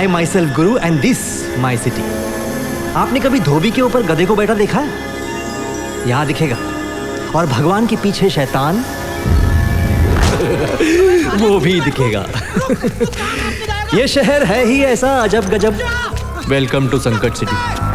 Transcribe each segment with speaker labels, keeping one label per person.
Speaker 1: I myself Guru and this my city. आपने कभी धोबी के ऊपर गधे को बैठा देखा है? यहाँ दिखेगा। और भगवान के पीछे शैतान वो भी दिखेगा। ये शहर है ही ऐसा अजब गजब। वेलकम टू संकट सिटी।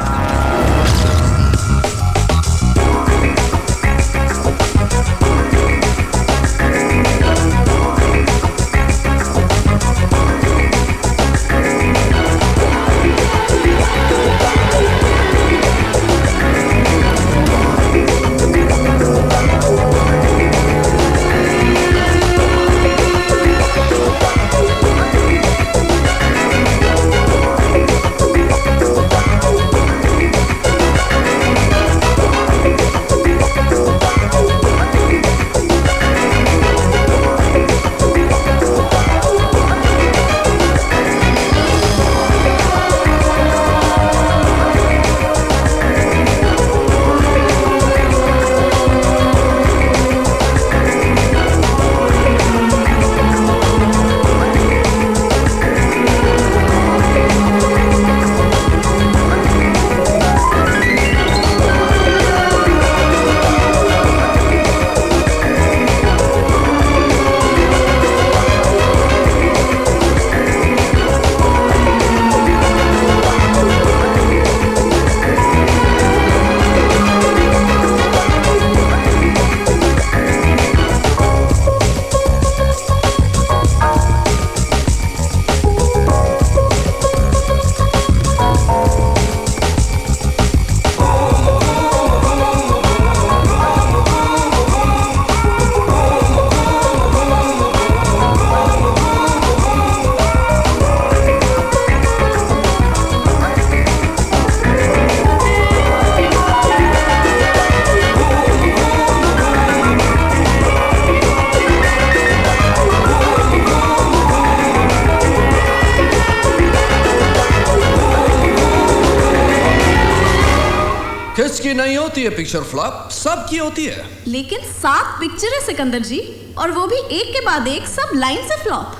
Speaker 2: किसकी नहीं होती है पिक्चर फ्लॉप? सबकी होती है।
Speaker 3: लेकिन 7 पिक्चर है सिकंदर जी, और वो भी एक के बाद एक, सब लाइन से फ्लॉप।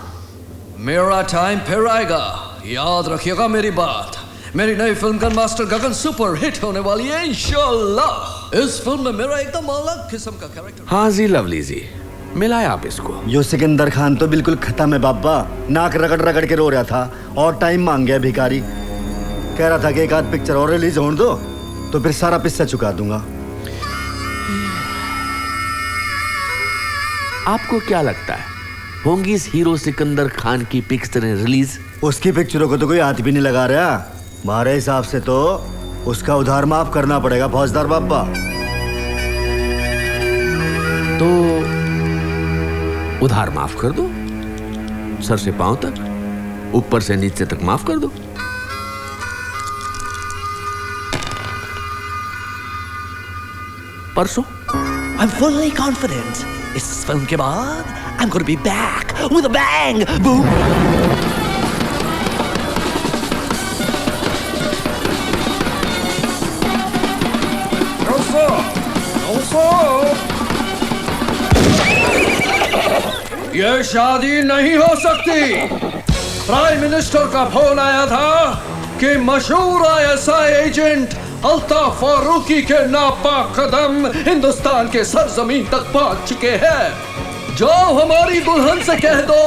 Speaker 2: मेरा टाइम फिर आएगा, याद रखिएगा मेरी बात। मेरी नई फिल्म गन मास्टर गगन सुपर हिट होने वाली है इंशाल्लाह। इस फिल्म में मेरा एकदम अलग किस्म का कैरेक्टर।
Speaker 4: हाँ जी लवली जी, मिलाया आप इसको।
Speaker 5: यो सिकंदर खान तो बिल्कुल खत्म है बाबा। नाक रगड़ रगड़ के रो रहा था और टाइम मांग गया भिखारी। कह रहा था कि एक आध पिक्चर और रिलीज होने दो तो फिर सारा पैसा चुका दूंगा।
Speaker 4: आपको क्या लगता है होंगी इस हीरो सिकंदर खान की पिक्चरें रिलीज?
Speaker 5: उसकी पिक्चरों को तो कोई हाथ भी नहीं लगा रहा। हमारे हिसाब से तो उसका उधार माफ करना पड़ेगा फौजदार बाबा।
Speaker 4: तो उधार माफ कर दो, सर से पांव तक, ऊपर से नीचे तक माफ कर दो। परसों
Speaker 1: I'm fully confident. इस फिल्म के बाद I'm gonna be back with a bang. Boom.
Speaker 2: ये शादी नहीं हो सकती। प्राइम मिनिस्टर का फोन आया था कि मशहूर आईएसआई एजेंट अल्ताफ फारूकी के नापाक कदम हिंदुस्तान के सरजमीन तक पहुंच चुके हैं। जाओ हमारी दुल्हन से कह दो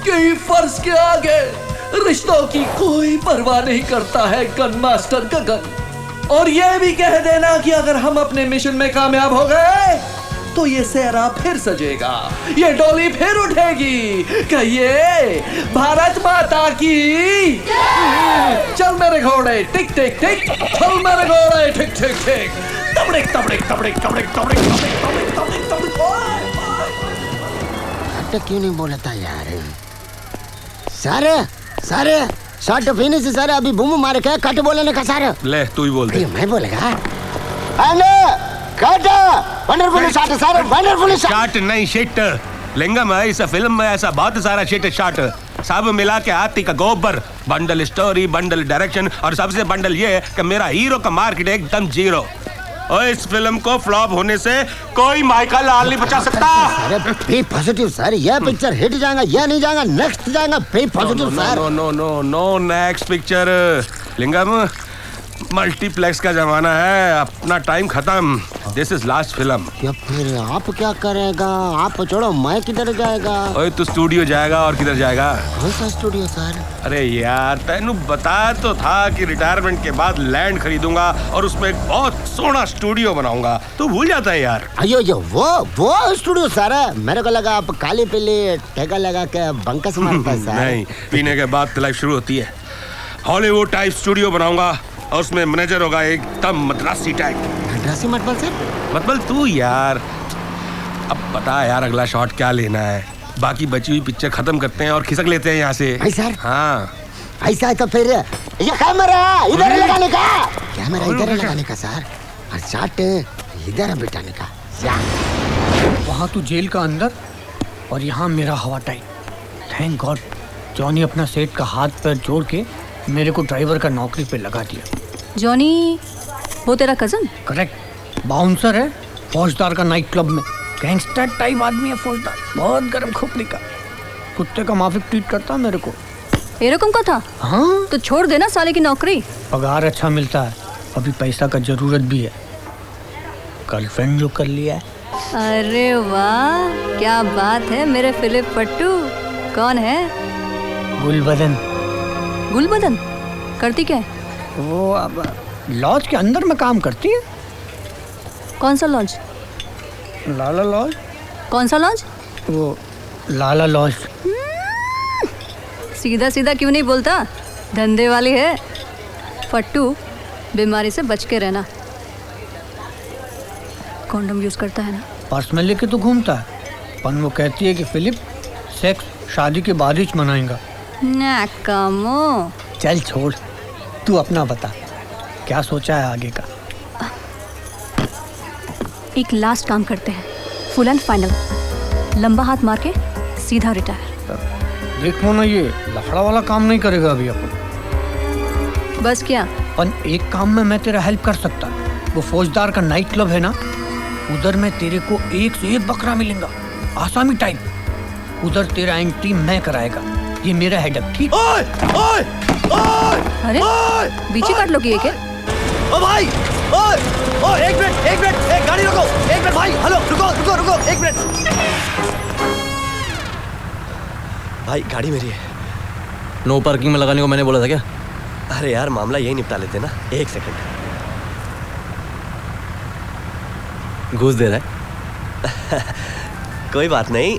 Speaker 2: कि फर्ज के आगे रिश्तों की कोई परवाह नहीं करता है गन मास्टर गगन। और ये भी कह देना कि अगर हम अपने मिशन में कामयाब हो गए तो ये सेहरा फिर सजेगा, ये डोली फिर उठेगी। कहिए भारत माता की। चल मेरे घोड़े टिक टिक टिक, चल मेरे घोड़े टिक टिक टिक, तबड़िक तबड़िक तबड़िक तबड़िक तबड़िक तबड़िक तबड़िक तबड़िक।
Speaker 6: तो क्यों नहीं बोला था यार? सारे सारे शॉट फिनिश सारे अभी बूम मार के कट बोलने का सारे।
Speaker 4: ले तू ही बोल दे।
Speaker 6: मैं बोलेगा कट वंडरफुल शॉट सारे, वंडरफुल
Speaker 7: शॉट नहीं शिट। लिंगम है इस फिल्म में ऐसा बहुत सारा शिट शॉट, सब मिला के हाथी का गोबर। बंडल स्टोरी, बंडल डायरेक्शन और सबसे बंडल ये कि मेरा हीरो का मार्केट एकदम जीरो। और इस फिल्म को फ्लॉप होने से कोई माइकल लाल नहीं बचा सकता।
Speaker 6: अरे बी पॉजिटिव सर, यह पिक्चर हिट जाएगा या नहीं जाएगा, नेक्स्ट जाएगा। B positive sir.
Speaker 7: No no no no next picture. Lingam, multiplex का जमाना है, अपना टाइम खत्म। This is last film.
Speaker 6: या फिर आप क्या करेगा? आप छोड़ो, मैं किधर जाएगा?
Speaker 7: ओए तू स्टूडियो जाएगा और किधर जाएगा?
Speaker 6: कौन सा स्टूडियो सर?
Speaker 7: अरे यार तेनू बताया तो था कि रिटायरमेंट के बाद लैंड खरीदूंगा और उसमें एक बहुत सोना स्टूडियो बनाऊंगा। तू भूल जाता है यार।
Speaker 6: अयो यो वो स्टूडियो सर है। मेरे को लगा आप काली पीली ठेका लगा के बंकस मारता है सर।
Speaker 7: नहीं, पीने के बाद तो लाइफ शुरू होती है। हॉलीवुड टाइप स्टूडियो बनाऊंगा और उसमें मैनेजर होगा एकदम मद्रासी टाइप।
Speaker 6: मद्रासी मतलब सर?
Speaker 7: मतलब तू यार। अब बता यार अगला शॉट क्या लेना है। बाकी बची हुई पिक्चर खत्म करते हैं और खिसक लेते हैं यहाँ से।
Speaker 6: सर?
Speaker 7: हाँ
Speaker 6: ऐसा है तो फिर ये कैमरा इधर लगाने का। कैमरा इधर लगाने का सर, और शॉट इधर बिठाने का।
Speaker 8: वहाँ तू जेल का अंदर और यहाँ मेरा हवा टाइट। थैंक गॉड जॉनी अपना सेठ का हाथ पैर जोड़ के मेरे को ड्राइवर का नौकरी पे लगा दिया।
Speaker 3: जॉनी वो तेरा कजन?
Speaker 8: करेक्ट, बाउंसर है फौजदार का नाइट क्लब में। गैंगस्टर टाइप आदमी है फौजदार, बहुत गर्म खोपड़ी का। कुत्ते का माफिक ट्रीट करता मेरे को।
Speaker 3: एरकम का था?
Speaker 8: हाँ
Speaker 3: तो छोड़ देना साले की नौकरी।
Speaker 8: पगार अच्छा मिलता है, अभी पैसा का जरूरत भी है। गर्लफ्रेंड जो कर लिया है।
Speaker 3: अरे वाह क्या बात है मेरे फिलिप पट्टू। कौन है?
Speaker 8: गुलबदन।
Speaker 3: गुलबदन करती क्या है?
Speaker 8: वो अब लॉज के अंदर में काम करती है।
Speaker 3: कौन सा लॉज?
Speaker 8: लाला लॉज।
Speaker 3: कौन सा लॉज?
Speaker 8: वो लाला लॉज।
Speaker 3: सीधा सीधा क्यों नहीं बोलता? धंधे वाली है। पट्टू बीमारी से बच के रहना। कॉन्डम यूज करता है ना?
Speaker 8: पर्स में लेके तो घूमता है, पर वो कहती है कि फिलिप सेक्स शादी के बाद ही मनाएगा।
Speaker 3: नाकामो।
Speaker 8: चल छोड़, तू अपना बता क्या सोचा है आगे का?
Speaker 3: एक लास्ट काम करते हैं, फुल एंड फाइनल। लंबा हाथ मार के सीधा रिटायर।
Speaker 8: देखो ना, ये लफड़ा वाला काम नहीं करेगा अभी अपन।
Speaker 3: बस क्या?
Speaker 8: पर एक काम में मैं तेरा हेल्प कर सकता। वो फौजदार का नाइट क्लब है ना, उधर में तेरे को एक से एक बकरा मिलेगा, आसामी टाइप। उधर तेरा एंट्री मैं कराएगा। ये मेरा हेडअप, ठीक?
Speaker 1: ओए ओए ओए
Speaker 3: अरे बीच काट लो कि ये क्या?
Speaker 1: ओ भाई, ओए ओए एक मिनट, एक गाड़ी रोको, एक मिनट भाई, हेलो रुको, एक मिनट भाई, गाड़ी मेरी है।
Speaker 9: नो पार्किंग में लगाने को मैंने बोला था क्या?
Speaker 1: अरे यार मामला यही निपटा लेते ना, एक सेकंड।
Speaker 9: घूस दे रहा है?
Speaker 1: कोई बात नहीं।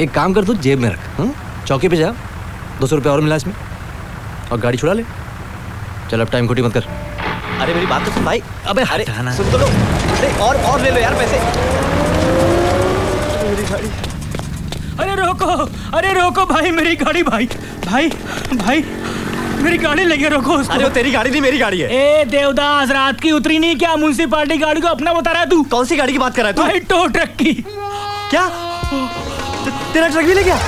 Speaker 9: एक काम कर, तू जेब में रख। चौकी पे जा, 200 रुपये और मिला इसमें, और गाड़ी छुड़ा ले। चल अब टाइम खोटी मत कर।
Speaker 1: अरे मेरी बात तो सुन भाई।
Speaker 9: अबे
Speaker 1: अरे
Speaker 9: हटाना।
Speaker 1: सुन तो लो। अरे और ले लो यार पैसे। मेरी गाड़ी।
Speaker 8: अरे रोको भाई, मेरी गाड़ी। भाई मेरी गाड़ी लेके रोको उसको।
Speaker 1: अरे वो तेरी गाड़ी नहीं, मेरी गाड़ी है।
Speaker 8: ए देवदास, रात की उतरी नहीं क्या? म्युनिसिपालिटी गाड़ी को अपना बता रहा है तू?
Speaker 1: कौन सी गाड़ी की बात कर रहा है तू?
Speaker 8: भाई टो ट्रक की।
Speaker 1: क्या? तेरा ट्रक भी ले गया?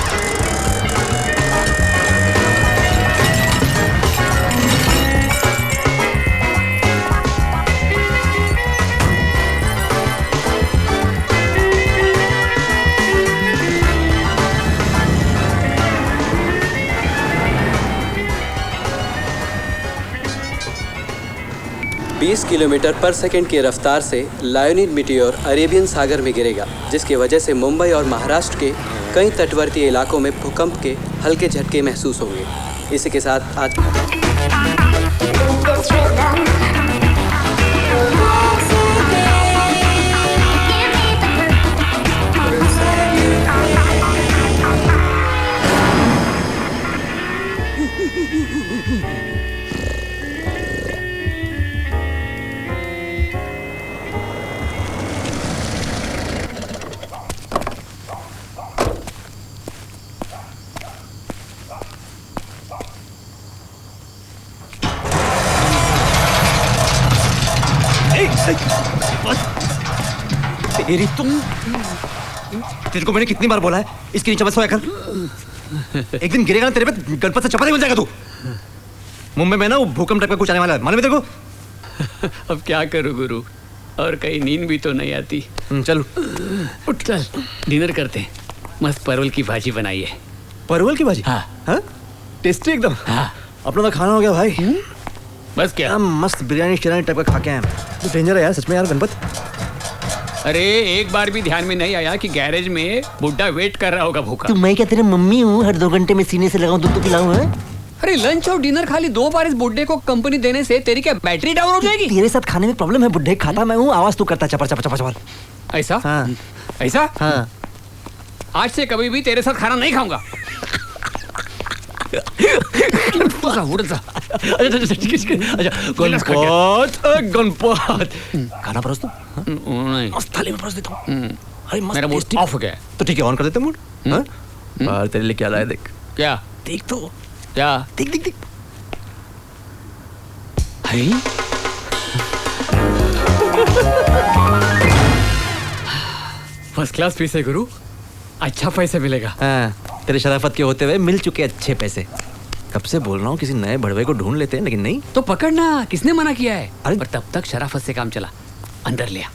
Speaker 10: बीस किलोमीटर पर सेकंड की रफ्तार से लायोनिड मीटियोर अरेबियन सागर में गिरेगा, जिसकी वजह से मुंबई और महाराष्ट्र के कई तटवर्ती इलाकों में भूकंप के हल्के झटके महसूस होंगे। इसी के साथ आज
Speaker 1: तेरी तुम, तेरे को मैंने कितनी बार बोला है इसके नीचे मत सोया कर। एक दिन गिरेगा ना तेरे पे, गणपत से चपाती बन जाएगा तू। मुंबई में ना वो भूकंप टाइप का कुछ आने वाला है, मालूम है तेरे को?
Speaker 11: अब क्या करूं गुरु, और कहीं नींद भी तो नहीं आती।
Speaker 9: चलो
Speaker 11: उठ, चल डिनर करते हैं। मस्त परवल की भाजी बनाई है।
Speaker 9: परवल की भाजी?
Speaker 11: हाँ
Speaker 9: हाँ, टेस्टी एकदम।
Speaker 11: हाँ,
Speaker 9: अपना तो खाना हो गया भाई।
Speaker 11: बस क्या,
Speaker 9: मस्त बिरयानी शिरानी टाइप का खा के आए हैं। तो डेंजर है यार सच में यार गणपत।
Speaker 11: अरे एक बार भी ध्यान में नहीं आया कि गैरेज में बुड्ढा वेट कर रहा होगा भूखा।
Speaker 6: तो मैं क्या तेरी मम्मी हूँ, हर 2 घंटे में सीने से लगाऊं दूध तो पिलाऊं? है
Speaker 11: अरे लंच और डिनर खाली 2 बार इस बुड्ढे को कंपनी देने से तेरी क्या बैटरी डाउन हो जाएगी?
Speaker 9: तेरे साथ खाने में प्रॉब्लम है बुड्ढे, खाता मैं हूँ, आवाज तू करता चपर चपर चपर चपर।
Speaker 11: ऐसा?
Speaker 9: हाँ।
Speaker 11: ऐसा?
Speaker 9: हाँ।
Speaker 11: आज से कभी भी तेरे साथ खाना नहीं खाऊंगा।
Speaker 9: गणपत खाना परोस दो। मस्त थाली में परोस देता हूँ। अरे
Speaker 11: मेरा मूड ऑफ हो गया है।
Speaker 9: तो ठीक है, ऑन कर देते मूड। और तेरे लिए क्या लाया देख।
Speaker 11: क्या?
Speaker 9: देख तो
Speaker 11: क्या?
Speaker 9: देख देख देख।
Speaker 11: फर्स्ट क्लास पीस है गुरु, अच्छा पैसे मिलेगा।
Speaker 9: हाँ, तेरे शराफत के होते हुए मिल चुके अच्छे पैसे। कब से बोल रहा हूँ किसी नए भड़वे को ढूंढ लेते हैं, लेकिन नहीं।
Speaker 11: तो पकड़ना, किसने मना किया है?
Speaker 9: अरे
Speaker 11: पर तब तक शराफत से काम चला। अंदर लिया।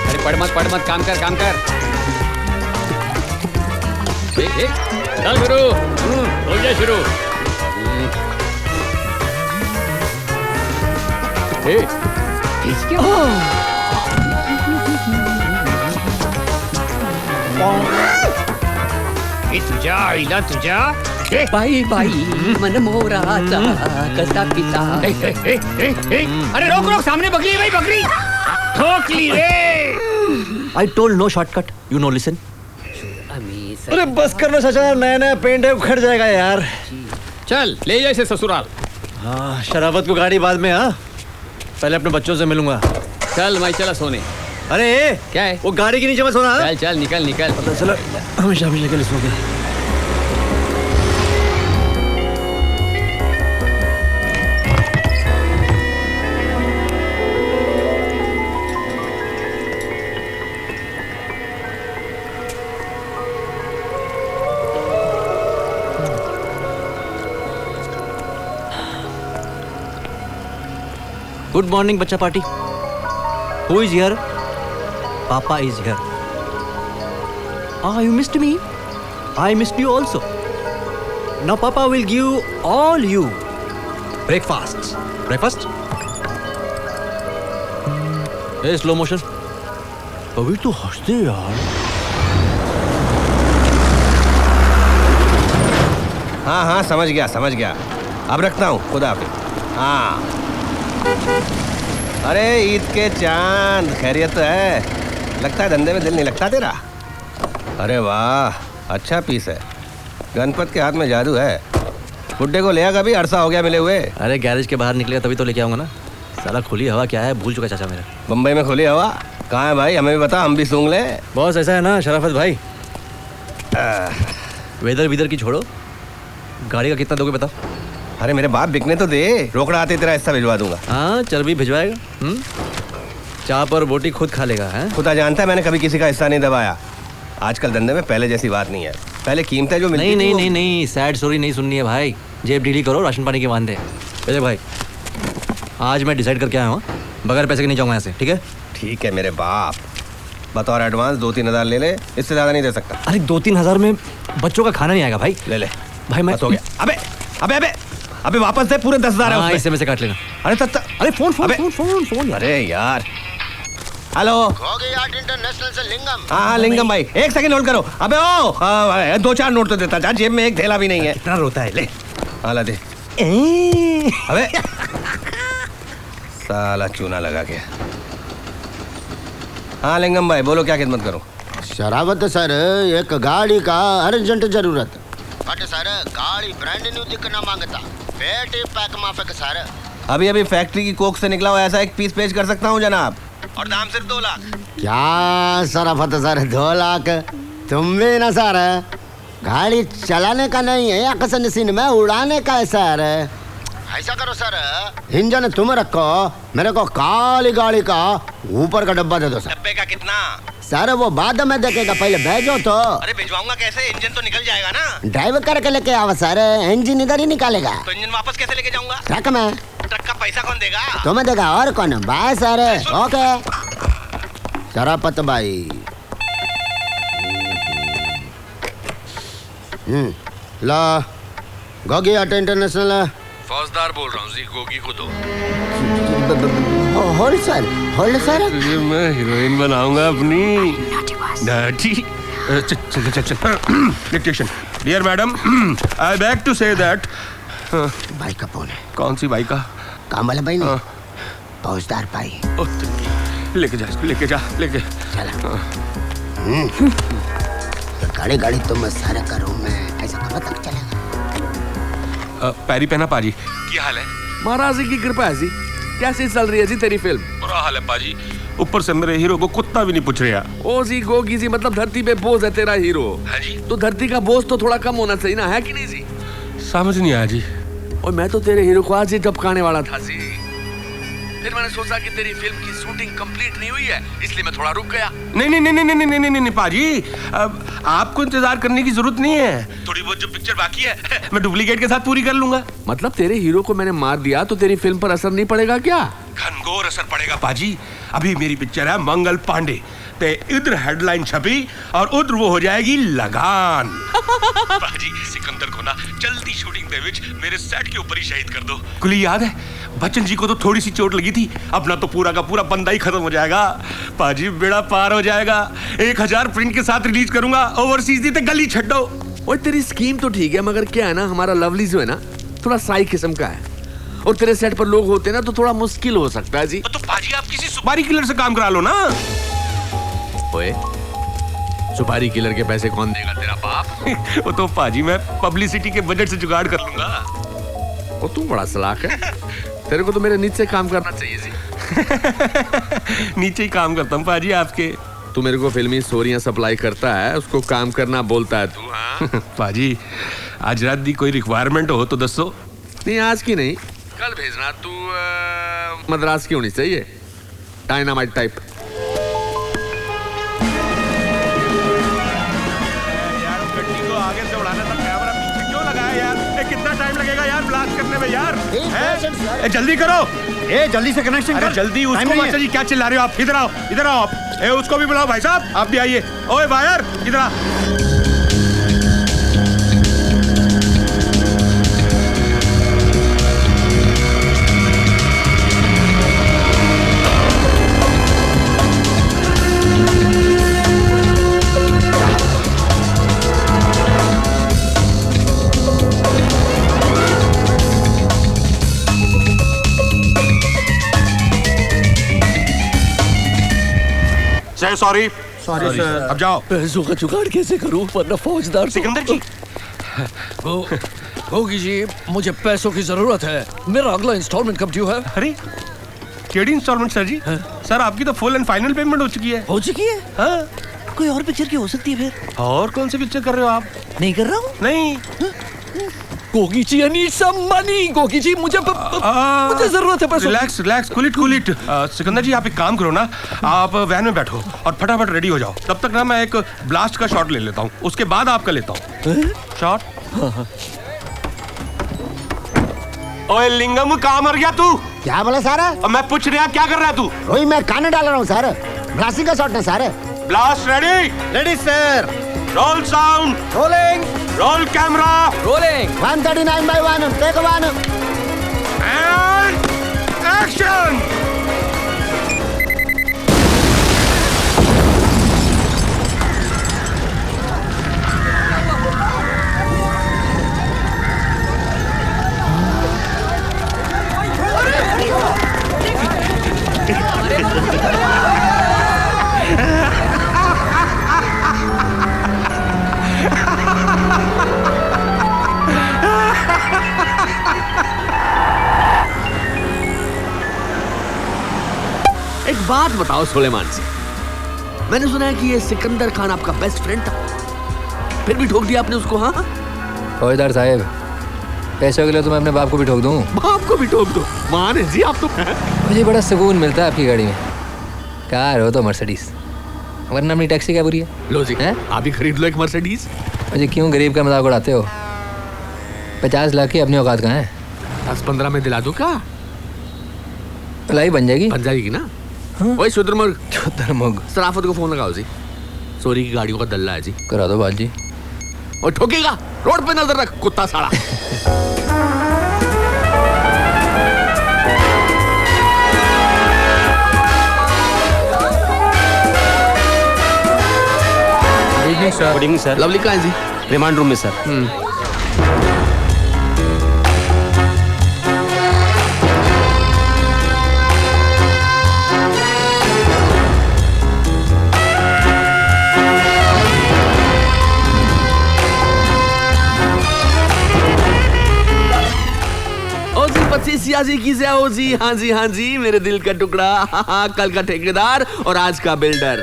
Speaker 11: अरे पढ़ मत काम कर काम कर। चल गुरु, हो जा शुरू। तुझा बाई बाई मन मोराचा कसा पिता। अरे रोक रोक, सामने बकरी है भाई, बकरी ठोक ली रे।
Speaker 9: I told no shortcut, you know listen. अरे बस करना चाचा, नया नया पेंट है, उखड़ जाएगा यार।
Speaker 11: चल ले जा इसे ससुराल।
Speaker 9: हाँ, शराबत को गाड़ी बाद में। हाँ, पहले अपने बच्चों से मिलूंगा।
Speaker 11: चल मैं चला सोने।
Speaker 9: अरे
Speaker 11: क्या है?
Speaker 9: वो गाड़ी के नीचे मत सोना।
Speaker 11: चल चल निकल निकल।
Speaker 9: चलो हमेशा हमेशा के लिए सो गए। Good morning, बच्चा party. Who is here? Papa is here. Ah, you missed me. I missed you also. Now Papa will give all you breakfast. Breakfast? Hey, slow motion. अभी तो हंसते यार।
Speaker 7: हाँ हाँ समझ गया। अब रखता हूँ, खुदा हाफिज। हाँ अरे ईद के चांद, खैरियत तो है? लगता है धंधे में दिल नहीं लगता तेरा। अरे वाह, अच्छा पीस है। गणपत के हाथ में जादू है। बुड्ढे को ले आ, कभी अरसा हो गया मिले हुए।
Speaker 9: अरे गैरेज के बाहर निकलेगा तभी तो लेके आऊंगा ना। साला खुली हवा क्या है भूल चुका चाचा मेरा।
Speaker 7: बम्बई में खुली हवा कहाँ है भाई? हमें भी बता, हम भी सूंघ ले।
Speaker 9: बॉस ऐसा है ना शराफत भाई, वेदर विदर की छोड़ो, गाड़ी का कितना दोगे बता।
Speaker 7: अरे मेरे बाप बिकने तो दे, रोकड़ा आते तेरा हिस्सा भिजवा दूंगा।
Speaker 9: हाँ चर्बी भिजवाएगा। चाप और बोटी खुद खा लेगा। है
Speaker 7: खुदा जानता है मैंने कभी किसी का हिस्सा नहीं दबाया। आजकल धंधे में पहले जैसी बात नहीं है। पहले कीमतें जो मिलती
Speaker 9: नहीं सैड स्टोरी नहीं सुननी है भाई। जेब ढीली करो, राशन पानी के वांदे। अजय भाई आज मैं डिसाइड करके आया हूँ, बगैर पैसे के नहीं जाऊँगा यहाँ से। ठीक है?
Speaker 7: ठीक है मेरे बाप, बतौर एडवांस 2-3 हज़ार ले ले, इससे ज़्यादा नहीं दे सकता।
Speaker 9: अरे 2-3 हज़ार में बच्चों का खाना नहीं आएगा भाई।
Speaker 7: ले ले
Speaker 9: भाई, मैं
Speaker 7: हो गया। अबे अबे अबे अबे वापस दे, पूरे 10,000 है उसमें।
Speaker 9: इससे में से काट लेना।
Speaker 7: अरे फोन अरे यार। हेलो,
Speaker 6: हो गई आर्ट इंटरनेशनल से लिंगम।
Speaker 7: हाँ लिंगम भाई, 1 सेकंड होल्ड करो। अबे ओ 2-4 नोट तो देता जा, जेब में एक थैला भी नहीं है।
Speaker 9: कितना रोता है, ले
Speaker 7: हाला दे। अबे साला चूना लगा के। हाँ लिंगम भाई बोलो, क्या खिदमत करूं?
Speaker 6: शराबत सर, एक गाड़ी का अर्जेंट जरूरत। बट सर गाड़ी ब्रांड न्यू दिखना मांगता, पेटी पैक माफक सर।
Speaker 7: अभी अभी फैक्ट्री की कोक से निकला हुआ ऐसा एक पीस पेश कर सकता हूँ जनाब, और दाम सिर्फ 2 लाख।
Speaker 6: क्या शराफत सर, 2 लाख? तुम भी ना सर, गाड़ी चलाने का नहीं है, अक्सर सीन में उड़ाने का है सर। ऐसा करो सर, इंजन तुम रखो, मेरे को काली गाड़ी का ऊपर का डब्बा दे दो सर।
Speaker 7: डब्बे का कितना?
Speaker 6: सर वो बाद में देखेगा, पहले भेजो तो।
Speaker 7: अरे भिजवाऊंगा कैसे? इंजन तो निकल जाएगा ना।
Speaker 6: ड्राइव करके लेके आओ सर, इंजन इधर ही निकालेगा।
Speaker 7: तो इंजन वापस कैसे लेके जाऊंगा?
Speaker 6: ट्रक में।
Speaker 7: ट्रक का पैसा कौन देगा?
Speaker 6: तुम्हें देगा और कौन? Bye sir. ओके शराफत भाई। ला गोगी ऑटो इंटरनेशनल।
Speaker 4: फौजदार बोल रहा हूँ जी, गोगी को दो।
Speaker 6: Hold sir, hold sir.
Speaker 7: तुझे मैं हीरोइन बनाऊंगा अपनी। डर्टी। चल चल चल। Dictation. Dear madam, I beg to say that.
Speaker 6: भाई का फोन है।
Speaker 7: कौन सी भाई का?
Speaker 6: काम वाला भाई नहीं, फौजदार भाई।
Speaker 7: लेके जा इसको, लेके जा, लेके
Speaker 6: चला। गाड़ी गाड़ी तो मैं सारा करूँ मैं, ऐसा कब तक चलेगा?
Speaker 7: पैरी पहना पाजी।
Speaker 4: क्या हाल है? महाराज की कृपा है जी। कैसी चल रही है जी तेरी फिल्म?
Speaker 7: बुरा हाल है पाजी, ऊपर से मेरे हीरो को कुत्ता भी नहीं पूछ रहा।
Speaker 4: ओ जी गोगी जी, मतलब धरती पे बोझ है तेरा हीरो। है जी। तो धरती का बोझ तो थोड़ा कम होना चाहिए ना, है कि नहीं जी?
Speaker 7: समझ नहीं आया जी।
Speaker 4: और मैं तो तेरे हीरो को आज ही टपकाने वाला था जी, फिर मैंने सोचा कि तेरी फिल्म की शूटिंग कंप्लीट नहीं हुई है, इसलिए मैं थोड़ा रुक गया।
Speaker 7: नहीं नहीं नहीं नहीं नहीं नहीं नहीं नहीं पाजी, अब आपको इंतजार करने की जरूरत नहीं है। थोड़ी बहुत जो पिक्चर बाकी है मैं डुप्लीकेट के साथ पूरी कर लूंगा।
Speaker 4: मतलब तेरे हीरो को मैंने मार दिया तो तेरी फिल्म पर असर नहीं पड़ेगा क्या?
Speaker 7: घनघोर असर पड़ेगा पाजी। अभी मेरी पिक्चर है मंगल पांडे, ते इधर हेडलाइन छपी और उधर वो हो जाएगी लगान। पाजी सिकंदर को ना जल्दी शूटिंग दे विच मेरे सेट के ऊपर ही शहीद कर दो। कुली याद है बच्चन जी को तो थोड़ी सी चोट लगी थी, अपना तो पूरा का पूरा बंदा ही खत्म हो जाएगा। पाजी बेड़ा पार हो जाएगा। 1000 प्रिंट के साथ रिलीज करूंगा, ओवरसीज दी ते गली छड्डो।
Speaker 4: और तेरी स्कीम तो ठीक है, मगर क्या है ना, हमारा लवली जो है ना थोड़ा साई किस्म का है, और तेरे सेट पर लोग होते ना तो थोड़ा मुश्किल हो सकता है जी।
Speaker 7: तो पाजी आप किसी सुपारी किलर से काम करा लो ना।
Speaker 4: ओए, सुपारी किलर के पैसे कौन देगा? तेरा बाप।
Speaker 7: वो तो पाजी मैं पब्लिसिटी के बजट से जुगाड़ कर लूंगा।
Speaker 4: और तू बड़ा सलाक है, तेरे को तो मेरे नीचे काम करना चाहिए जी।
Speaker 7: नीचे ही काम करता हूँ पाजी आपके।
Speaker 4: तू मेरे को फिल्मी स्टोरियां सप्लाई करता है, उसको काम करना बोलता है तू। हाँ
Speaker 7: पाजी आज रात दी कोई रिक्वायरमेंट हो तो दसो।
Speaker 4: नहीं आज की नहीं, कल भेजना। तू मद्रास की होनी चाहिए, डायनामाइट टाइप।
Speaker 7: यार गड्डी को आगे से उड़ाने तक कैमरा पीछे क्यों लगाया यार? कितना टाइम लगेगा यार ब्लास्ट करने में यार? जल्दी करो।
Speaker 5: जल्दी से कनेक्शन कर।
Speaker 7: जल्दी उसको। मास्टर जी क्या चिल्ला रहे हो आप? इधर आओ, इधर आओ आप। उसको भी बुलाओ भाई साहब, आप भी आइए। ओए वायर इधर आ। Sorry
Speaker 2: sorry sir.
Speaker 7: अब जाओ।
Speaker 4: पैसों का जुगाड़ कैसे करूं वरना फौजदार।
Speaker 7: सिकंदर जी
Speaker 2: गोगी जी, मुझे पैसों की जरूरत है। मेरा अगला इंस्टॉलमेंट कब ड्यू है?
Speaker 7: अरे केडी इंस्टॉलमेंट सर जी? सर आपकी तो फुल एंड फाइनल पेमेंट हो चुकी है।
Speaker 2: हो चुकी है?
Speaker 7: हाँ।
Speaker 2: कोई और पिक्चर की हो सकती है फिर?
Speaker 7: और कौन सी पिक्चर कर रहे हो आप?
Speaker 2: नहीं कर रहा हूँ।
Speaker 7: नहीं।
Speaker 2: Gogi ji I need some money. Gogi ji मुझे जरूरत है पैसों।
Speaker 7: Relax relax, cool it. Sikandar ji आप एक काम करो ना, आप वैन में बैठो और फटाफट रेडी हो जाओ। तब तक ना मैं एक ब्लास्ट का शॉट ले लेता हूँ, उसके बाद आपका लेता हूँ शॉट। ओए लिंगम कहाँ मर गया तू?
Speaker 6: क्या बोला सर?
Speaker 7: मैं पूछ रहा क्या कर रहा है तू?
Speaker 6: वही मैं खाने डाल रहा हूँ सर, ब्लास्टिंग का शॉट ना sir.
Speaker 7: Blast ready?
Speaker 5: Ready sir.
Speaker 7: Roll sound.
Speaker 5: Rolling.
Speaker 7: Roll camera.
Speaker 2: Rolling.
Speaker 6: 139/1 take 1
Speaker 7: and action.
Speaker 4: एक बात बताओ सुलेमान से, मैंने सुना है कि ये सिकंदर खान आपका बेस्ट फ्रेंड था, फिर भी ठोक दिया आपने उसको। हाँ
Speaker 12: फौजदार साहब, पैसों के लिए तो मैं अपने बाप को भी ठोक दूं।
Speaker 4: बाप को भी ठोक दो? मान है जी आप तो।
Speaker 12: मुझे बड़ा सुकून मिलता है आपकी गाड़ी में। कार हो तो मर्सिडीज, वरना अपनी टैक्सी क्या बुरी है?
Speaker 4: लो जी, आप ही खरीद लो एक मर्सिडीज।
Speaker 12: अजय क्यों गरीब का मजाक उड़ाते हो? 50 लाख की अपनी औकात कहाँ है?
Speaker 4: 10-15 में दिला दूं क्या?
Speaker 12: भलाई बन जाएगी?
Speaker 4: बन जाएगी ना। वही शुद्रमुर्ग सराफत को फोन लगाओ जी। सोरी की गाड़ियों का दल्ला है जी।
Speaker 12: करा दो बात जी।
Speaker 4: और ठोकेगा, रोड पे नजर रख कुत्ता साला।
Speaker 7: Good evening sir.
Speaker 4: लवली कहाँ है जी?
Speaker 7: रिमांड रूम में सर।
Speaker 4: पच्चीसिया जी की जय हो जी। हाँ जी, हाँ जी, मेरे दिल का टुकड़ा, कल का ठेकेदार और आज का बिल्डर।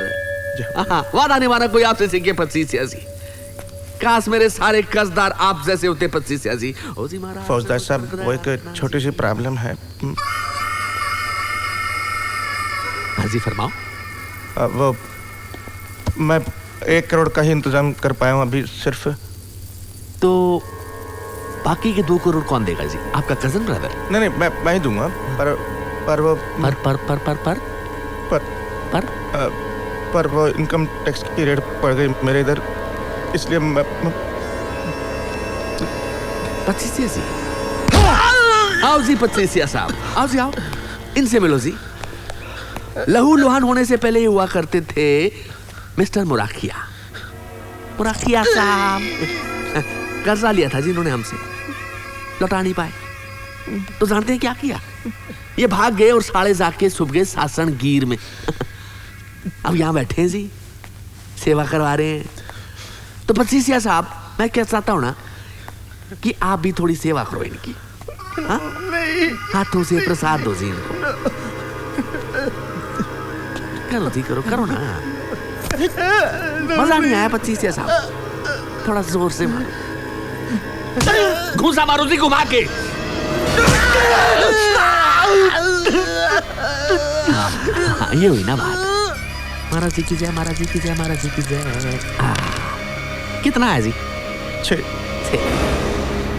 Speaker 4: वादा निभाना कोई आपसे सीखे 25 जी। काश मेरे सारे कर्जदार आप जैसे होते 25 जी। ओ जी महाराज।
Speaker 13: फौजदार साहब, वो एक छोटी सी प्रॉब्लम है।
Speaker 4: हाँ जी फरमाओ।
Speaker 13: वो मैं 1 करोड़ का ही इंतजाम कर पाया हूँ अभी सिर्फ।
Speaker 4: तो बाकी के 2 करोड़ कौन देगा जी? आपका कजन ब्रदर?
Speaker 13: नहीं, मैं ही दूंगा। पर वो पर वो इनकम टैक्स की रेट पड़ गई मेरे इधर, इसलिए मैं
Speaker 4: 25 जी। आओ जी 25 साहब, आओ जी, आओ, इनसे मिलो जी। लहू लुहान होने से पहले ही हुआ करते थे मिस्टर मुराखिया साहब। कर्जा लिया था जी इन्होंने हमसे, लौटा नहीं पाए। तो जानते हैं क्या किया? ये भाग गए और साड़े जाके छुप गए सासन गिर में। अब यहाँ बैठे हैं जी, सेवा करवा रहे हैं। तो 25 साहब, मैं क्या चाहता हूँ ना कि आप भी थोड़ी सेवा करो इनकी। हाँ? हाथों से प्रसाद दो जी इनको। करो जी, करो ना। मजा नहीं आया 25 साहब? थोड़ा जोर से मारो, घूसा मारो जी घुमा के। हाँ, ये हुई ना बात। महाराज जी की जय, महाराज जी की जय, महाराज जी की जय। कितना है जी? 6।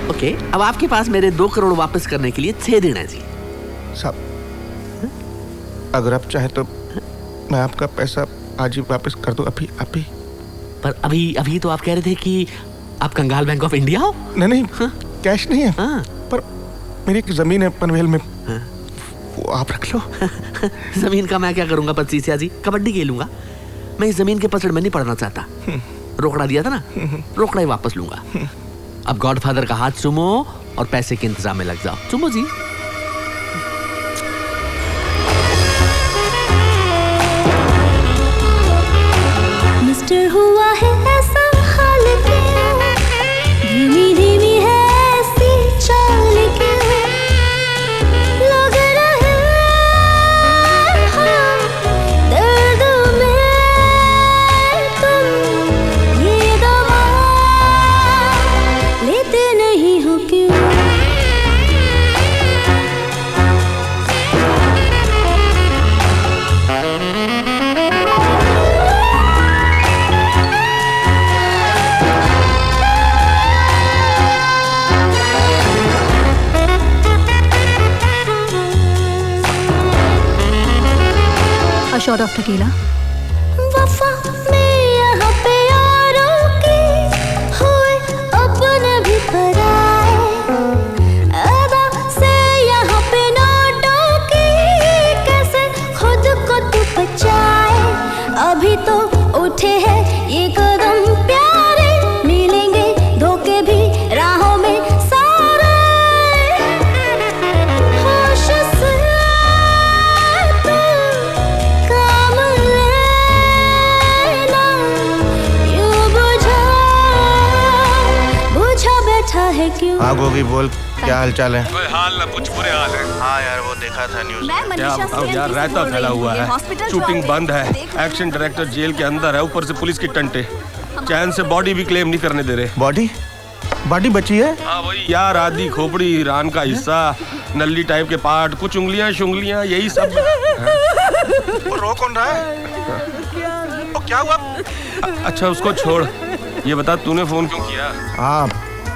Speaker 4: ओके, अब आपके पास मेरे 2 करोड़ वापस करने के लिए 6 दिन है जी।
Speaker 13: साहब, अगर आप चाहे तो मैं आपका पैसा आज ही वापस कर दूं, अभी।
Speaker 4: पर अभी तो आप कह रहे थे कि आप कंगाल बैंक ऑफ इंडिया हो?
Speaker 13: नहीं, कैश नहीं है। पर मेरी एक जमीन है पनवेल में, वो आप रख लो।
Speaker 4: जमीन का मैं क्या करूंगा 25 जी? कबड्डी खेलूंगा। मैं इस जमीन के पसड़ में नहीं पड़ना चाहता। रोकड़ा दिया था ना, रोकड़ा ही वापस लूंगा। अब गॉडफादर का हाथ चूमो और पैसे के इंतजाम में लग जाओ। चूमो जी।
Speaker 14: मिस्टर हुआ है ऐसा हाल क्यों, धीमी धीमी है ऐसी चाल क्यों, लग रहा है दर्द में तुम ये दवा लेते नहीं हो क्यों।
Speaker 3: A shot of tequila.
Speaker 14: वफा में यहाँ पे यारों की हुए अपने भी पराए, अदा से यहाँ पे नोटों की कैसे खुद को तू बचाए। अभी तो उठे हैं ये कदम प्यारे, मिलेंगे धोखे भी राहों में सारे। होश से काम लेना, यूं बुझा बैठा है क्यों।
Speaker 13: हाँ गोगी, बोल, क्या हाल चाल है?
Speaker 15: कोई हाल ना कुछ बुरे हाल है।
Speaker 13: हाँ यार, वो देखा था न्यूज़ में।
Speaker 15: क्या बताऊं यार, रायता फैला हुआ है, शूटिंग बंद है, एक्शन डायरेक्टर जेल के अंदर है, ऊपर से पुलिस की टंटे, चैन से बॉडी भी क्लेम नहीं करने दे रहे।
Speaker 13: बॉडी बची है?
Speaker 15: हाँ वही यार, आधी खोपड़ी, रान का हिस्सा, नल्ली टाइप के पार्ट, कुछ उंगलियां शुंगलियां, यही सब।
Speaker 13: वो रो कौन रहा है? वो क्या हुआ?
Speaker 15: अच्छा उसको छोड़, ये बता तूने फोन क्यों किया?
Speaker 13: हाँ,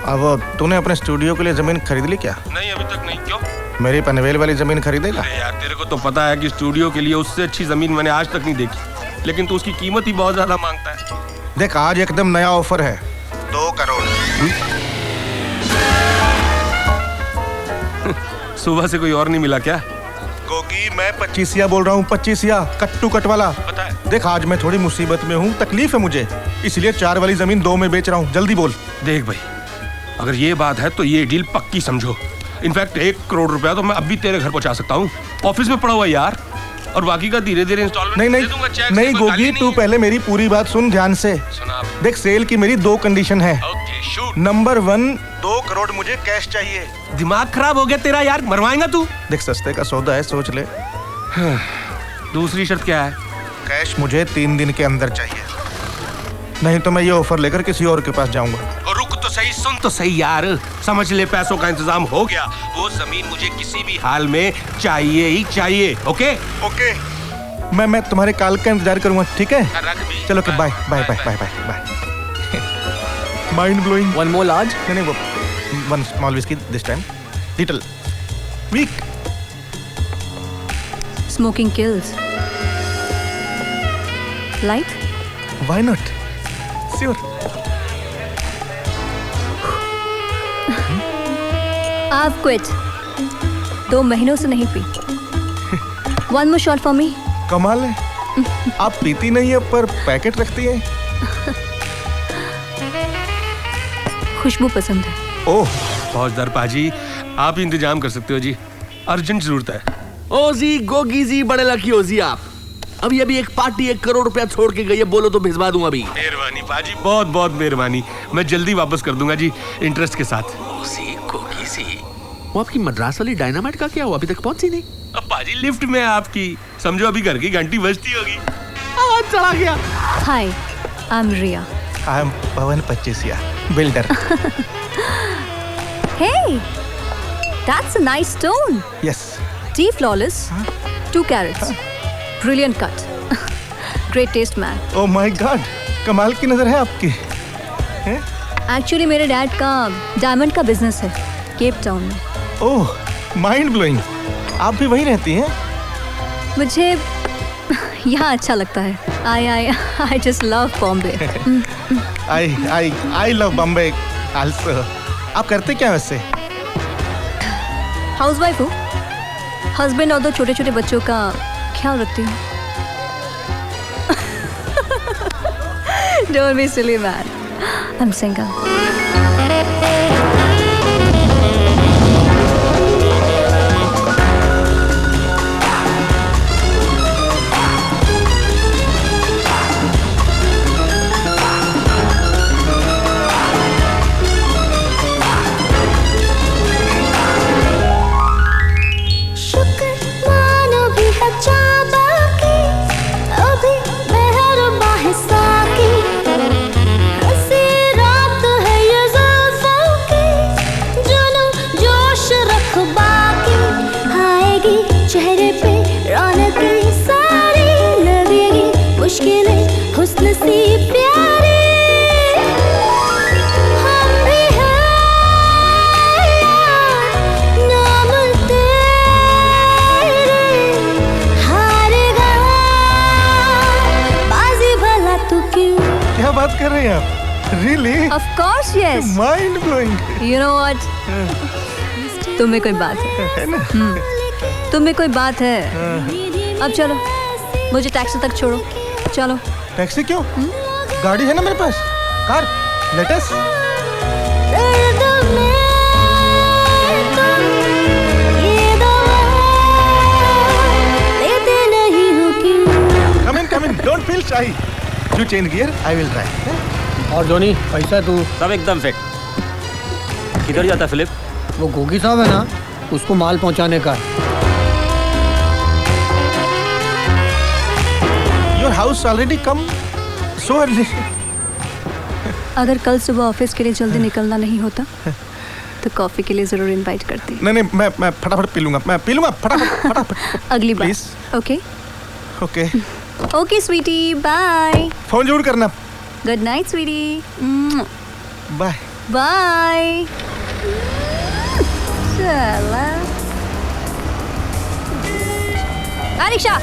Speaker 13: अब तूने अपने स्टूडियो के लिए जमीन खरीद ली क्या?
Speaker 15: नहीं अभी तक नहीं। क्यों?
Speaker 13: मेरी पनवेल वाली जमीन खरीदेगा?
Speaker 15: अरे यार तेरे को तो पता है कि स्टूडियो के लिए उससे अच्छी जमीन मैंने आज तक नहीं देखी, लेकिन तू उसकी कीमत ही बहुत ज्यादा मांगता है।
Speaker 13: देख आज एकदम नया ऑफर है, 2 करोड़।
Speaker 15: सुबह से कोई और नहीं मिला क्या?
Speaker 13: गोगी मैं 25 बोल रहा हूँ, 25 कट टू कट वाला।
Speaker 15: पता है।
Speaker 13: देख आज मैं थोड़ी मुसीबत में हूँ, तकलीफ है मुझे, इसलिए 4 वाली जमीन 2 में बेच रहा हूँ। जल्दी बोल।
Speaker 15: देख भाई, अगर ये बात है तो ये डील पक्की समझो। इनफैक्ट 1 करोड़ रुपया तो मैं अभी तेरे घर पहुंचा सकता हूँ, ऑफिस में पड़ा हुआ यार, और बाकी का धीरे धीरे इंस्टॉलमेंट दे दूंगा। चेक
Speaker 13: नहीं गोगी तू पहले मेरी पूरी बात सुन ध्यान से। देख सेल की मेरी 2 कंडीशन है। नंबर 1, 2 करोड़ मुझे कैश चाहिए।
Speaker 15: दिमाग खराब हो गया तेरा यार, मरवाएगा तू?
Speaker 13: देख सस्ते का सौदा है, सोच ले।
Speaker 15: दूसरी शर्त क्या है?
Speaker 13: कैश मुझे 3 दिन के अंदर चाहिए, नहीं तो मैं ये ऑफर लेकर किसी और के पास जाऊंगा।
Speaker 15: और रुक तो सही, सुन तो सही यार, समझ ले पैसों का इंतजाम हो गया, वो जमीन मुझे किसी भी हाल में चाहिए ही चाहिए। ओके
Speaker 13: ओके, मैं तुम्हारे कॉल का इंतजार करूंगा, ठीक है? चलो के bye bye bye bye bye bye. Mind blowing.
Speaker 10: One more large?
Speaker 13: नहीं वो one small whisky this time, little weak.
Speaker 3: Smoking kills. Light?
Speaker 13: Why not? Sure.
Speaker 3: I've quit. 2 महीनों से नहीं P. One more shot for me.
Speaker 13: कमाल है, आप पीती नहीं है पर पैकेट रखती है।
Speaker 3: खुशबू पसंद है।
Speaker 15: ओह फौजदार पाजी, आप ही इंतजाम कर सकते हो जी, अर्जेंट जरूरत है।
Speaker 4: ओजी गोगी जी, बड़े लकी हो जी आप। अभी अभी एक पार्टी 1 करोड़ रुपया छोड़ के गई है, बोलो तो भिजवा दूंगा अभी।
Speaker 15: मेहरबानी पाजी, बहुत बहुत मेहरबानी, मैं जल्दी वापस कर दूंगा जी, इंटरेस्ट के साथ।
Speaker 4: ओजी गोगी जी, वो आपकी मद्रास वाली डायनामाइट का क्या हुआ, अभी तक पहुंची नहीं?
Speaker 15: अब पाजी लिफ्ट में आपकी, समझो अभी घर की घंटी बजती होगी।
Speaker 4: आवाज चला गया।
Speaker 3: Hi, I'm Riya.
Speaker 13: I'm Pawan 25 builder.
Speaker 3: Hey, that's a nice stone.
Speaker 13: Yes.
Speaker 3: Tea flawless, 2 carats. Brilliant cut. Great taste, man.
Speaker 13: Oh my God, कमाल की नजर है आपकी।
Speaker 3: Actually मेरे डैड का डायमंड का बिजनेस है, केप टाउन में।
Speaker 13: ओह, माइंड ब्लोइंग। आप भी वहीं रहती हैं?
Speaker 3: मुझे यहाँ अच्छा लगता है। I just love Bombay.
Speaker 13: I love Bombay also. आप करते क्या वैसे?
Speaker 3: हाउसवाइफ हूँ, हस्बैंड और 2 छोटे छोटे बच्चों का ख्याल रखती हूँ। Don't be silly, man. I'm single.
Speaker 14: हुस्न सी प्यारे हम भी हैं यार, नाम तेरे हारेगा बाजी भला तू क्यों।
Speaker 13: क्या बात कर रहे हैं आप? Really?
Speaker 3: Of course, yes.
Speaker 13: Mind blowing.
Speaker 3: You know what? तुम में कोई बात है ना? तुम में कोई बात है। अब चलो, मुझे टैक्सी तक छोड़ो, चलो।
Speaker 13: टैक्सी क्यों? गाड़ी है ना मेरे पास, car, latest. Come in, don't feel shy. You change gear, I will drive.
Speaker 8: और जोनी, पैसा तू?
Speaker 9: सब एकदम फिट। किधर जाता फिलिप?
Speaker 8: वो गोगी साहब है ना, उसको माल पहुंचाने का।
Speaker 13: Your house already come so early.
Speaker 3: अगर कल सुबह ऑफिस के लिए जल्दी निकलना नहीं होता तो कॉफी के लिए जरूर इनवाइट करती।
Speaker 13: नहीं मैं फटाफट पी लूंगा, मैं पी लूंगा फटाफट।
Speaker 3: अगली बार। Okay
Speaker 13: okay
Speaker 3: okay sweetie, bye.
Speaker 13: Phone जरूर करना।
Speaker 3: Good night sweetie.
Speaker 13: Bye
Speaker 3: bye. चला रिक्शा।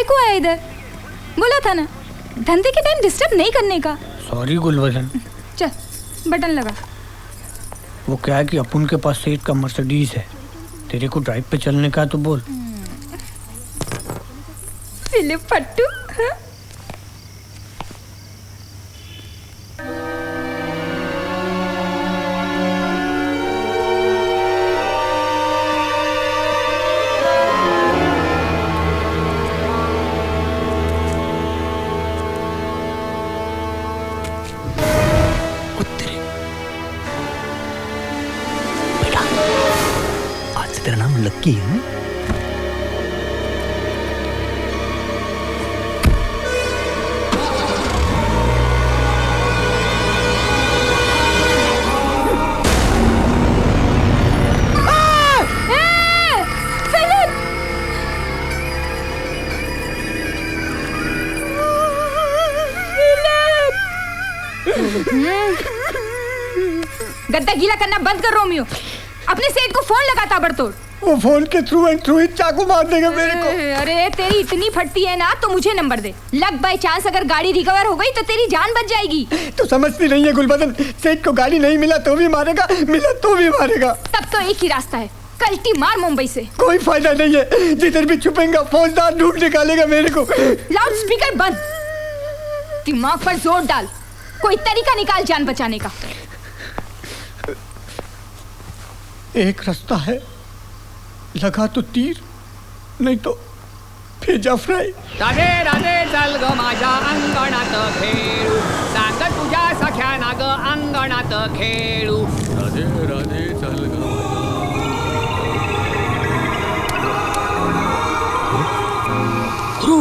Speaker 16: को आया इधर? बोला था ना धंधे के टाइम डिस्टर्ब नहीं करने का।
Speaker 8: सॉरी गुलवदन।
Speaker 16: चल बटन लगा।
Speaker 8: वो क्या है कि अपुन के पास सेठ का मर्सिडीज है, तेरे को ड्राइव पे चलने का तो बोल।
Speaker 16: फिलिप फट्टू।
Speaker 1: तेरा नाम लक्की है?
Speaker 16: गद्दा गीला करना बंद कर रोमियो। अपने सेठ को फोन लगा ताबड़तोड़।
Speaker 8: वो फोन के थ्रू एंड थ्रू ही चाकू मार देगा मेरे को।
Speaker 16: अरे तेरी इतनी फटती है ना तो मुझे number they. Luck by chance अगर गाड़ी रिकवर हो गई तो तेरी जान बच जाएगी।
Speaker 8: तू समझती नहीं है गुलबदन, सेठ को गाड़ी नहीं मिला तो भी मारेगा, मिला तो भी मारेगा।
Speaker 16: तब तो एक ही रास्ता है, कल्टी मार मुंबई से।
Speaker 8: कोई फायदा नहीं है, जिधर भी छुपेगा फौजदार ढूंढ निकालेगा मेरे को।
Speaker 16: लाउड स्पीकर बंद। दिमाग पर जोर डाल, कोई तरीका निकाल जान बचाने का।
Speaker 8: एक रास्ता है, लगा तो तीर, नहीं तो भेजा फ्राई।
Speaker 11: राधे राधे चल ग माझ्या अंगणात खेळू, सांग तुझ्या सख्याना ग अंगणात खेळू। राधे राधे चल ग गुरु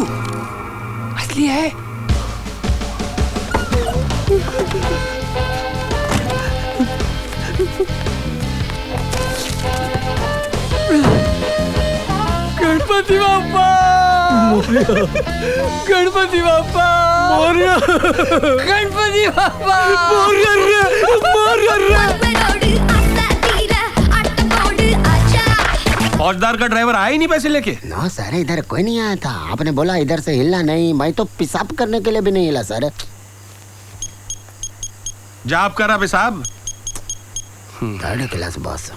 Speaker 11: असली है। गणपति बाप्पा, गणपति बाप्पा, गणपति बाप्पा,
Speaker 15: फौजदार का ड्राइवर आया ही नहीं पैसे लेके।
Speaker 6: ना सर, इधर कोई नहीं आया था। आपने बोला इधर से हिलना नहीं, मैं तो पेशाब करने के लिए भी नहीं हिला सर।
Speaker 15: जाप करा पेशाब।
Speaker 6: Third class boss.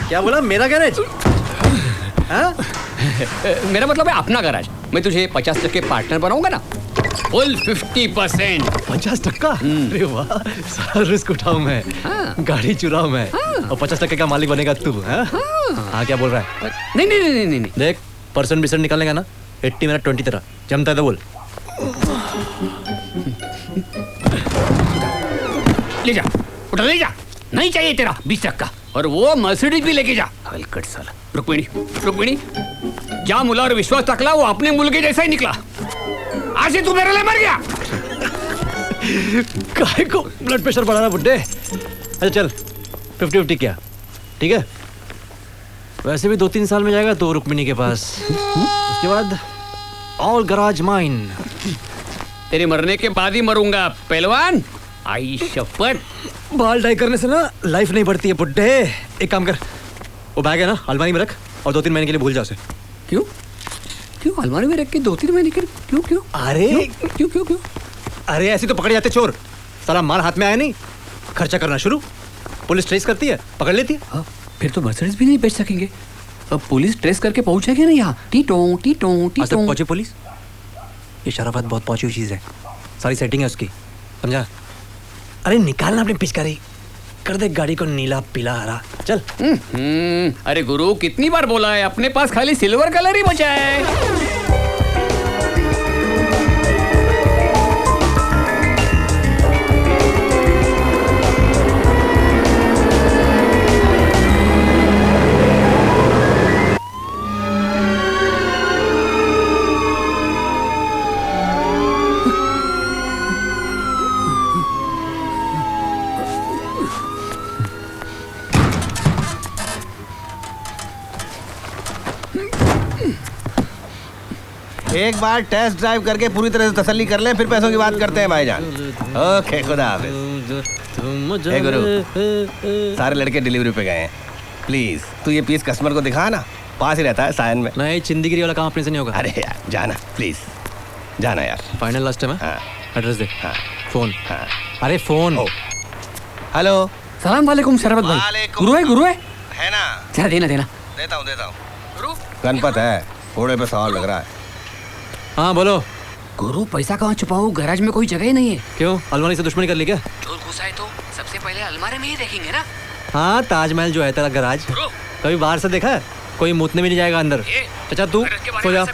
Speaker 9: क्या बोला? मेरा गैरेज?
Speaker 11: मेरा मतलब है अपना गैराज। मैं तुझे 50% पार्टनर बनाऊंगा ना, फुल 50%।
Speaker 9: 50%? अरे वाह, सारा रिस्क उठाऊं मैं। गाड़ी चुराऊं मैं और 50% का मालिक बनेगा तू। हाँ क्या बोल रहा है?
Speaker 11: नहीं नहीं नहीं नहीं, नहीं।
Speaker 9: देख परसेंट बिसेंट निकालने का ना 80 मेरा 20 तेरा। जमता है तो बोल।
Speaker 11: ले जा, उठा ले जा। नहीं चाहिए तेरा 20% का, और वो मर्सिडीज भी लेके जा। हलकट साला। रुक्मिणी, ज्या मुलावर विश्वास टाकला वो अपने मुलगे जैसा ही निकला। आज से तू मेरे लिए मर गया।
Speaker 9: काहे को ब्लड प्रेशर बढ़ाना बुड्ढे? अच्छा चल 50-50 क्या? ठीक है, वैसे भी 2-3 साल में जाएगा तो रुक्मिणी के पास। उसके बाद ऑल गराज माइन।
Speaker 11: तेरे मरने के बाद ही मरूंगा पहलवान, आई शपथ।
Speaker 9: बाल डाई करने से ना लाइफ नहीं बढ़ती है बुड्ढे। एक काम कर, वो बैग है ना अलमारी में रख और 2-3 महीने के लिए भूल जा उसे।
Speaker 11: क्यों अलमारी में रख के 2-3 महीने के? क्यों?
Speaker 9: अरे
Speaker 11: क्यों?
Speaker 9: अरे ऐसे तो पकड़ जाते चोर। साला माल हाथ में आया नहीं, खर्चा करना शुरू, पुलिस ट्रेस करती है, पकड़ लेती है।
Speaker 11: फिर तो मर्सिडीज भी नहीं बेच सकेंगे। अब पुलिस ट्रेस करके पहुंचेगी ना यहाँ। टीटों टीटों
Speaker 9: आज तक
Speaker 11: टीटों।
Speaker 9: पहुंची पुलिस? ये शराफत बहुत पहुंची हुई चीज है, सारी सेटिंग है उसकी, समझा? अरे निकालना अपनी पिचकारी, कर दे गाड़ी को नीला पीला हरा, चल।
Speaker 11: अरे गुरु कितनी बार बोला है, अपने पास खाली सिल्वर कलर ही बचा है।
Speaker 7: एक बार टेस्ट ड्राइव करके पूरी तरह से तसल्ली कर लें, फिर पैसों की बात करते हैं भाईजान। ओके, खुदा हाफिज। हे गुरु, सारे लड़के डिलीवरी पे गए हैं। प्लीज तू ये पीस कस्टमर को दिखा ना, पास ही रहता है सायन में।
Speaker 9: नहीं, चिंदीगिरी वाला काम अपने से नहीं होगा।
Speaker 7: अरे यार जाना, प्लीज जाना यार।
Speaker 9: फाइनल लास्ट टाइम है। एड्रेस दे।
Speaker 7: हाँ।
Speaker 9: फोन। हाँ। अरे फोन।
Speaker 7: हेलो।
Speaker 11: सलाम वालेकुम शरबत भाई। गुरु है
Speaker 7: ना?
Speaker 11: जरा देना।
Speaker 7: देता हूँ। गणपत है, घोड़े पे सवाल लग रहा है।
Speaker 9: हाँ बोलो।
Speaker 11: गुरु पैसा कहाँ छुपाऊं, गैराज में कोई जगह ही नहीं है।
Speaker 9: क्यों, अलमारी से दुश्मनी कर ली क्या?
Speaker 11: चोर घुसा है तो सबसे पहले अलमारी में ही देखेंगे ना।
Speaker 9: हाँ, ताजमहल जो है तेरा गैराज, कभी बाहर से देखा है? कोई मुतने भी नहीं जाएगा अंदर। चाचा तू सो जा,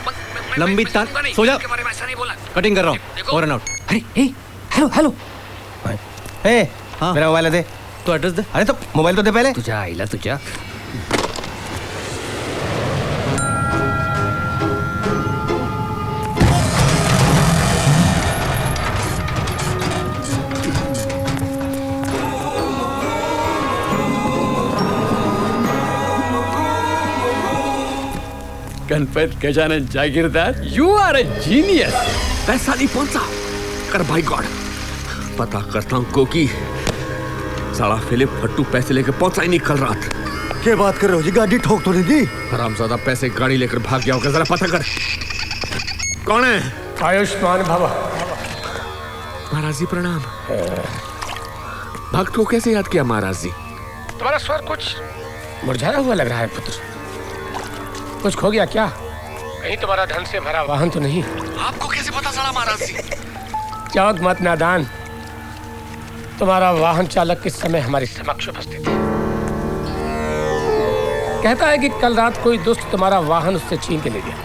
Speaker 9: लंबी तान, सो जा। कटिंग कर रहा हूँ, ओवर एंड आउट।
Speaker 11: अरे हेलो।
Speaker 7: हाँ मेरा मोबाइल दे।
Speaker 9: तो एड्रेस दे।
Speaker 7: अरे तो मोबाइल तो दे पहले।
Speaker 11: तुझा आइला तुझा। Ganpat Gajanan Jagirdar, you are a genius.
Speaker 4: पैसा नहीं पहुंचा कर भाई गॉड, पता करता हूँ कोकी साला फिलिप फट्टू पैसे लेकर पहुंचा ही नहीं कल रात।
Speaker 5: क्या बात कर रहे हो जी, गाड़ी ठोक तो नहीं दी?
Speaker 4: हरामजादा पैसे गाड़ी लेकर भाग गया होगा, जरा पता कर कौन है।
Speaker 17: आयुष्मान भव।
Speaker 4: महाराज जी प्रणाम। भक्त को कैसे याद किया महाराज जी?
Speaker 17: तुम्हारा स्वर कुछ मुरझाया हुआ लग रहा है पुत्र, कुछ खो गया क्या? कहीं तुम्हारा धन से भरा वाहन तो नहीं?
Speaker 4: आपको कैसे पता चला महाराज जी?
Speaker 17: चौक मत नादान, तुम्हारा वाहन चालक किस समय हमारे समक्ष उपस्थित है। कहता है कि कल रात कोई दुष्ट तुम्हारा वाहन उससे छीन के ले गया।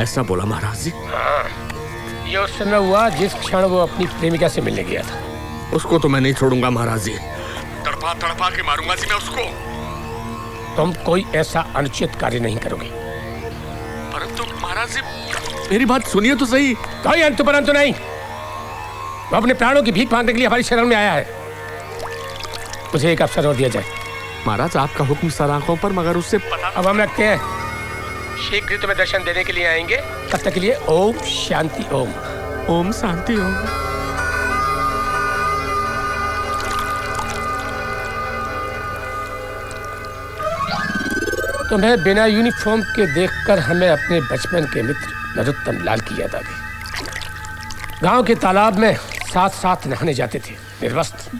Speaker 4: ऐसा बोला महाराज जी?
Speaker 17: हाँ, ये उस समय हुआ जिस क्षण वो अपनी प्रेमिका से मिलने गया था।
Speaker 4: उसको तो मैं नहीं छोड़ूंगा महाराज जी, तड़पा तड़पा के मारूंगा जी मैं उसको।
Speaker 17: तुम कोई ऐसा अनुचित कार्य नहीं करोगे।
Speaker 4: परंतु महाराज जी मेरी बात सुनिए तो सही।
Speaker 17: कोई अंतु परंतु नहीं, वो अपने प्राणों की भीख मांगने के लिए हमारी शरण में आया है। मुझे एक अवसर और दिया जाए।
Speaker 4: महाराज आपका हुक्म सर आंखों पर, मगर उससे पता।
Speaker 17: अब हम रखते हैं, शीघ्र तुम्हें दर्शन देने के लिए आएंगे। तब तक के लिए ओम शांति ओम।
Speaker 4: ओम शांति ओम।
Speaker 17: तुम्हें बिना यूनिफॉर्म के देखकर हमें अपने बचपन के मित्र नरोत्तम लाल की याद आ गई। गांव के तालाब में साथ साथ नहाने जाते थे निर्वस्त्र।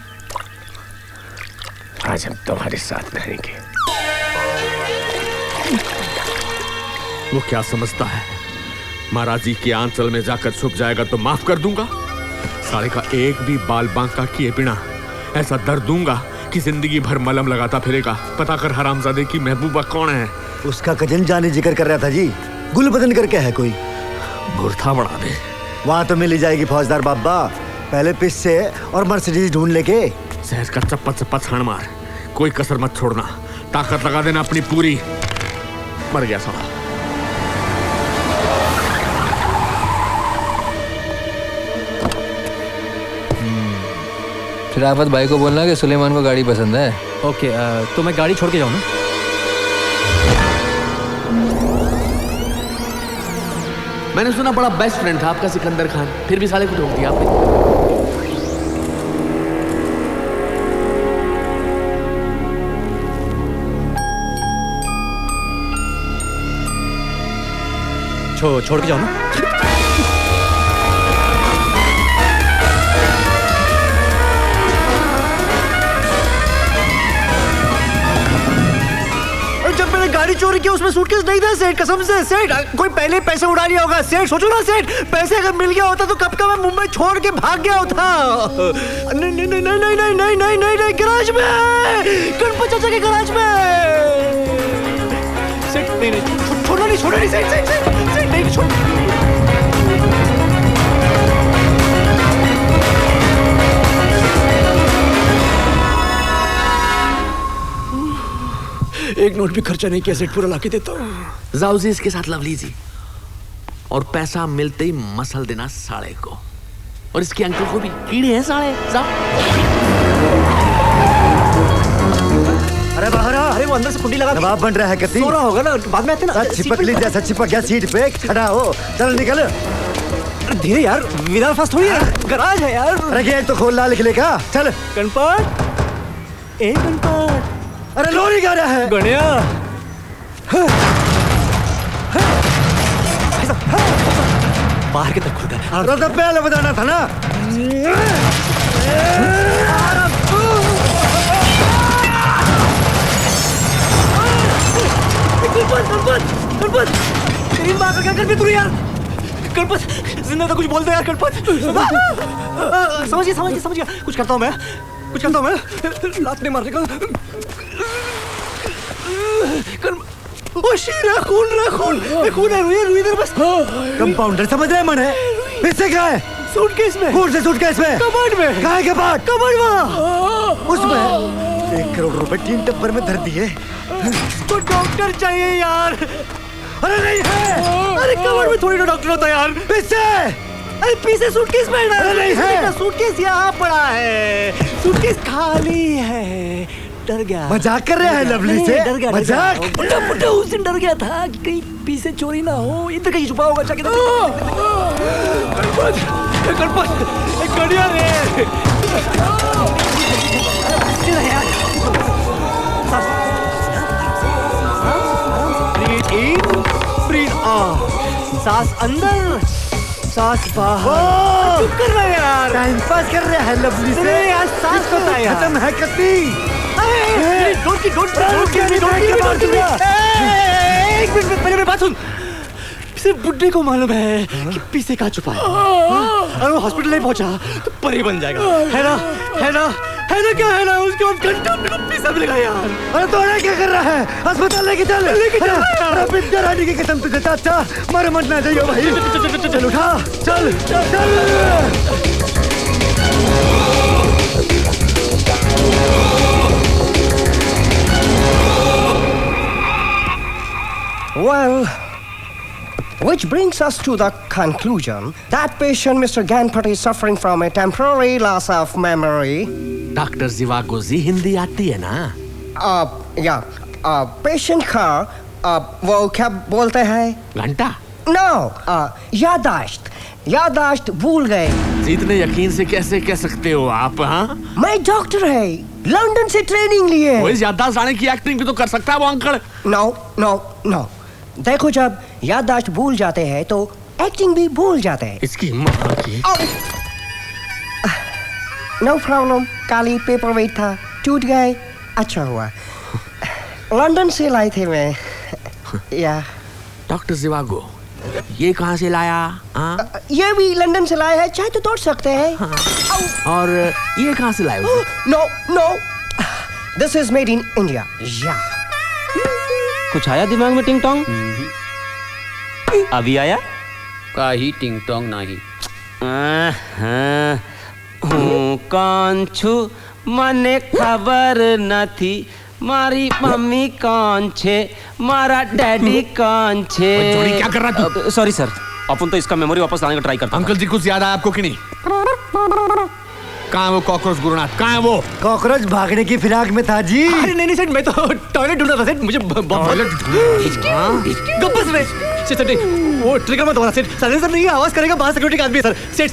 Speaker 17: आज हम तुम्हारे साथ नहाएंगे।
Speaker 4: वो क्या समझता है महाराज जी के आंचल में जाकर छुप जाएगा तो माफ कर दूंगा। साले का एक भी बाल बांका किए बिना ऐसा दर्द दूंगा कि जिंदगी भर मलम लगाता फिरेगा। पता कर हरामजादे की महबूबा कौन है?
Speaker 5: उसका कजन जाने जिक्र कर रहा था जी, गुलबदन करके है कोई।
Speaker 4: बुरथा बढ़ा दे।
Speaker 5: वहां तो मिल ही जाएगी फौजदार बाबा, पहले पिस्से और मर्सिडीज ढूंढ लेके।
Speaker 4: शहर का चप्पा चप्पा छान मार, कोई कसर मत छोड़ना, ताकत लगा देना अपनी पूरी। मर गया साला।
Speaker 12: शराफत भाई को बोलना कि सुलेमान को गाड़ी पसंद है।
Speaker 9: ओके, तो मैं गाड़ी छोड़ के जाऊँ ना?
Speaker 4: मैंने सुना बड़ा बेस्ट फ्रेंड था आपका सिकंदर खान, फिर भी साले को ठोक दिया आपने।
Speaker 9: छोड़ के जाओ ना।
Speaker 1: चोरी किया उसमें सूटकेस नहीं था सेठ, कसम से सेठ। कोई पहले पैसे उड़ा लिया होगा सेठ, सोचो ना सेठ। पैसे अगर मिल गया होता तो कब का मैं मुंबई छोड़ के भाग गया होता। नहीं नहीं नहीं नहीं नहीं नहीं नहीं नहीं नहीं नहीं, गैराज में, गणपत चाचा के गैराज में। सेठ नहीं नहीं, छोड़ना नहीं, छोड़ना नहीं सेठ, सेठ सेठ सेठ नहीं छोड़। एक नोट भी खर्चा नहीं किया सेठ, पूरा लाके देता हूँ।
Speaker 4: जाओ जी इसके साथ लवली जी, और पैसा मिलते ही मसल देना साले को, और इसके अंकल को भी। कीड़े हैं साले। जाओ।
Speaker 1: अरे बाहर आ, अरे वो अंदर से कुंडी लगा
Speaker 5: नवाब बन रहा है कती।
Speaker 1: सो रहा होगा ना, बाद में आते ना।
Speaker 5: चिपक ली जैसा चिपक गया सीट पे, खड़ा हो, चल निकल।
Speaker 1: धीरे यार, विदार फास्ट थोड़ी है, गराज है यार।
Speaker 5: अरे गेट तो खोल ला निकले का, चल।
Speaker 1: गणपत, ए गणपत,
Speaker 5: अरे लोरी गा रहा है
Speaker 1: गणिया। बाहर की तरफ खुलता है।
Speaker 5: तो पहले बताना था ना।
Speaker 1: गणपत, तेरी माँ का क्या कर भी तू यार। गणपत, जिंदा तो कुछ बोल दे यार गणपत। समझिए समझिए समझिए, कुछ करता हूँ मैं, कुछ करता हूँ मैं। लात नहीं मारने का। ओ शीर है, खून है, खून है, रुई इधर बस।
Speaker 5: कंपाउंडर समझ रहे मन है। इससे क्या है?
Speaker 1: सूटकेस में।
Speaker 5: कौन से सूटकेस में?
Speaker 1: कबाड़ में।
Speaker 5: कहाँ के कबाड़?
Speaker 1: कबाड़ में।
Speaker 5: उसमें 1 करोड़ रुपए 3 टप्पर में धर दिए।
Speaker 1: तो डॉक्टर चाहिए यार।
Speaker 5: अरे नहीं है।
Speaker 1: अरे कबाड़ में थोड़ी ना डॉक्टर होता यार।
Speaker 5: पीछे,
Speaker 1: अरे पीछे सूटकेस में ना।
Speaker 5: अरे नहीं है।
Speaker 1: सूटकेस यहाँ पड़ा है, सूटकेस खाली है। डर गया।
Speaker 5: मजाक कर रहा है लवली से?
Speaker 1: डर गया।
Speaker 5: मजाक?
Speaker 1: बुड्ढा उस दिन डर गया था कि कहीं पीछे चोरी ना हो, इधर कहीं छुपा होगा जाके। गणपत, एक गड़िया रे। ब्रीथ इन, ब्रीथ आउट, सांस अंदर, सांस बाहर। चुप कर रहा है यार,
Speaker 5: टाइम पास कर रहा है लवली से।
Speaker 1: यार सांस होता है,
Speaker 5: खत्म है कती।
Speaker 1: एक मिनट मेरी बात सुन। सिर्फ बुड्ढे को मालूम है कि पीछे कहाँ छुपा है। अगर वो हॉस्पिटल नहीं पहुंचा तो परी बन जाएगा। है ना, है ना, है ना, क्या है ना। उसके बाद घंटा पीछा मिलेगा यार।
Speaker 5: अरे तो क्या कर रहा है? अस्पताल लेके चल, लेके चल। बिट्टा रानी की कसम तुझे चाचा, मर मत ना जाइयो भाई। चल उठा, चल चल।
Speaker 18: Well, which brings us to the conclusion that patient Mr. Ganpat is suffering from a temporary loss of memory.
Speaker 4: Doctor Zhivago ji, Hindi आती है ना?
Speaker 18: पेशेंट का वो क्या बोलते हैं?
Speaker 4: घंटा?
Speaker 18: No, यादाश्त भूल गए।
Speaker 4: इतने यकीन से कैसे कह सकते हो आप? हाँ,
Speaker 18: मैं डॉक्टर है, लंदन से ट्रेनिंग लिए।
Speaker 4: वो इस याददाश्त आने की एक्टिंग भी तो कर सकता है वो अंकल।
Speaker 18: नो, देखो जब याददाश्त भूल जाते हैं तो एक्टिंग भी भूल जाते हैं।
Speaker 4: इसकी माँ की।
Speaker 18: नो प्रॉब्लम, काली पेपर वेट था, टूट गए, अच्छा हुआ। लंदन से लाए थे मैं। या
Speaker 4: डॉक्टर जीवागो, ये कहाँ से लाया?
Speaker 18: ये भी लंदन से लाया है, चाहे तो तोड़ सकते हैं।
Speaker 4: और ये कहाँ से लाए?
Speaker 18: No, this is made in India. या
Speaker 19: कुछ आया दिमाग में टिंग टोंग? अभी आया?
Speaker 11: काही टिंग टोंग नहीं।
Speaker 19: हूँ कौन छू मने खबर न थी, मारी मम्मी कौन छे, मारा डैडी कौन छे।
Speaker 4: जोड़ी क्या कर रहा तू?
Speaker 19: सॉरी सर, अपन तो इसका मेमोरी वापस लाने का ट्राई करता।
Speaker 4: अंकल जी कुछ याद आया आपको कि नहीं? कहाँ है वो कॉकरोच गुरुनाथ? कहाँ है वो?
Speaker 5: कॉकरोच भागने की फिराक में था जी।
Speaker 1: अरे नहीं सेठ, मैं तो टॉयलेट ढूंढ रहा था सेठ। मुझे गप्पस में सेठ, वो ट्रिगर मत दबाना सेठ। साइलेंसर नहीं है, आवाज करेगा, बाहर सिक्योरिटी का आदमी है सर।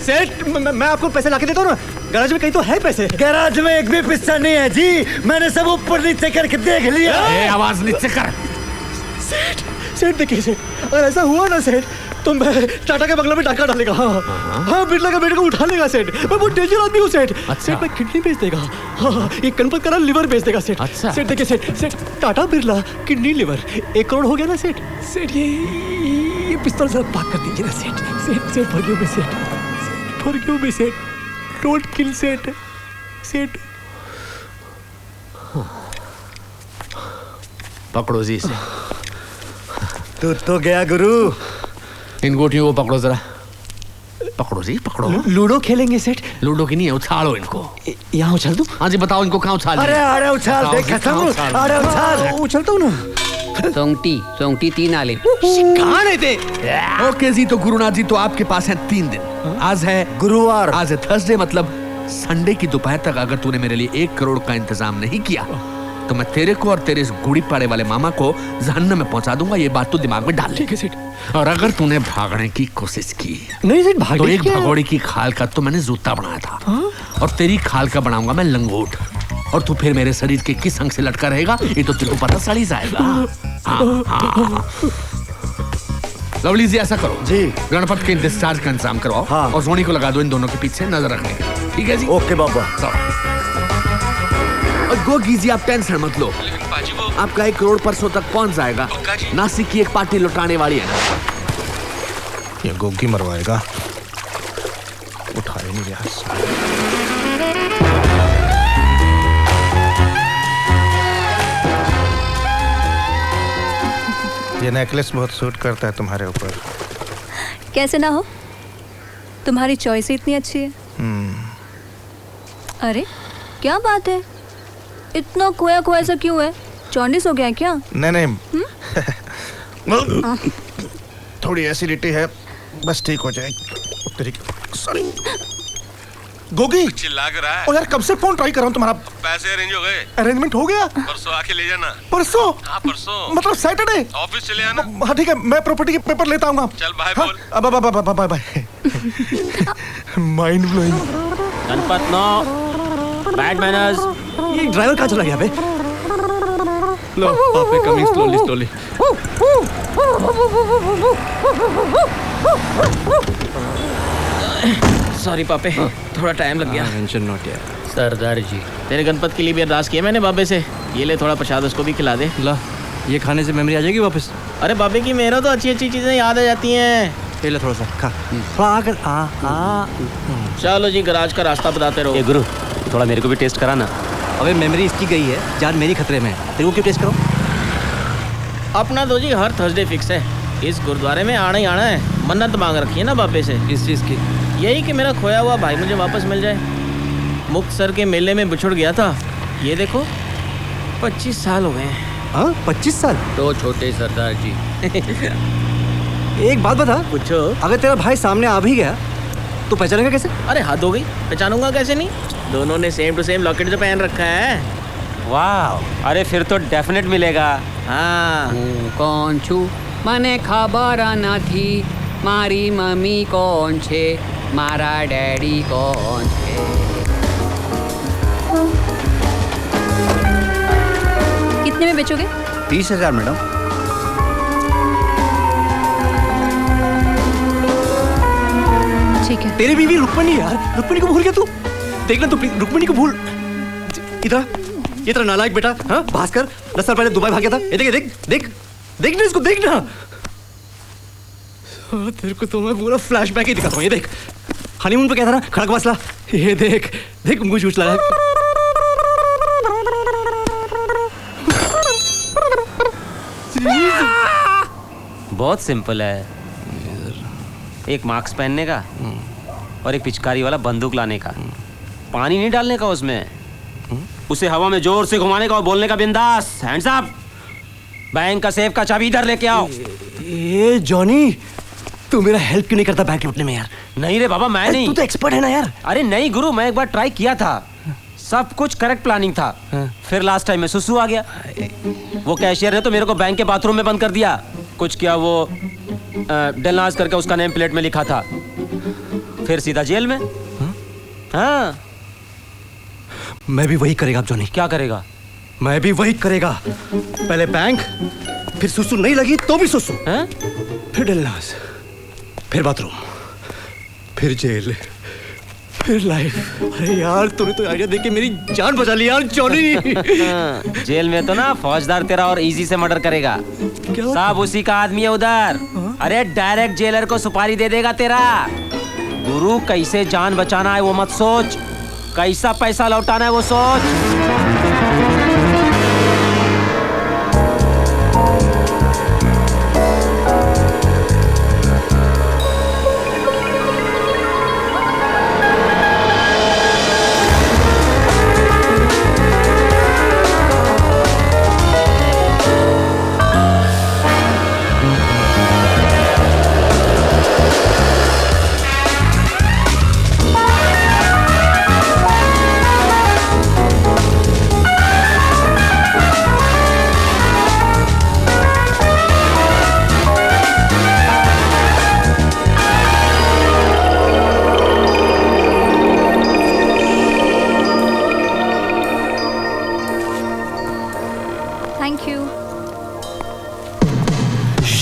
Speaker 1: सेठ मैं आपको पैसे लाके देता हूँ ना, गैराज में कहीं तो है पैसे।
Speaker 5: गैराज में एक भी पिस्सा नहीं है जी, मैंने सब ऊपर नीचे करके देख लिया।
Speaker 4: आवाज नीचे कर।
Speaker 1: सेठ देखिए सेठ, अगर ऐसा हुआ ना सेठ, तो मैं टाटा के बंगला में डाका डालेगा। हाँ बिरला का बेटे को उठा लेगा सेठ। मैं बहुत डेंजर आदमी हूँ सेठ। सेठ मैं किडनी बेच देगा। हाँ ये गणपत का लिवर बेच देगा सेठ। सेठ देखिए सेठ टाटा बिरला किडनी लिवर 1 करोड़ हो गया ना सेठ। सेठ ये पिस्तौल जरा पाक कर दीजिए ना सेठ। सेठ फॉरगिव मी सेठ। फॉरगिव मी सेठ। डोंट किल सेठ। सेठ
Speaker 4: पकड़ो जी इसे।
Speaker 5: तू तो गया गुरु।
Speaker 4: इन गोटियों को पकड़ो जरा। पकड़ो जी पकड़ो।
Speaker 1: लूडो खेलेंगे सेठ।
Speaker 4: लूडो की नहीं है, उछालो इनको।
Speaker 1: यहाँ उछाल दूं?
Speaker 4: हाँ जी बताओ इनको कहाँ उछाल।
Speaker 5: अरे उछाल दे खत्म। अरे उछाल।
Speaker 1: उछलता हूँ ना।
Speaker 11: सोंगटी 3 आले।
Speaker 1: कहाँ नहीं थे?
Speaker 4: ओके जी, तो गुरुनाथ जी तो आपके पास है 3 दिन। आज है
Speaker 5: गुरुवार,
Speaker 4: आज है थर्सडे, मतलब संडे की दोपहर तक अगर तूने मेरे लिए 1 करोड़ का इंतजाम नहीं किया तो मैं तेरे को और तेरे इस गुड़ी पाड़े वाले मामा को जहन्नम में पहुंचा दूंगा। ये बात तो दिमाग में डाल ले।
Speaker 1: ठीक है सेठ।
Speaker 4: और अगर तूने भागने की कोशिश की
Speaker 1: नहीं सेठ, भागने
Speaker 4: तो एक
Speaker 1: क्या?
Speaker 4: भगोड़े की खाल का तो मैंने जूता बनाया था। और तेरी खाल का बनाऊंगा मैं लंगोट। और तू फिर मेरे शरीर के किस अंग से लटका रहेगा ये तो तेरे को पता चल ही जाएगा। हाँ। लवली जी ऐसा करो
Speaker 5: जी,
Speaker 4: गणपत के डिस्चार्ज का इंतजाम करवाओ। हाँ। और सोनी को लगा दो इन दोनों के पीछे नजर रखने की। ठीक है जी?
Speaker 5: ओके बाबा।
Speaker 4: और गो कीजिए, आप टेंशन मत लो। आपका 1 करोड़ परसों तक पहुंच जाएगा। नासिक की एक पार्टी लुटाने वाली है।
Speaker 13: ये गोगी मरवाएगा। उठा ही नहीं रहा। ये नेकलेस बहुत सूट करता है तुम्हारे ऊपर।
Speaker 3: कैसे ना हो, तुम्हारी चॉइस ही इतनी अच्छी है। अरे क्या बात है, इतना खोया खोया सा क्यों है? जॉन्डिस हो गया है क्या?
Speaker 13: नहीं थोड़ी एसिडिटी है, बस ठीक हो जाएगी। सॉरी गोगी
Speaker 15: चिल्ला कर रहा है।
Speaker 13: ओ यार कब से फोन ट्राई कर रहा हूँ तुम्हारा।
Speaker 15: पैसे अरेंज हो गए?
Speaker 13: अरेंजमेंट हो गया।
Speaker 15: परसों आके ले जाना।
Speaker 13: परसों?
Speaker 15: हाँ परसों।
Speaker 13: मतलब सैटरडे?
Speaker 15: ऑफिस चले आना।
Speaker 13: हाँ ठीक है, मैं प्रॉपर्टी के पेपर लेता आऊंगा।
Speaker 15: चल बाय
Speaker 13: हाँ,
Speaker 15: बोल।
Speaker 13: Bye bye. Mind blowing.
Speaker 19: Ganpat no bad manners.
Speaker 1: ये ड्राइवर कहाँ चला गया बे? लो पापे कमिंग स्लोली।
Speaker 19: सॉरी पापे, थोड़ा टाइम लग गया।
Speaker 9: मेंशन नोट यार।
Speaker 19: सरदार जी तेरे गणपत के लिए भी अरदास किया मैंने बाबे से। ये ले थोड़ा प्रसाद उसको भी खिला दे।
Speaker 9: ला ये खाने से मेमोरी आ जाएगी वापस।
Speaker 19: अरे बाबे की मेरा तो अच्छी अच्छी चीजें याद आ जाती हैं।
Speaker 9: ले थोड़ा सा खा।
Speaker 1: थोड़ा आकर आ।
Speaker 19: चलो जी गराज का रास्ता बताते रहो।
Speaker 9: ये गुरु थोड़ा मेरे को भी टेस्ट करा ना। अबे मेमोरी इसकी गई है, जान मेरी खतरे में है। तेरे को क्यों टेस्ट करो?
Speaker 19: अपना तो जी हर थर्सडे फिक्स है। इस गुरुद्वारे में आना ही आना है। मन्नत मांग रखी है ना बाबे से।
Speaker 9: किस चीज़ की?
Speaker 19: यही कि मेरा खोया हुआ भाई मुझे वापस मिल जाए। मुक्त सर के मेले में बिछुड़ गया था। ये देखो 25 साल हो गए हैं।
Speaker 1: हाँ 25 साल?
Speaker 19: तो छोटे सरदार जी।
Speaker 1: एक बात बता,
Speaker 19: पूछो।
Speaker 1: अगर तेरा भाई सामने आ भी गया तो पहचानेगा कैसे?
Speaker 19: अरे हद हो गई, पहचानूंगा कैसे नहीं? दोनों ने सेम टू सेम लॉकेट तो पहन रखा है।
Speaker 9: वाह, अरे फिर तो डेफिनेट मिलेगा।
Speaker 19: हाँ।
Speaker 11: कौन छू મને ખબર નથી મારી મમ્મી કોણ છે મારા ડેડી કોણ છે।
Speaker 3: कितने में बेचोगे?
Speaker 5: 30,000 मैडम।
Speaker 3: ठीक है।
Speaker 1: तेरी बीवी रुक्मणी यार, रुक्मणी को भूल गया तू? देखना तू प्लीज रुक्मणी को भूल। इधर ये तेरा नालायक बेटा, हाँ भास्कर 10 साल पहले दुबई भाग गया था। ये देखना इसको, देखना। तेरे को तो मैं पूरा फ्लैशबैक ही दिखाता हूँ। ये देख हनीमून पे क्या था ना, खड़क मसला। ये देख मुझे उछला है।
Speaker 19: बहुत सिंपल है। एक मास्क पहनने का और एक पिचकारी वाला बंदूक लाने का। पानी नहीं डालने का उसमें, उसे हवा में जोर से घुमाने का और बोलने का बिंदास हैंड्स अप। बैंक का सेफ का चाबी इधर लेके आओ।
Speaker 1: ये जॉनी तू मेरा हेल्प क्यों नहीं करता बैंक लूटने में यार?
Speaker 19: नहीं रे बाबा मैं नहीं।
Speaker 1: तू तो एक्सपर्ट है ना यार।
Speaker 19: अरे नहीं गुरु, मैं एक बार ट्राई किया था, सब कुछ करेक्ट प्लानिंग था। फिर लास्ट टाइम में सुसु आ गया। वो कैशियर ने तो मेरे को बैंक के बाथरूम में बंद कर दिया। कुछ किया वो डेलनाज करके उसका नेम प्लेट में लिखा था। फिर सीधा जेल में। हाँ
Speaker 1: मैं भी वही करेगा अब जॉनी।
Speaker 19: क्या करेगा?
Speaker 1: मैं भी वही करेगा। पहले बैंक, फिर सुसु नहीं लगी तो भी सुसु, फिर डेलनाज। फिर बाथरूम, फिर जेल, फिर लाइफ। अरे यार तूने तो आइडिया देके मेरी जान बचा ली यार जॉनी।
Speaker 19: जेल में तो ना फौजदार तेरा और इजी से मर्डर करेगा। सब उसी का आदमी है उधर। अरे डायरेक्ट जेलर को सुपारी दे देगा तेरा। गुरु कैसे जान बचाना है वो मत सोच, कैसा पैसा लौटाना है वो सोच।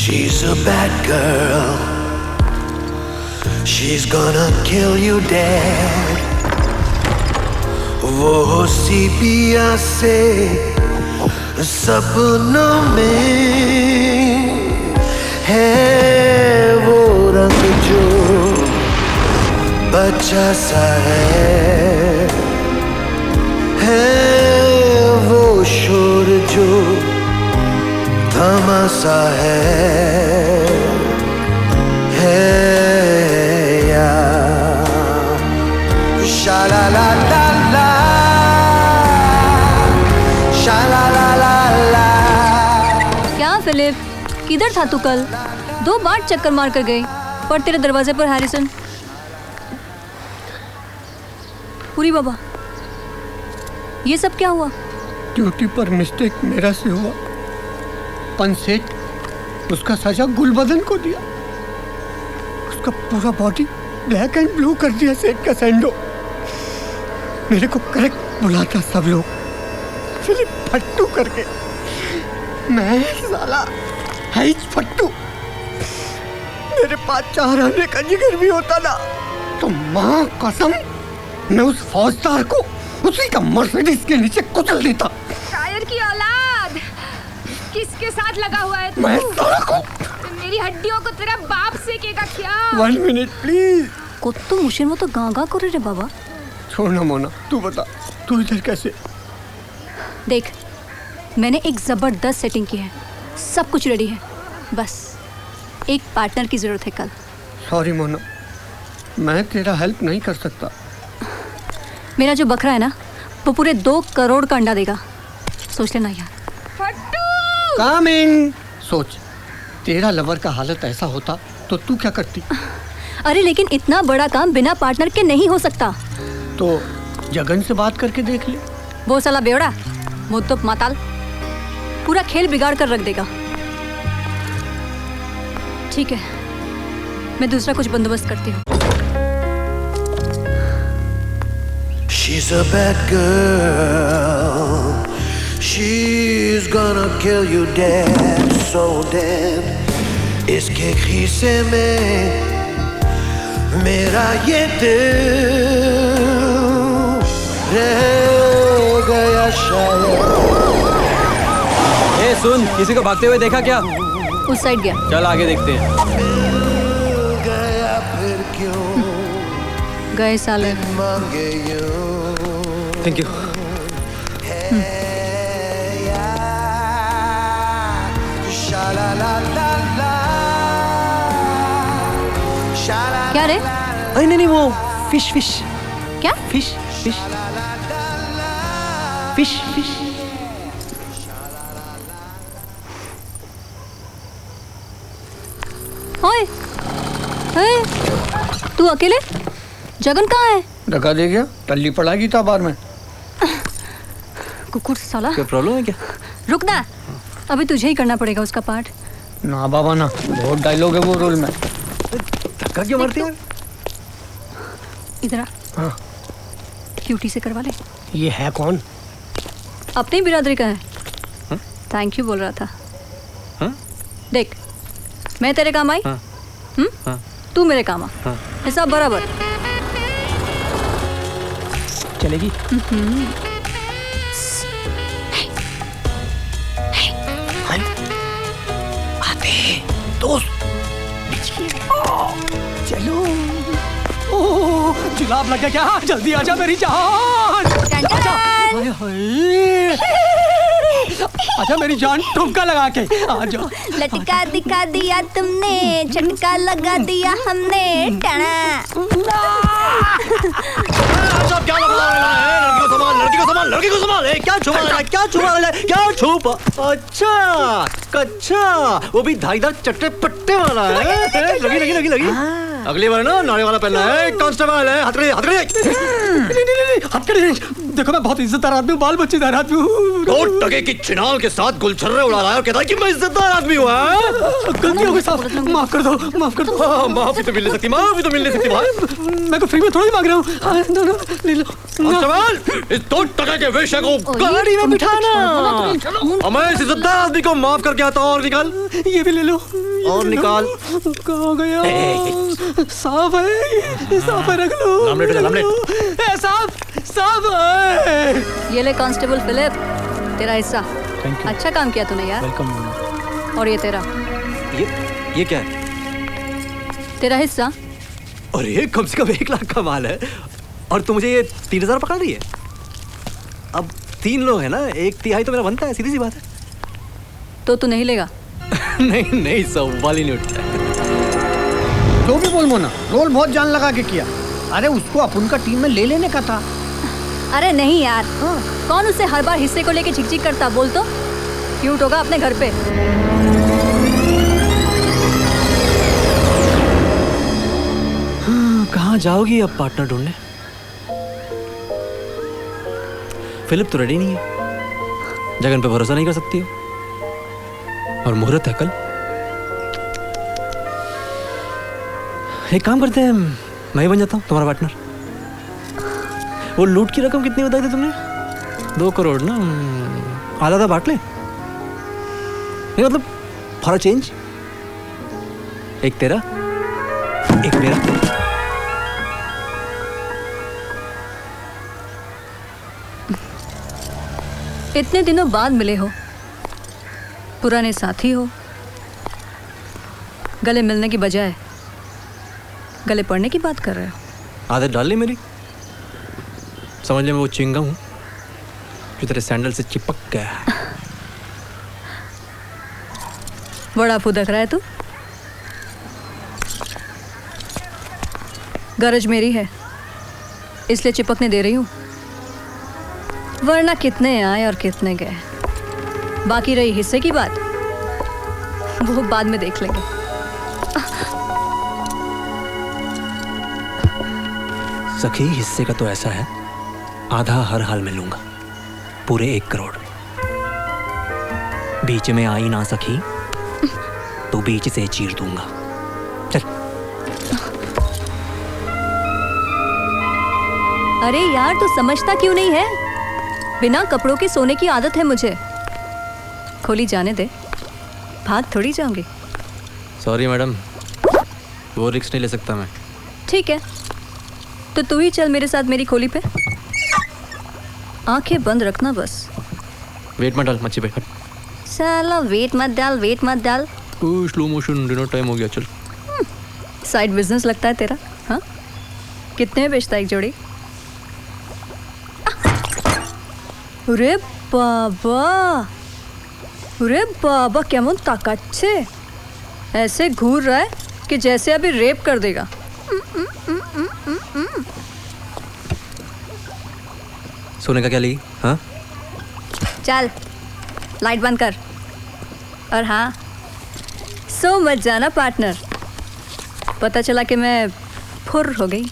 Speaker 20: She's a bad girl. She's gonna kill you dead. वो सीपिया से सपनों में है वो रंग जो बच्चा सा है वो शोर जो थमासा है यार। शा ला ला ला ला, शा ला ला ला ला।
Speaker 3: क्या फिलिप, किधर था तू कल? 2 बार चक्कर मार कर गई पर तेरे दरवाजे पर हैरिसन। पूरी बाबा, ये सब क्या हुआ?
Speaker 8: ड्यूटी पर मिस्टेक मेरा से हुआ। पंसेट उसका सजा गुलबदन को दिया। उसका पूरा बॉडी ब्लैक एंड ब्लू कर दिया सेठ का सैंडो। मेरे को करेक्ट बुलाता सब लोग फिलिप फट्टू करके। मैं साला हाइज फट्टू। मेरे पास 4 आने का जिगर भी होता ना तो माँ कसम मैं उस फौजदार को उसी का मर्सिडीज के नीचे कुचल देता।
Speaker 16: शायर की औलाद किसके साथ लगा हुआ है तू?
Speaker 8: मैं साला को
Speaker 16: मेरी हड्डियों को तेरा बाप सेकेगा क्या?
Speaker 8: 1 मिनट प्लीज।
Speaker 3: कोत्तो मुशिर में तो गांगा करे रे बाबा।
Speaker 8: छोड़ना मोना, तू बता तू इधर कैसे?
Speaker 3: देख, मैंने एक जबरदस्त सेटिंग की है, सब कुछ रेडी है, बस एक पार्टनर की जरूरत है कल।
Speaker 8: सॉरी मोना, मैं तेरा हेल्प नहीं कर सकता।
Speaker 3: मेरा जो बकरा है ना वो पूरे 2 करोड़ का अंडा देगा, सोच लेना यार।
Speaker 8: कम इन। सोच, तेरा लवर का हालत ऐसा होता तो तू क्या करती?
Speaker 3: अरे लेकिन इतना बड़ा काम बिना पार्टनर के नहीं हो सकता।
Speaker 8: तो जगन से बात करके देख ले।
Speaker 3: वो साला बेवड़ा मुद्दुप माताल पूरा खेल बिगाड़ कर रख देगा। ठीक है, मैं दूसरा कुछ बंदोबस्त करती हूँ।
Speaker 20: She's a bad girl. She's gonna kill you dead, so dead. इसके खीसे में मेरा ये दिल रह गया शायद।
Speaker 12: ए सुन, किसी को भागते हुए देखा क्या?
Speaker 3: उस साइड गया।
Speaker 12: चल आगे देखते हैं।
Speaker 20: गया फिर क्यों
Speaker 3: गए साले।
Speaker 12: Thank you.
Speaker 3: क्या रे?
Speaker 1: अरे नहीं वो फिश
Speaker 3: क्या?
Speaker 1: फिश
Speaker 3: ओए, तू अकेले? जगन कहाँ है?
Speaker 8: धक्का दे गया, टल्ली पड़ागी था बार में।
Speaker 3: कुकुर साला।
Speaker 12: क्या प्रॉब्लम है क्या?
Speaker 3: रुक ना, अभी तुझे ही करना पड़ेगा उसका पार्ट।
Speaker 8: ना बाबा ना, बहुत डायलॉग है वो रोल में।
Speaker 1: धक्का क्यों मारती है?
Speaker 3: इधर आ।
Speaker 8: हाँ।
Speaker 3: क्यूटी से करवा ले।
Speaker 8: ये है कौन?
Speaker 3: अपनी बिरादरी का है। थैंक यू बोल रहा था। देख, मैं तेरे काम आई। तू तू मेरे काम आ। हिसाब बराबर।
Speaker 8: चलेगी? आते दोस्त। चलो। ओह, जुलाब लग गया क्या? जल्दी आजा मेरी जान। आजा। हाय हाय। आजा मेरी जान, ठुमका लगा के आजा।
Speaker 14: लटका दिखा दिया तुमने, झटका लगा दिया हमने।
Speaker 1: क्या लड़की को संभाल, लड़की को संभाल। क्या छुपा रहा है, क्या छुपा रहा है, क्या छुपा? अच्छा कच्चा, वो भी धारीदार चट्टे पट्टे वाला है। लगी लगी लगी लगी। अगली बार ना नारे वाला पहनना है। कांस्टेबल है, हथकड़ी हथकड़ी।
Speaker 8: देखो मैं बहुत इज्जतदार आदमी हूँ, बाल बच्चेदार आदमी हूँ।
Speaker 1: दो टके की चिनाल के साथ गुलछर्रे उड़ा रहा है और कहता है कि मैं इज्जतदार आदमी हूँ।
Speaker 8: गलती हो गई साहब, माफ कर दो, माफ कर दो।
Speaker 1: माफी तो मिल नहीं सकती, माफी तो मिल नहीं सकती भाई।
Speaker 8: मैं को फ्री में थोड़ी मांग रहा हूँ। ले लो।
Speaker 1: कांस्टेबल, इस 2 टके के वेश्या को गाड़ी में बिठाना। मैं इस इज्जतदार आदमी को माफ करके आता हूँ। और निकाल,
Speaker 8: ये भी ले लो।
Speaker 1: और निकाल।
Speaker 8: कहाँ गया? साफ है, साफ है, रख लो।
Speaker 1: लामलेट हो जा, लामलेट।
Speaker 8: साफ है।
Speaker 3: ये ले कांस्टेबल फिलिप, तेरा हिस्सा। अच्छा काम किया तूने यार।
Speaker 8: वेलकम।
Speaker 3: और ये तेरा।
Speaker 1: ये क्या है?
Speaker 3: तेरा हिस्सा।
Speaker 1: और ये कम से कम 1 लाख का माल है और तू मुझे ये 3000 पकड़ रही है। अब 3 लोग हैं ना, 1/3 तो मेरा बनता है, सीधी सी बात है।
Speaker 3: तो तू नहीं लेगा?
Speaker 1: नहीं नहीं, सवाल ही नहीं उठता।
Speaker 8: जो भी बोल मोना, रोल बहुत जान लगा के किया। अरे उसको अपन का टीम में ले लेने का था।
Speaker 3: अरे नहीं यार, कौन उससे हर बार हिस्से को लेके झिकझिक करता? बोल तो क्यूट होगा अपने घर पे।
Speaker 9: कहाँ जाओगी अब पार्टनर ढूंढने? फिलिप तो रेडी नहीं है, जगन पे भरोसा नहीं कर सकती हो, और मुहूर्त है कल। एक काम करते हैं, मैं ही बन जाता हूँ तुम्हारा पार्टनर। वो लूट की रकम कितनी बताई थी तुमने? 2 करोड़ ना? आधा आधा बांट ले। नहीं मतलब फॉर अ चेंज, एक तेरा एक मेरा।
Speaker 3: इतने दिनों बाद मिले हो, पुराने साथी हो, गले मिलने की बजाय गले पड़ने की बात कर रहे हो।
Speaker 9: आदत डाल ली मेरी, समझ ले मैं वो चिंगम हूँ जो तेरे सैंडल से चिपक गया है।
Speaker 3: बड़ा फुदक रहा है तू। गरज मेरी है इसलिए चिपकने दे रही हूँ, वरना कितने आए और कितने गए। बाकी रही हिस्से की बात, वो बाद में देख लेंगे।
Speaker 9: सखी, हिस्से का तो ऐसा है, आधा हर हाल में लूंगा, पूरे 1 करोड़। बीच में आई ना सखी तो बीच से चीर दूंगा। चल।
Speaker 3: अरे यार, तू समझता क्यों नहीं है? बिना कपड़ों के सोने की आदत है मुझे। खोली जाने दे, भाग थोड़ी जाऊंगी।
Speaker 9: सॉरी मैडम, वो रिस्क नहीं ले सकता मैं।
Speaker 3: ठीक है, तो तू ही चल मेरे साथ मेरी खोली पे। आंखें बंद रखना बस।
Speaker 9: वेट मत डाल मच्छी पे।
Speaker 3: साला वेट मत डाल, वेट मत डाल।
Speaker 9: स्लो मोशन, डिनर टाइम हो गया, चल।
Speaker 3: साइड बिजनेस लगता है तेरा, हाँ? कितने में बेचता है एक जोड़ी? अरे बाबा, अरे बाबा, केमन ताकाच्छे, ऐसे घूर रहा है कि जैसे अभी रेप कर देगा।
Speaker 9: सोने का क्या लगी? हाँ,
Speaker 3: चल लाइट बंद कर। और हाँ, सो मत जाना पार्टनर, पता चला कि मैं फुर हो गई।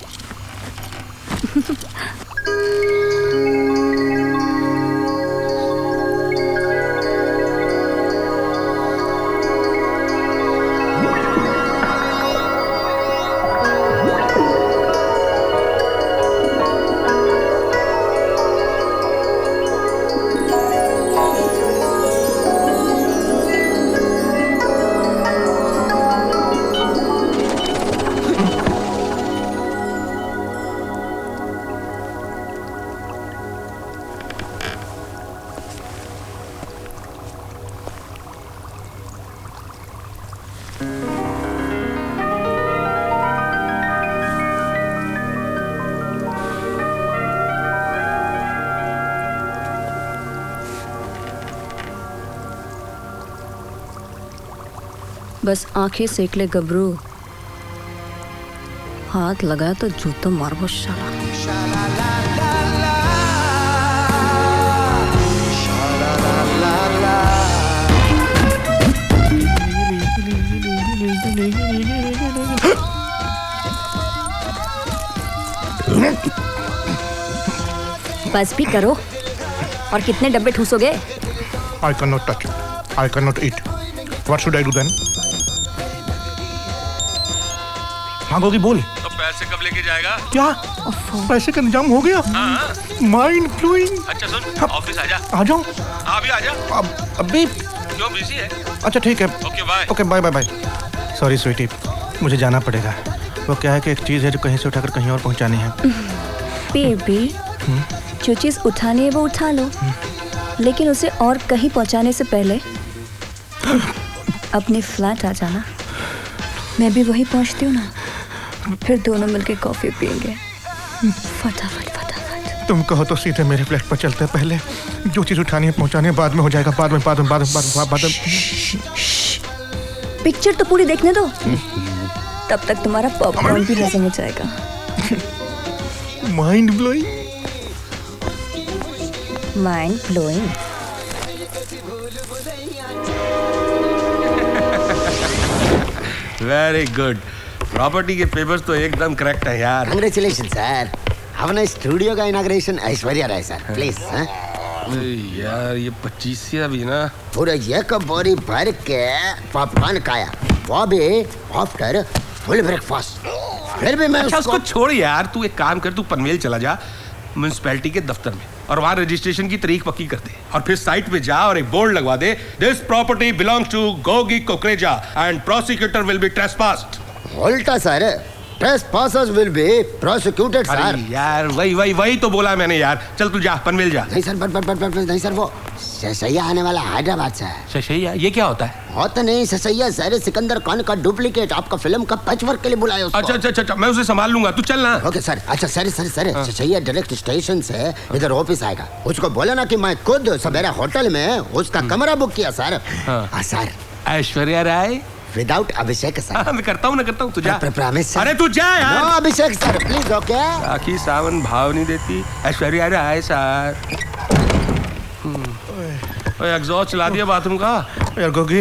Speaker 3: बस आंखें सेक ले गबरू, हाथ लगाया तो जूतों मारो शाला। बस भी करो, और कितने डब्बे ठूसोगे?
Speaker 13: I cannot touch it. I cannot eat. What should I do then? हाँ गोगी बोल।
Speaker 15: तो पैसे कब लेके जाएगा?
Speaker 13: क्या? पैसे का इंतजाम हो गया? Mind blowing.
Speaker 15: अच्छा सुन, ऑफिस आजा।
Speaker 13: आ जाऊँ?
Speaker 15: अभी आजा।
Speaker 13: अभी?
Speaker 15: क्यों बिजी है?
Speaker 13: अच्छा ठीक है।
Speaker 15: Okay bye.
Speaker 13: Okay bye bye bye. Sorry sweetie, मुझे जाना पड़ेगा। वो क्या है कि एक चीज़ है जो कहीं से उठाकर कहीं और पहुंचानी है।
Speaker 3: बेबी, जो चीज़ उठानी है वो उठा लो, लेकिन उसे और कहीं पहुंचाने से पहले अपने फ्लैट आ जाना। मैं भी वहीं पहुंचती हूँ ना, फिर दोनों मिलके कॉफी पियेंगे फटाफट फटाफट।
Speaker 13: तुम कहो तो सीधे मेरे फ्लैट पर चलते हैं। पहले जो चीज़ उठानी है पहुंचानी है, बाद में हो जाएगा। बाद में
Speaker 3: पिक्चर तो पूरी देखने दो, तब तक तुम्हारा पॉपकॉर्न भी हजम हो जाएगा।
Speaker 13: Mind blowing.
Speaker 3: Mind blowing.
Speaker 15: Very good. Property के पेपर्स तो एकदम करेक्ट है यार।
Speaker 6: Congratulation sir. अपना स्टूडियो का inauguration Aishwarya Rai sir, please.
Speaker 15: यार ये 25 भी ना,
Speaker 6: पूरा एक बोरी भर के पॉपकॉर्न खाया, वो भी आफ्टर फुल ब्रेकफास्ट। फिर भी मैं
Speaker 15: अच्छा उसको छोड़ यार, तू एक काम कर, तू पनवेल चला जा म्युनिसिपैलिटी के दफ्तर में, और वहाँ रजिस्ट्रेशन की तारीख पक्की कर दे, और फिर साइट पे जा और एक बोर्ड लगवा दे, this property belongs to Gogi Kukreja and prosecutor will be trespassed.
Speaker 6: उल्टा sir, trespassers will be prosecuted sir.
Speaker 15: यार वही तो बोला मैंने यार। चल तू जा, पनवेल जा।
Speaker 6: नहीं सर, नहीं सर, वो ससैया आने वाला हैदराबाद से है।
Speaker 15: ससैया ये क्या होता है?
Speaker 6: होता नहीं ससैया सर, सिकंदर खान का डुप्लीकेट, आपका फिल्म का पैचवर्क के लिए बुलाया उसको।
Speaker 15: अच्छा मैं उसे संभाल लूंगा, तू चल ना।
Speaker 6: Okay sir. अच्छा सर ससैया डायरेक्ट स्टेशन से इधर ऑफिस आएगा, उसको बोला ना कि मैं खुद सवेरा होटल में उसका कमरा बुक किया sir. Sir
Speaker 15: Aishwarya Rai
Speaker 6: without Abhishek sir.
Speaker 15: मैं करता हूँ तू जा।
Speaker 6: Promise sir.
Speaker 15: अरे तू जा यार।
Speaker 6: No Abhishek sir please. Okay.
Speaker 15: Rakhi Sawant भाव नहीं देती, ऐश्वर्या राय सर। एग्जॉस्ट चला दिया बाथरूम का।
Speaker 13: यार गोगी,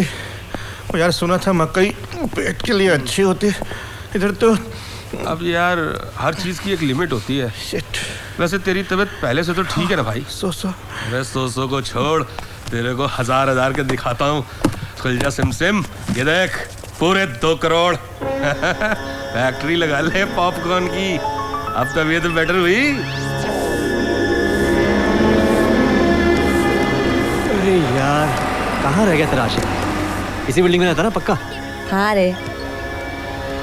Speaker 13: यार सुना था मकई पेट के लिए अच्छी होती, इधर तो
Speaker 15: अब यार हर चीज की एक लिमिट होती है।
Speaker 13: शिट।
Speaker 15: वैसे तेरी तबीयत पहले से तो ठीक है ना भाई?
Speaker 13: सो
Speaker 15: अरे सो को छोड़, तेरे को हजार के दिखाता हूँ। खुलजा सिम, ये देख पूरे 2 करोड़। फैक्ट्री लगा ले पॉपकॉर्न की। अब तबीयत बेटर हुई?
Speaker 9: अरे यार, कहाँ रह गया तेरा आशिक? इसी बिल्डिंग में रहता ना पक्का?
Speaker 3: हाँ रे,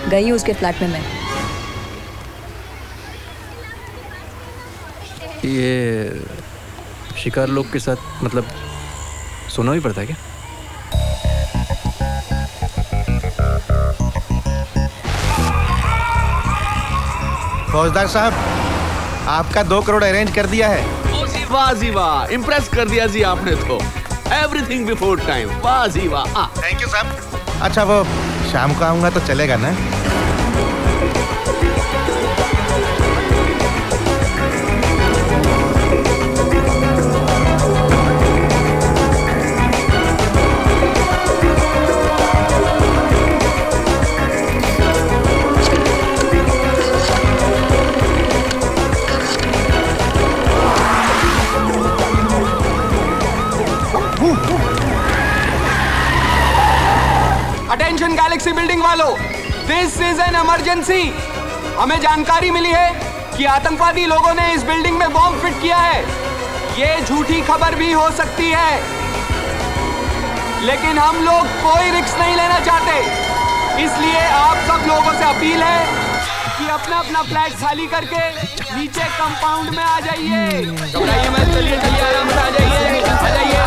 Speaker 3: गई हूँ उसके फ्लैट में मैं।
Speaker 12: ये शिकार लोग के साथ मतलब सोना भी पड़ता है क्या?
Speaker 13: फौजदार साहब, आपका 2 करोड़ अरेंज कर दिया है।
Speaker 4: वाह जी वाह, इम्प्रेस कर दिया जी आपने तो। Everything before time. वाह जी वाह।
Speaker 13: थैंक यू साहब। अच्छा वो शाम को आऊंगा तो चलेगा ना?
Speaker 21: अटेंशन गैलेक्सी बिल्डिंग वालों, दिस इज एन इमरजेंसी। हमें जानकारी मिली है कि आतंकवादी लोगों ने इस बिल्डिंग में बॉम्ब फिट किया है। ये झूठी खबर भी हो सकती है, लेकिन हम लोग कोई रिस्क नहीं लेना चाहते। इसलिए आप सब लोगों से अपील है कि अपना अपना फ्लैट खाली करके नीचे कंपाउंड में आ जाइए। घबराइए मत, चलिए आराम से आ जाइए, आ जाइए।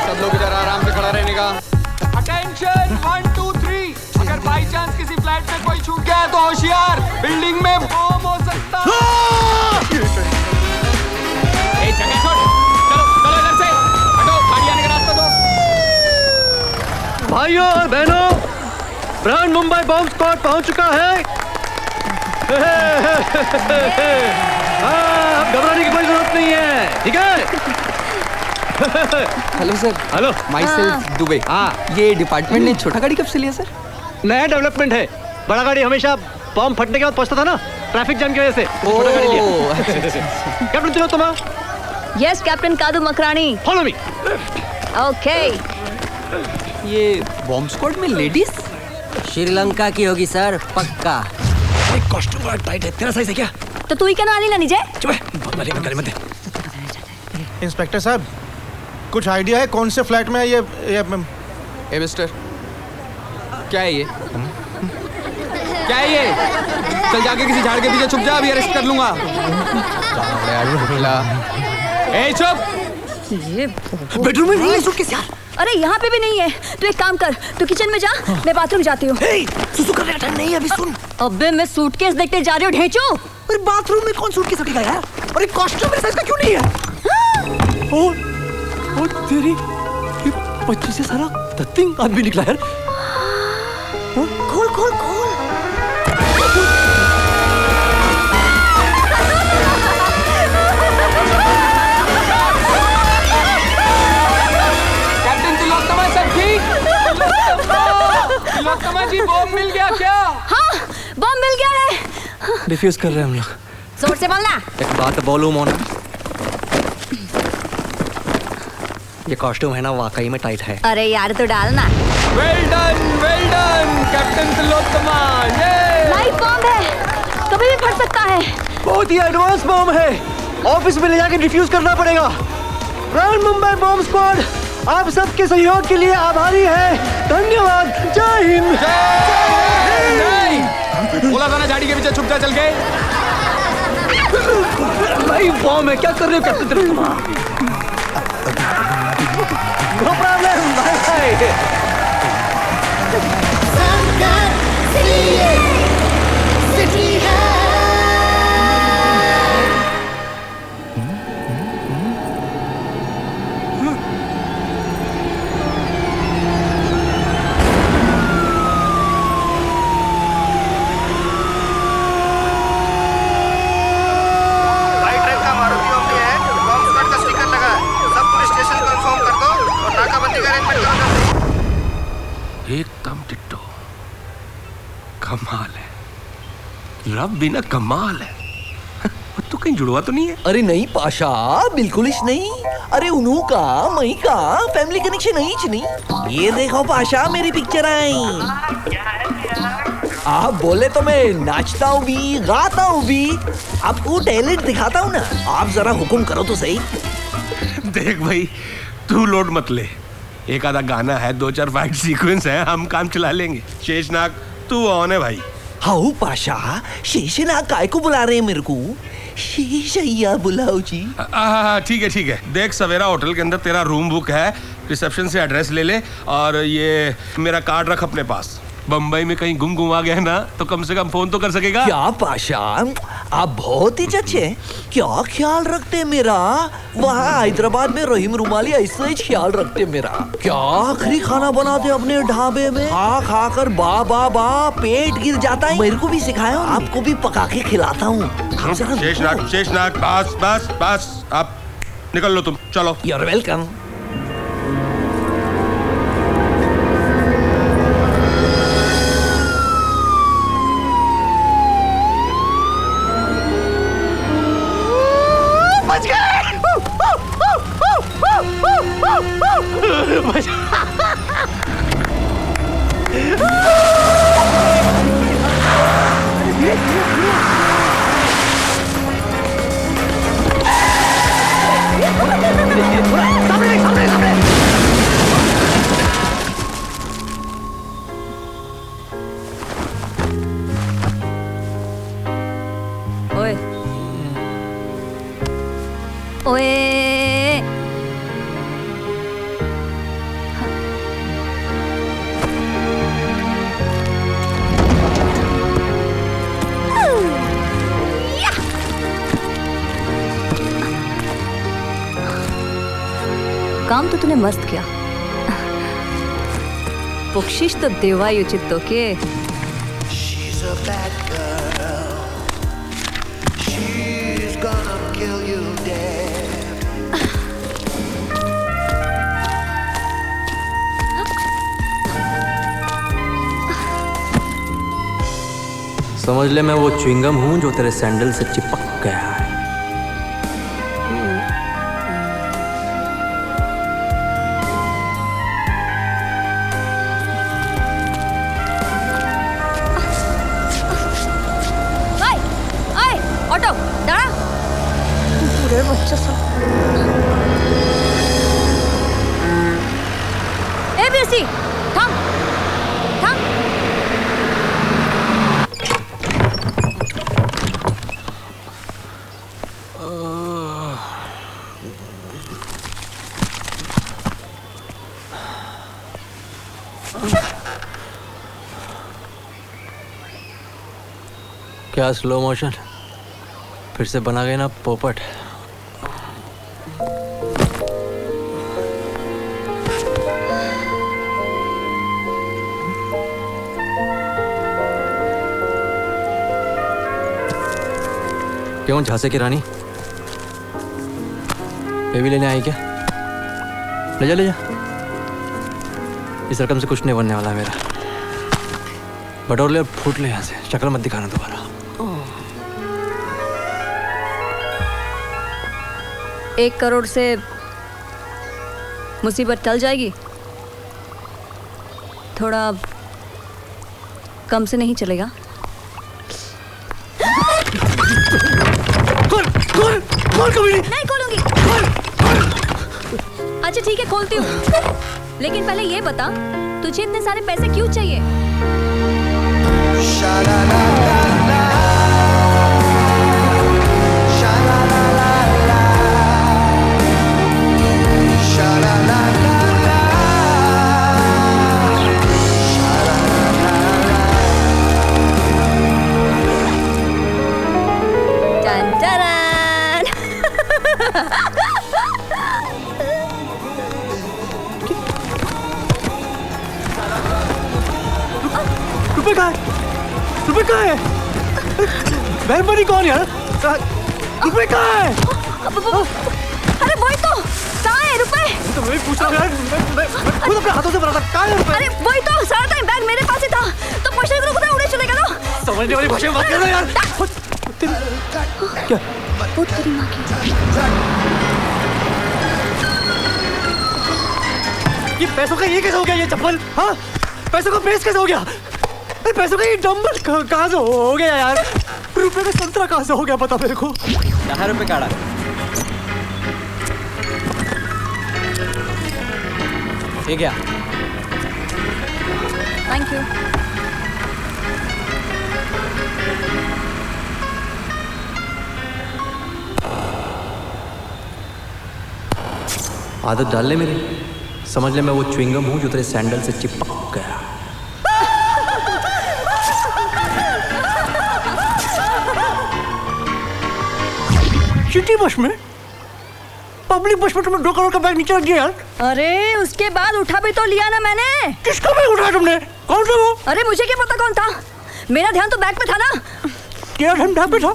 Speaker 21: सब लोग जाएगा। अटेंशन 1 2 3 अगर बाई चांस किसी फ्लैट में कोई छूट गया है तो होशियार, बिल्डिंग में बम हो सकता है। ए जगह छोड़, चलो चलो इधर से हटो, गाड़ी आने का रास्ता दो।
Speaker 9: भाइयों और बहनों, ब्रांड मुंबई बॉम्ब स्क्वाड पहुंच चुका है। अब घबराने की कोई जरूरत नहीं है, ठीक है?
Speaker 21: Hello sir.
Speaker 9: Hello,
Speaker 21: my self Dubey.
Speaker 9: हाँ,
Speaker 21: ये डिपार्टमेंट ने छोटा गाड़ी कब से लिया सर?
Speaker 9: नया डेवलपमेंट है। बड़ा गाड़ी हमेशा बॉम्ब फटने के बाद पहुंचता था ना, ट्रैफिक जाम की वजह से। छोटा गाड़ी लिया। Captain Tilottama.
Speaker 3: Yes captain Kadu Makrani.
Speaker 9: Follow me.
Speaker 3: Okay.
Speaker 21: ये बॉम्ब स्क्वाड में लेडीज?
Speaker 2: श्रीलंका की होगी सर, पक्का।
Speaker 1: कॉस्ट्यूम बड़ा टाइट है, तेरा साइज है क्या?
Speaker 3: तो तू ही क्या ना नीचे?
Speaker 13: इंस्पेक्टर साहब, कुछ आइडिया है कौन से फ्लैट में है ये
Speaker 21: ए मिस्टर, क्या है ये? क्या है ये? चल जाके किसी झाड़ के पीछे छुप जा, अभी अरेस्ट कर लूंगा। ए चुप।
Speaker 3: ये
Speaker 1: बेडरूम में नहीं है सूटकेस यार।
Speaker 3: अरे यहाँ पे भी नहीं है। तू एक काम कर, तू किचन में जा, मैं बाथरूम जाती हूँ।
Speaker 1: सुसु करने का टाइम नहीं है, अभी सुन।
Speaker 3: अबे मैं सूटकेस देखते जा रही हूँ ढेंचू।
Speaker 1: अरे बाथरूम में कौन सूटकेस रखेगा यार? और एक कॉस्ट्यूम मेरे साइज का क्यों नहीं है?
Speaker 9: ओ तेरी, ये 25 से सारा दत्तिंग आदमी निकला यार।
Speaker 1: खोल खोल खोल।
Speaker 21: कैप्टन तिलोत्तमा सब ठीक? तिलोत्तमा जी बॉम्ब मिल गया क्या?
Speaker 3: हाँ, बॉम्ब मिल गया है।
Speaker 9: डिफ्यूज कर रहे हैं हम लोग।
Speaker 3: जोर से बोलना।
Speaker 9: एक बात बोलूं मोना, ये कॉस्ट्यूम है ना वाकई में टाइट है।
Speaker 3: अरे यार तो डालना।
Speaker 21: Well done captain Tilottama. ये
Speaker 3: लाइव बॉम्ब है, कभी भी फट सकता है।
Speaker 9: बहुत ही एडवांस बॉम्ब है, ऑफिस में ले जाके डिफ्यूज करना पड़ेगा। ब्रांड मुंबई बॉम्ब स्क्वाड आप सबके सहयोग के लिए आभारी है। धन्यवाद। जय हिंद।
Speaker 21: बोला था ना झाड़ी के पीछे छुप जा, चल के।
Speaker 9: लाइव बॉम्ब है, क्या कर रहे हो captain Tilottama? No problem, bye bye.
Speaker 20: City है।
Speaker 15: एकदम डिट्टो। कमाल है, रब भी ना कमाल है। तो कहीं जुड़वा तो नहीं है?
Speaker 1: अरे नहीं पाशा, बिल्कुल ही नहीं। अरे उन्हों का मई का फैमिली कनेक्शन नहीं। ये देखो पाशा, मेरी पिक्चर आई। आप बोले तो मैं नाचता हूँ भी, गाता हूँ भी, आपको टैलेंट दिखाता हूँ ना। आप जरा हुक्म करो तो सही।
Speaker 15: देख भाई, तू लोड मत ले, एक आधा गाना है, 2-4 फाइट सीक्वेंस है, हम काम चला लेंगे। शेषनाग तू ऑन है भाई।
Speaker 1: हाँ पाशा, शेषनाग काय को बुला रहे हैं मेरे को? शेषैया बुलाओ जी।
Speaker 15: ठीक है। देख, सवेरा होटल के अंदर तेरा रूम बुक है, रिसेप्शन से एड्रेस ले ले और ये मेरा कार्ड रख अपने पास। बम्बई में कहीं गुम आ गया ना तो कम से कम फोन तो कर सकेगा।
Speaker 1: क्या पाशा, आप बहुत ही अच्छे हैं। क्या ख्याल रखते मेरा? वहाँ हैदराबाद में रहीम रुमाली ऐसे ही ख्याल रखते मेरा। क्या आखिरी खाना बनाते अपने ढाबे में, खा कर बा पेट गिर जाता है। मेरे को भी सिखाया, आपको भी पका के खिलाता हूँ।
Speaker 15: शेषनाग बस, आप निकल लो तुम, चलो।
Speaker 1: You're welcome.
Speaker 3: ओए काम तो तूने मस्त किया। बख्शिश तो देवा ही उचित तो के।
Speaker 20: She's a bad girl. She's gonna kill you dead.
Speaker 12: समझ ले मैं वो च्युइंगम हूं जो तेरे सैंडल से चिपक गया है।
Speaker 3: ऑटो दाड़ा पूरे बच्चा सा एबीसी थम थम
Speaker 12: क्या स्लो मोशन फिर से बना गए ना पोपट। क्यों झांसे की रानी बेबी लेने आई क्या? ले जा ले जा। इस रकम से कुछ नहीं बनने वाला मेरा। बटोर ले और फूट ले यहाँ से। शक्ल मत दिखाना दोबारा।
Speaker 3: 1 करोड़ से मुसीबत टल जाएगी। थोड़ा कम से नहीं चलेगा?
Speaker 1: खोल कभी
Speaker 3: नहीं खोलूंगी। अच्छा ठीक है खोलती हूँ, लेकिन पहले ये बता तुझे इतने सारे पैसे क्यों चाहिए?
Speaker 1: रुपए कहाँ है? मेहरबानी कौन यार? रुपए कहाँ है?
Speaker 3: अरे वही तो कहाँ है रुपए?
Speaker 1: तो मैं पूछ रहा हूँ यार। मैं खुद अपने हाथों से बना था। कहाँ है रुपए?
Speaker 3: अरे वही तो सारा टाइम बैग मेरे पास ही था। तो क्वेश्चन करो खुदा उड़े चलेगा ना?
Speaker 1: समझने वाली भाषा में बात करना यार। क्या?
Speaker 3: वो तेरी माँ की।
Speaker 1: ये पैसों का ये कैसे हो गया? ये चप्पल हाँ पैसों का प्रेस कैसे हो गया? पैसों का ये डंबल कहाँ से हो गया यार? रुपए का संतरा कहाँ से हो गया पता मेरे को?
Speaker 19: 10 रुपए काढ़ा। ठीक है
Speaker 3: थैंक यू।
Speaker 12: आदत डाल ले मेरी। समझ ले मैं वो च्युइंगम हूं जो तेरे सैंडल से चिपक गया।
Speaker 1: सिटी बस में पब्लिक बस में तुमने 2 करोड़ का बैग नीचे रख दिया यार।
Speaker 3: अरे उसके बाद उठा भी तो लिया ना मैंने।
Speaker 1: किसका बैग उठाया तुमने? कौन सा वो?
Speaker 3: अरे मुझे क्या पता कौन था? मेरा ध्यान तो बैग पे था ना।
Speaker 1: तेरा ध्यान बैग पे था?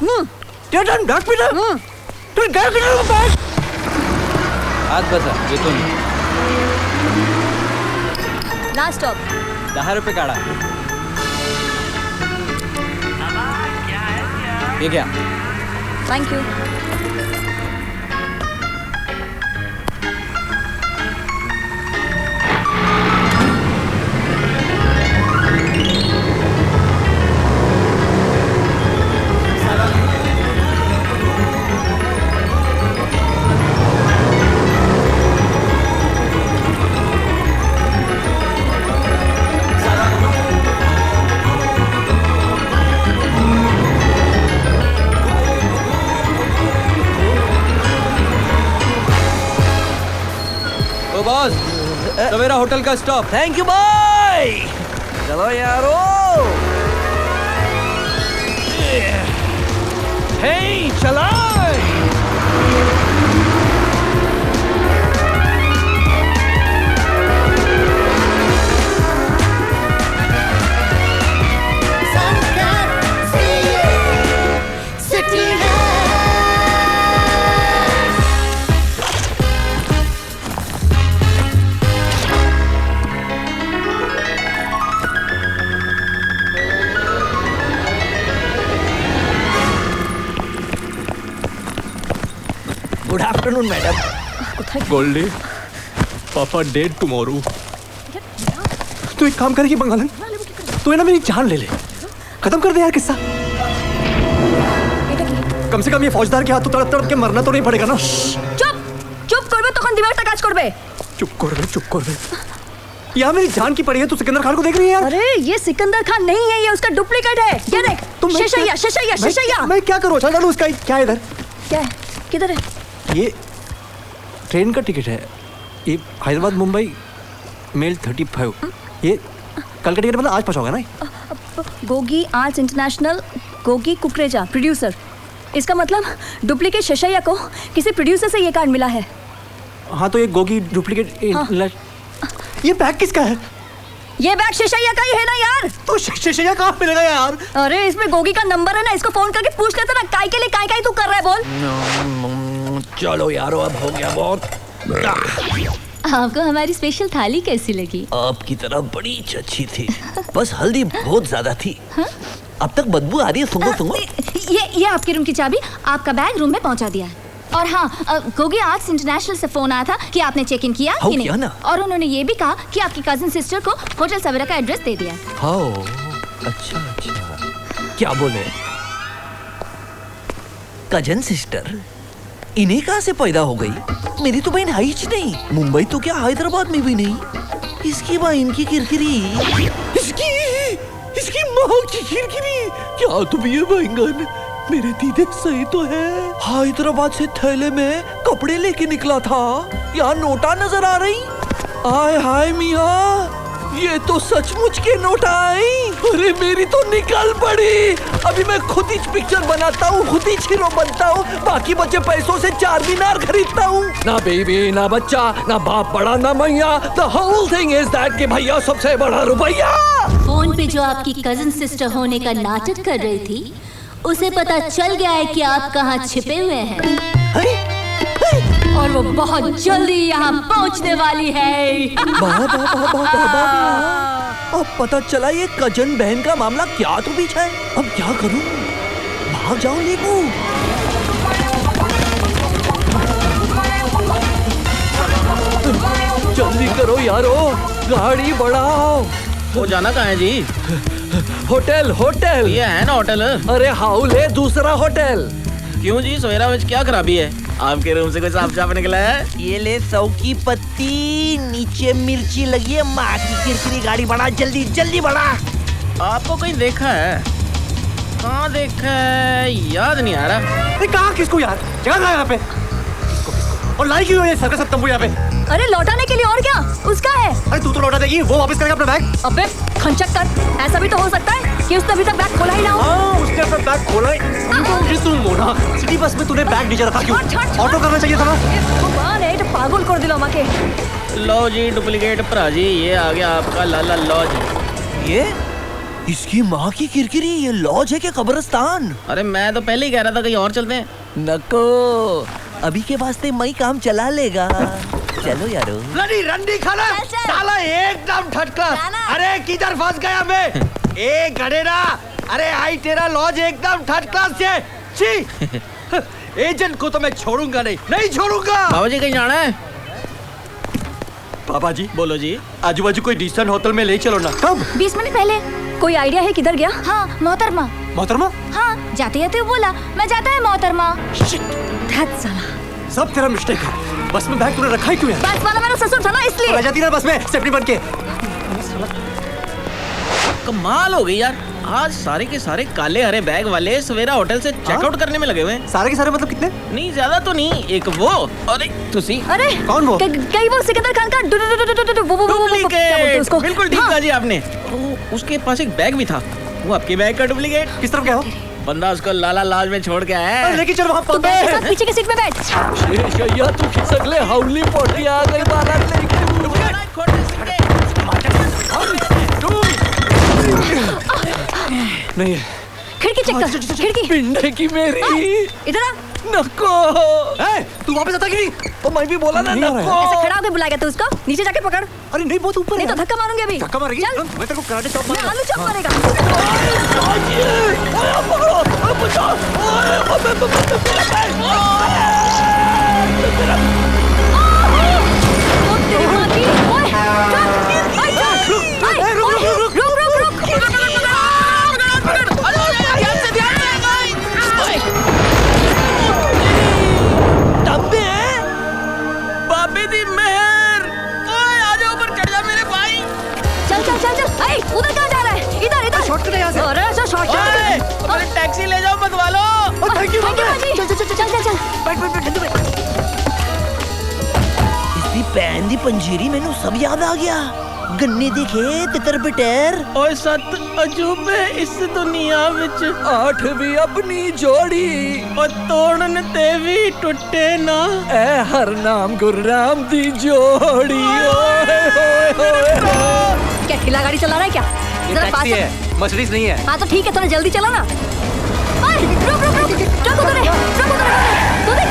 Speaker 1: तेरा ध्यान बैग पे था? तो गया किधर वो बैग?
Speaker 19: हाथ बसा ये तो नहीं।
Speaker 3: लास्ट स्टॉप
Speaker 19: 10 रुपए काढ़ा। ठीक है
Speaker 3: thank you.
Speaker 19: Boss Savera hotel का स्टॉप।
Speaker 1: Thank you bye. चलो यारो। हे चला।
Speaker 9: Good afternoon madam.
Speaker 12: गोल्डी, पापा डेड टुमारो। तू एक काम करेगी बंगालन, तू है ना मेरी जान ले ले, खत्म कर दे यार किस्सा। कम से कम ये फौजदार के हाथ तो तड़प तड़प के मरना तो नहीं पड़ेगा ना।
Speaker 3: চুপ করবে তখন দিমাগটা কাজ করবে।
Speaker 12: चुप कर बे। यहाँ मेरी जान की पड़ी है, तू सिकंदर खान को देख रही है यार?
Speaker 3: अरे ये सिकंदर खान नहीं है, ये उसका डुप्लीकेट है। ये देख, शेषैया।
Speaker 12: मैं क्या करूँ? चल उसका क्या है इधर?
Speaker 3: क्या है? किधर है?
Speaker 12: ये ट्रेन का टिकट है, ये हैदराबाद मुंबई मेल 35। ये कल का टिकट मतलब आज पहुँचा होगा ना?
Speaker 3: Gogi arts international, Gogi Kukreja producer. इसका मतलब डुप्लीकेट शेषैया को किसी प्रोड्यूसर से ये कार्ड मिला है।
Speaker 12: हाँ तो ये गोगी डुप्लीकेट। हाँ। ये बैग किसका है?
Speaker 3: ये बैग शेषैया का ही है ना यार।
Speaker 12: तो शेषैया कहाँ मिलेगा यार?
Speaker 3: अरे इसमें गोगी का नंबर है ना, इसको फोन करके पूछ लेते ना, काय के लिए काय तू कर रहा है बोल।
Speaker 9: चलो यारो, अब हो गया बहुत।
Speaker 10: आपको हमारी स्पेशल थाली कैसी लगी?
Speaker 9: आपकी तरह बड़ी अच्छी थी, बस हल्दी बहुत ज्यादा थी। अब तक बदबू आ रही है, सुंगो।
Speaker 10: ये आपके रूम की चाबी, आपका बैग रूम में पहुंचा दिया। और हाँ, गोगी आर्ट्स इंटरनेशनल से फोन आया था कि आपने चेक इन किया कि नहीं। और उन्होंने ये भी कहा कि आपकी कजिन सिस्टर को होटल सवेरा का एड्रेस दे दिया।
Speaker 9: अच्छा, क्या बोले? कजन सिस्टर इन्हें कहाँ से पैदा हो गई? मेरी तो बहन है ही नहीं, मुंबई तो क्या हैदराबाद में भी नहीं। इसकी बहन की किरकिरी, इसकी माँ की किरकिरी। क्या तुम ये बैंगन मेरे दीदी सही तो है? हैदराबाद से थैले में कपड़े लेके निकला था, यहाँ नोटा नजर आ रही। आय हाय मियाँ, ये तो सचमुच के नोटा आई। अरे मेरी तो निकल पड़ी। अभी मैं खुद ही पिक्चर बनाता हूँ, खुद ही हीरो बनता हूँ, बाकी बचे पैसों से 4 मीनार खरीदता हूँ। ना बेबी, ना बच्चा, ना बाप बड़ा, ना मैया। The whole thing is that कि भैया सबसे बड़ा रुपया।
Speaker 10: फोन पे जो आपकी कजिन सिस्टर होने का नाटक कर रही थी, उसे पता चल गया है कि आप कहाँ छिपे हुए हैं। और वो बहुत जल्दी यहाँ पहुँचने वाली है।
Speaker 9: अब पता चला ये कजन बहन का मामला क्या तो बीच है। अब क्या करूं? भाग जाऊं लेकू? जल्दी करो यारो, गाड़ी बढ़ाओ।
Speaker 19: वो जाना कहाँ है जी?
Speaker 9: होटल।
Speaker 19: ये है ना होटल?
Speaker 9: अरे हाउल है, दूसरा होटल।
Speaker 19: क्यों जी, सवेरा में क्या खराबी है? आपके रूम से कोई सांप चाप निकला है?
Speaker 9: ये ले 100 की पत्ती, नीचे मिर्ची लगी है, माँ की किरकिरी। गाड़ी बढ़ा, जल्दी बढ़ा।
Speaker 19: आपको कहीं देखा है? कहाँ देखा है याद नहीं आ रहा।
Speaker 12: कहाँ किसको यार? जगह कहाँ यहाँ पे? और लाई क्यों है सर्कस तंबू यहाँ पे?
Speaker 3: अरे लौटाने के लिए, और क्या उसका है?
Speaker 12: अरे तू तो लौटा देगी, वो वापस करेगा अपना बैग।
Speaker 3: अबे खंचक कर, ऐसा भी तो हो सकता है कि उसने अभी तक बैग खोला ही ना हो।
Speaker 12: हाँ, उसने अपना बैग खोला ही। तू मोना, सिटी बस में तूने बैग नीचे रखा क्यों? ऑटो करना चाहिए था ना।
Speaker 3: भगवान है, तो पागल कर दिला माके।
Speaker 19: लो जी डुप्लीकेट भरा जी, ये आ गया आपका लाला लॉज।
Speaker 9: ये इसकी माँ की किरकिरी, ये लॉज है क्या कब्रिस्तान?
Speaker 19: अरे मैं तो पहले ही कह रहा था कहीं और चलते हैं।
Speaker 9: नको, अभी के वास्ते मई काम चला लेगा। चलो यारो।
Speaker 1: रंडी खाना साला एकदम थर्ड क्लास। अरे किधर फंस गया मैं? ए गडेरा, अरे आई तेरा लॉज एकदम थर्ड क्लास है। छी, एजेंट को तो मैं छोड़ूंगा नहीं छोड़ूंगा।
Speaker 19: बाबा जी कहीं जाना है?
Speaker 12: पापा जी
Speaker 19: बोलो जी।
Speaker 12: आजू बाजू कोई डिसेंट होटल में ले चलो ना। कब?
Speaker 10: 20 मिनट पहले।
Speaker 3: कोई आइडिया है किधर गया?
Speaker 10: हाँ, मोहतरमा। हाँ, जाते जाते वो बोला मैं जाता है मोहतरमा।
Speaker 12: सब तेरा मिस्टेक है। बस में बैग तूने रखा ही क्यों है?
Speaker 3: बस वाला मेरा ससुर था ना, इसलिए।
Speaker 12: आ जाती ना बस में स्टेपनी बन के।
Speaker 19: कमाल हो गई यार, आज सारे के सारे काले हरे बैग वाले सवेरा होटल से चेकआउट करने में लगे हुए हैं।
Speaker 12: सारे के सारे मतलब कितने?
Speaker 19: नहीं ज्यादा तो नहीं, एक वो और एक तुसी।
Speaker 3: अरे
Speaker 12: कौन वो?
Speaker 3: कहीं वो सिकंदर खान का
Speaker 19: डुप्लीकेट। बिल्कुल ठीक कहा जी आपने। उसके पास एक बैग भी था, वो आपके बैग का डुप्लीकेट।
Speaker 12: किस तरफ गया हो?
Speaker 19: बंदा उसको लाला लॉज में छोड़ के आया है।
Speaker 12: लेके चल वहाँ
Speaker 3: तू बैग के साथ पीछे की सीट में बैठ।
Speaker 9: शेषैया तू खिसक ले, हाउली पोटी आ गई बारात लेके।
Speaker 12: नहीं है।
Speaker 3: खिड़की चेक कर, खिड़की।
Speaker 9: पिंडे की मेरी।
Speaker 3: इधर आ।
Speaker 9: नको।
Speaker 12: तू वापस आता क्यों नहीं?
Speaker 9: तो मैं भी बोला ना नको।
Speaker 3: ऐसे खड़ा होकर बुलाएगा तू उसको? नीचे जाके पकड़।
Speaker 12: अरे नहीं, बहुत ऊपर है।
Speaker 3: नहीं तो धक्का मारूंगी अभी।
Speaker 12: धक्का मारेगी? मैं तेरे को कराटे चॉप
Speaker 3: मारूंगा। आलू चॉप मारेगा। चल
Speaker 1: इसकी भैन दी पंजीरी मैनू सब याद आ गया। गन्ने दी खेत तितर बिटेर
Speaker 7: और 7 अजूबे इस दुनिया विच 8वीं अपनी जोड़ी और तोड़न ते भी टुटे ना ए हर नाम गुरराम दी जोड़ी।
Speaker 3: क्या ठेला गाड़ी चला रहा है क्या?
Speaker 12: ये टैक्सी है, मर्सिडीज नहीं है।
Speaker 3: हाँ तो ठीक है, थोड़ा जल्दी चला ना। रुक तो देख।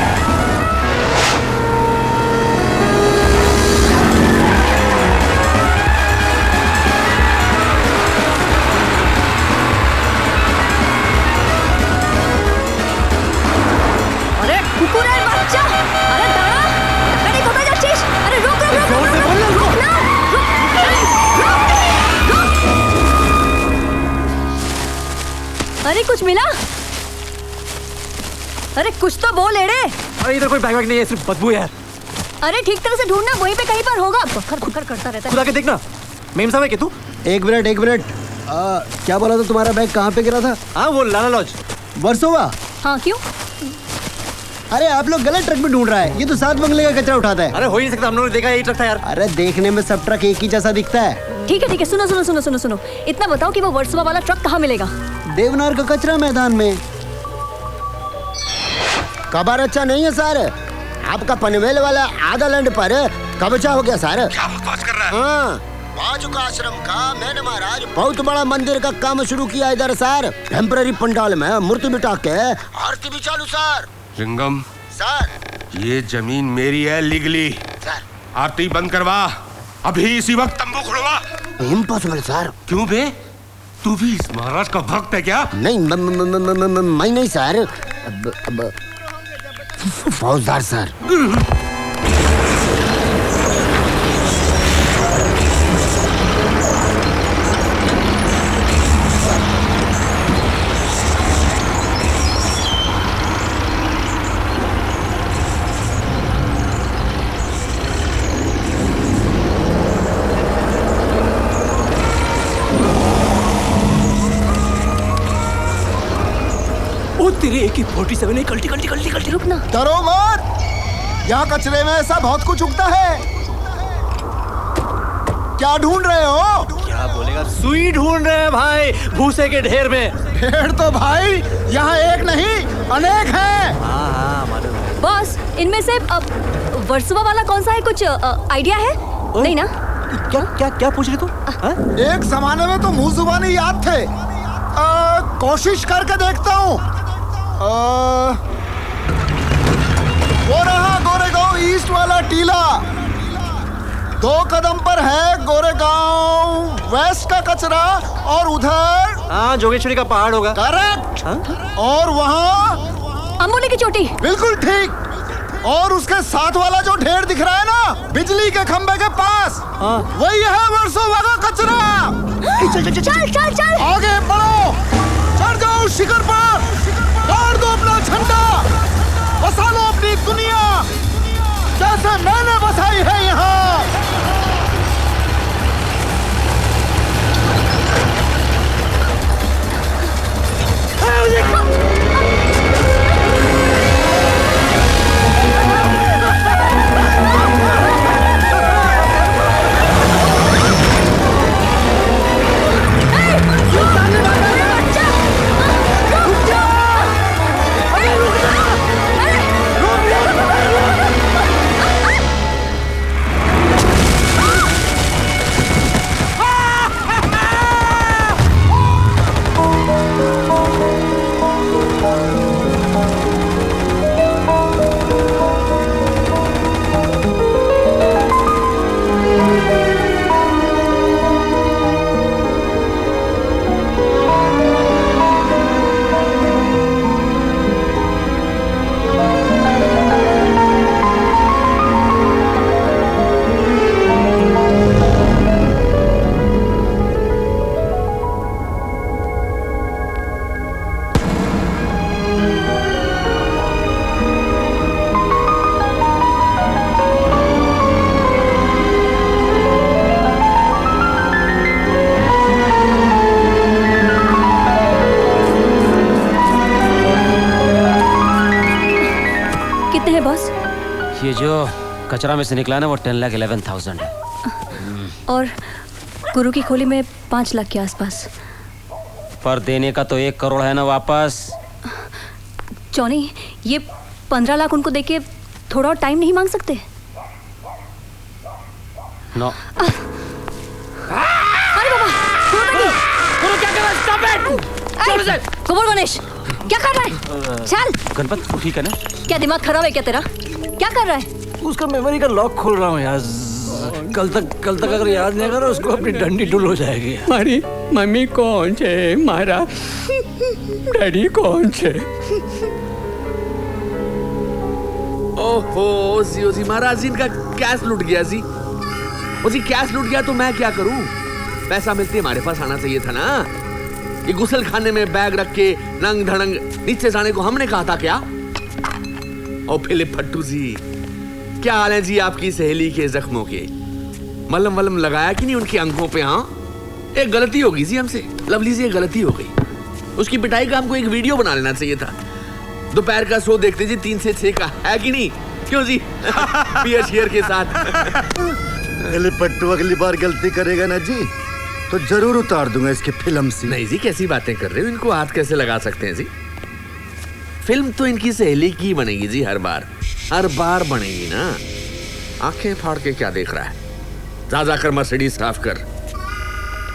Speaker 3: अरे कुकुर है बच्चा, अरे दाड़ा गाड़ी कोথায় যাচ্ছিস? अरे रुक ना। अरे कुछ मिला? अरे कुछ तो बोल एड़े।
Speaker 12: अरे इधर कोई बैग नहीं है, सिर्फ बदबू है यार।
Speaker 3: अरे ठीक तरह से ढूंढना, वहीं पे कहीं पर होगा। बकर करता रहता है।
Speaker 12: खुद आके देखना। मेम साहब है क्या तू?
Speaker 6: एक मिनट क्या बोला था? तुम्हारा बैग कहाँ पे गिरा था?
Speaker 12: हाँ वो लाला लॉज
Speaker 6: वर्सोवा।
Speaker 3: हाँ क्यों?
Speaker 6: अरे आप लोग गलत ट्रक में ढूंढ रहा है, ये तो 7 बंगले का कचरा उठाता है।
Speaker 12: अरे हो ही नहीं सकता, हम लोगों ने देखा यही ट्रक था यार।
Speaker 6: अरे देखने में सब ट्रक एक ही जैसा दिखता है।
Speaker 3: ठीक है सुनो। इतना बताओ कि वो वर्सोवा वाला ट्रक कहाँ मिलेगा?
Speaker 6: देवनार का कचरा मैदान में। कबार अच्छा नहीं है सर, आपका पनवेल वाला आधा लैंड पर कब्जा हो गया सर।
Speaker 15: क्या बकवास कर रहा है?
Speaker 6: हाँ, बाजुका आश्रम का मैंने महाराज बहुत बड़ा मंदिर का काम शुरू किया इधर सर। टेम्पररी पंडाल में मूर्ति बिठा के आरती भी चालू सर।
Speaker 15: लिंगम
Speaker 6: सर,
Speaker 15: ये जमीन मेरी है लीगली।
Speaker 6: सर
Speaker 15: आरती बंद करवा, अभी इसी वक्त तंबू खुलवा।
Speaker 6: Impossible sir.
Speaker 15: क्यों बे? तू भी इस महाराज का भक्त है क्या?
Speaker 6: नहीं मैं नहीं सर, फौजदार सर।
Speaker 7: तेरे AK-47 कल्टी
Speaker 3: रुक ना।
Speaker 13: डरो मत, यहाँ कचरे में ऐसा बहुत कुछ उगता है। क्या ढूंढ रहे हो?
Speaker 12: क्या बोलेगा? सुई ढूंढ रहे हैं भाई, भूसे के ढेर में।
Speaker 13: ढेर तो भाई यहाँ एक नहीं अनेक हैं।
Speaker 12: हाँ मालूम है।
Speaker 3: बॉस, इनमें से वर्सोवा वाला कौन सा है? कुछ आइडिया है? नहीं ना?
Speaker 12: क्या पूछ रहे तुम?
Speaker 13: एक जमाने में तो मुंह जुबानी याद थे, कोशिश करके देखता हूँ। वो रहा गोरेगांव ईस्ट वाला टीला, 2 कदम पर है गोरेगांव वेस्ट का कचरा, और उधर
Speaker 12: हाँ जोगेश्वरी का पहाड़ होगा।
Speaker 13: करेक्ट। और वहाँ
Speaker 3: अमोली की चोटी।
Speaker 13: बिल्कुल ठीक। और उसके साथ वाला जो ढेर दिख रहा है ना, बिजली के खंबे के पास, वही है वर्सोवा का कचरा।
Speaker 3: चल
Speaker 13: आगे बढ़ो, चढ़ जाओ शिखर पर, गाड़ दो अपना झंडा, बसा लो अपनी दुनिया जैसे मैंने बसाई है यहाँ।
Speaker 3: रुक हैं बॉस?
Speaker 19: ये जो कचरा में से निकला ना वो 10,11,000 है।
Speaker 3: और गुरु की खोली में 5 लाख के आसपास।
Speaker 19: पर देने का तो 1 करोड़ है ना वापस।
Speaker 3: जॉनी, ये 15 लाख उनको देके थोड़ा और टाइम नहीं मांग सकते?
Speaker 19: नो।
Speaker 3: अरे बाबा,
Speaker 19: गुरु क्या कर रहा है? Stop it! छोड़ इसे!
Speaker 3: कुमार गणेश, क्या कर रहा है? चल।
Speaker 19: गणपत तू ठीक है ना?
Speaker 3: क्या दिमाग खराब है क्या तेरा? क्या कर रहा है?
Speaker 12: उसका मेमोरी का लॉक खोल रहा हूँ यार। कल तक अगर याद नहीं करो उसको अपनी डंडी डुल हो जाएगी।
Speaker 21: मारी मम्मी कौन छे? मारा डैडी कौन छे?
Speaker 4: ओहो जी महाराज जी, इनका कैश लूट गया जी। जी कैश लूट गया तो मैं क्या करूं? पैसा मिलते हमारे पास आना चाहिए था ना। ये गुसल खाने में बैग रख के नंग धड़ंग नीचे जाने को हमने कहा था क्या? ओ फिलिप फट्टू जी, क्या हाल है जी आपकी सहेली के जख्मों के? मलम वलम लगाया कि नहीं उनकी अंकों पे? हाँ, एक गलती हो गई जी हमसे, लवली जी, एक गलती हो गई। उसकी पिटाई का हमको एक वीडियो बना लेना चाहिए था। दोपहर का शो देखते जी 3 से 6 का, है कि नहीं? क्यों जी? पियर शेयर के साथ।
Speaker 5: फिलिप फट्टू अगली बार गलती करेगा ना जी तो जरूर उतार दूंगा इसकी फिल्म से।
Speaker 4: नहीं जी, कैसी बातें कर रहे हो? इनको हाथ कैसे लगा सकते हैं जी? फिल्म तो इनकी सहेली की बनेगी जी, हर बार बनेगी ना। आंखें फाड़ के क्या देख रहा है? जा कर मर्सिडीज साफ कर।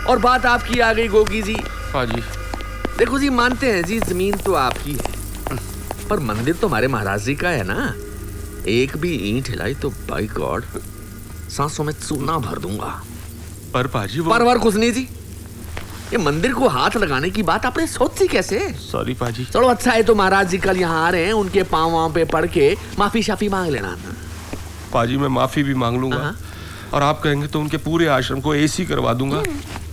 Speaker 4: और बात आपकी आ गई गोगी जी।
Speaker 15: हाँ जी।
Speaker 4: देखो जी, मानते हैं जी जमीन तो आपकी है, पर मंदिर तो हमारे महाराज जी का है ना। एक भी ईंट हिलाई तो बाय गॉड सांसों में चूना भर दूंगा।
Speaker 15: पर पाजी वो
Speaker 4: पर कुछ नहीं जी, ये मंदिर को हाथ लगाने की बात आपने सोची कैसे?
Speaker 15: सॉरी पाजी।
Speaker 4: चलो अच्छा है तो महाराज जी कल यहाँ आ रहे हैं, उनके पाँव पे पड़ के माफी शाफी मांग लेना।
Speaker 15: पाजी मैं माफी भी मांग लूंगा और आप कहेंगे तो उनके पूरे आश्रम को एसी करवा दूंगा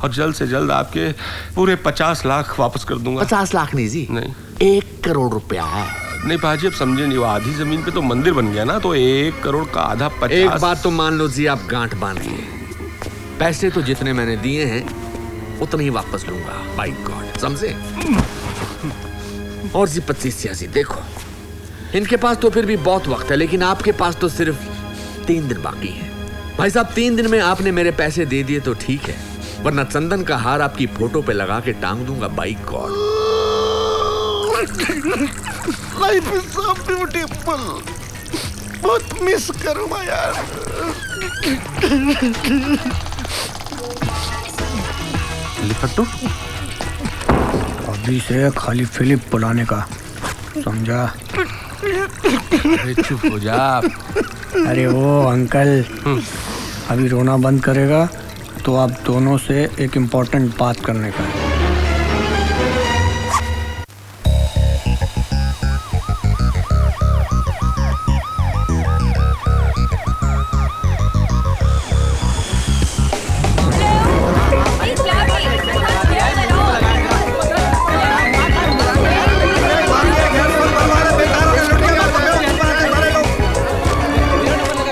Speaker 15: और जल्द से जल्द आपके पूरे 50 लाख वापस कर दूंगा।
Speaker 4: 50 लाख नहीं जी,
Speaker 15: नहीं
Speaker 4: 1 करोड़ रुपया है।
Speaker 15: नहीं पाजी, अब समझे नहीं, वो आधी जमीन पे तो मंदिर बन गया ना, तो 1 करोड़ का आधा 50।
Speaker 4: एक बात तो मान लो जी, आप गांठ बांध के पैसे तो जितने मैंने दिए हैं उतने ही वापस लूंगा, बाय गॉड, समझे? और जी 25-86 देखो, इनके पास तो फिर भी बहुत वक्त है, लेकिन आपके पास तो सिर्फ 3 दिन बाकी है। भाई साहब 3 दिन में आपने मेरे पैसे दे दिए तो ठीक है, वरना चंदन का हार आपकी फोटो पे लगा के टांग दूंगा, by god.
Speaker 13: Life is so beautiful, बहुत मिस करूंगा यार।
Speaker 8: लिपट्टू अभी से खाली फिलिप बुलाने का, समझा?
Speaker 15: अरे चुप हो जा।
Speaker 8: अरे वो अंकल अभी रोना बंद करेगा तो आप दोनों से एक इम्पोर्टेंट बात करने का है।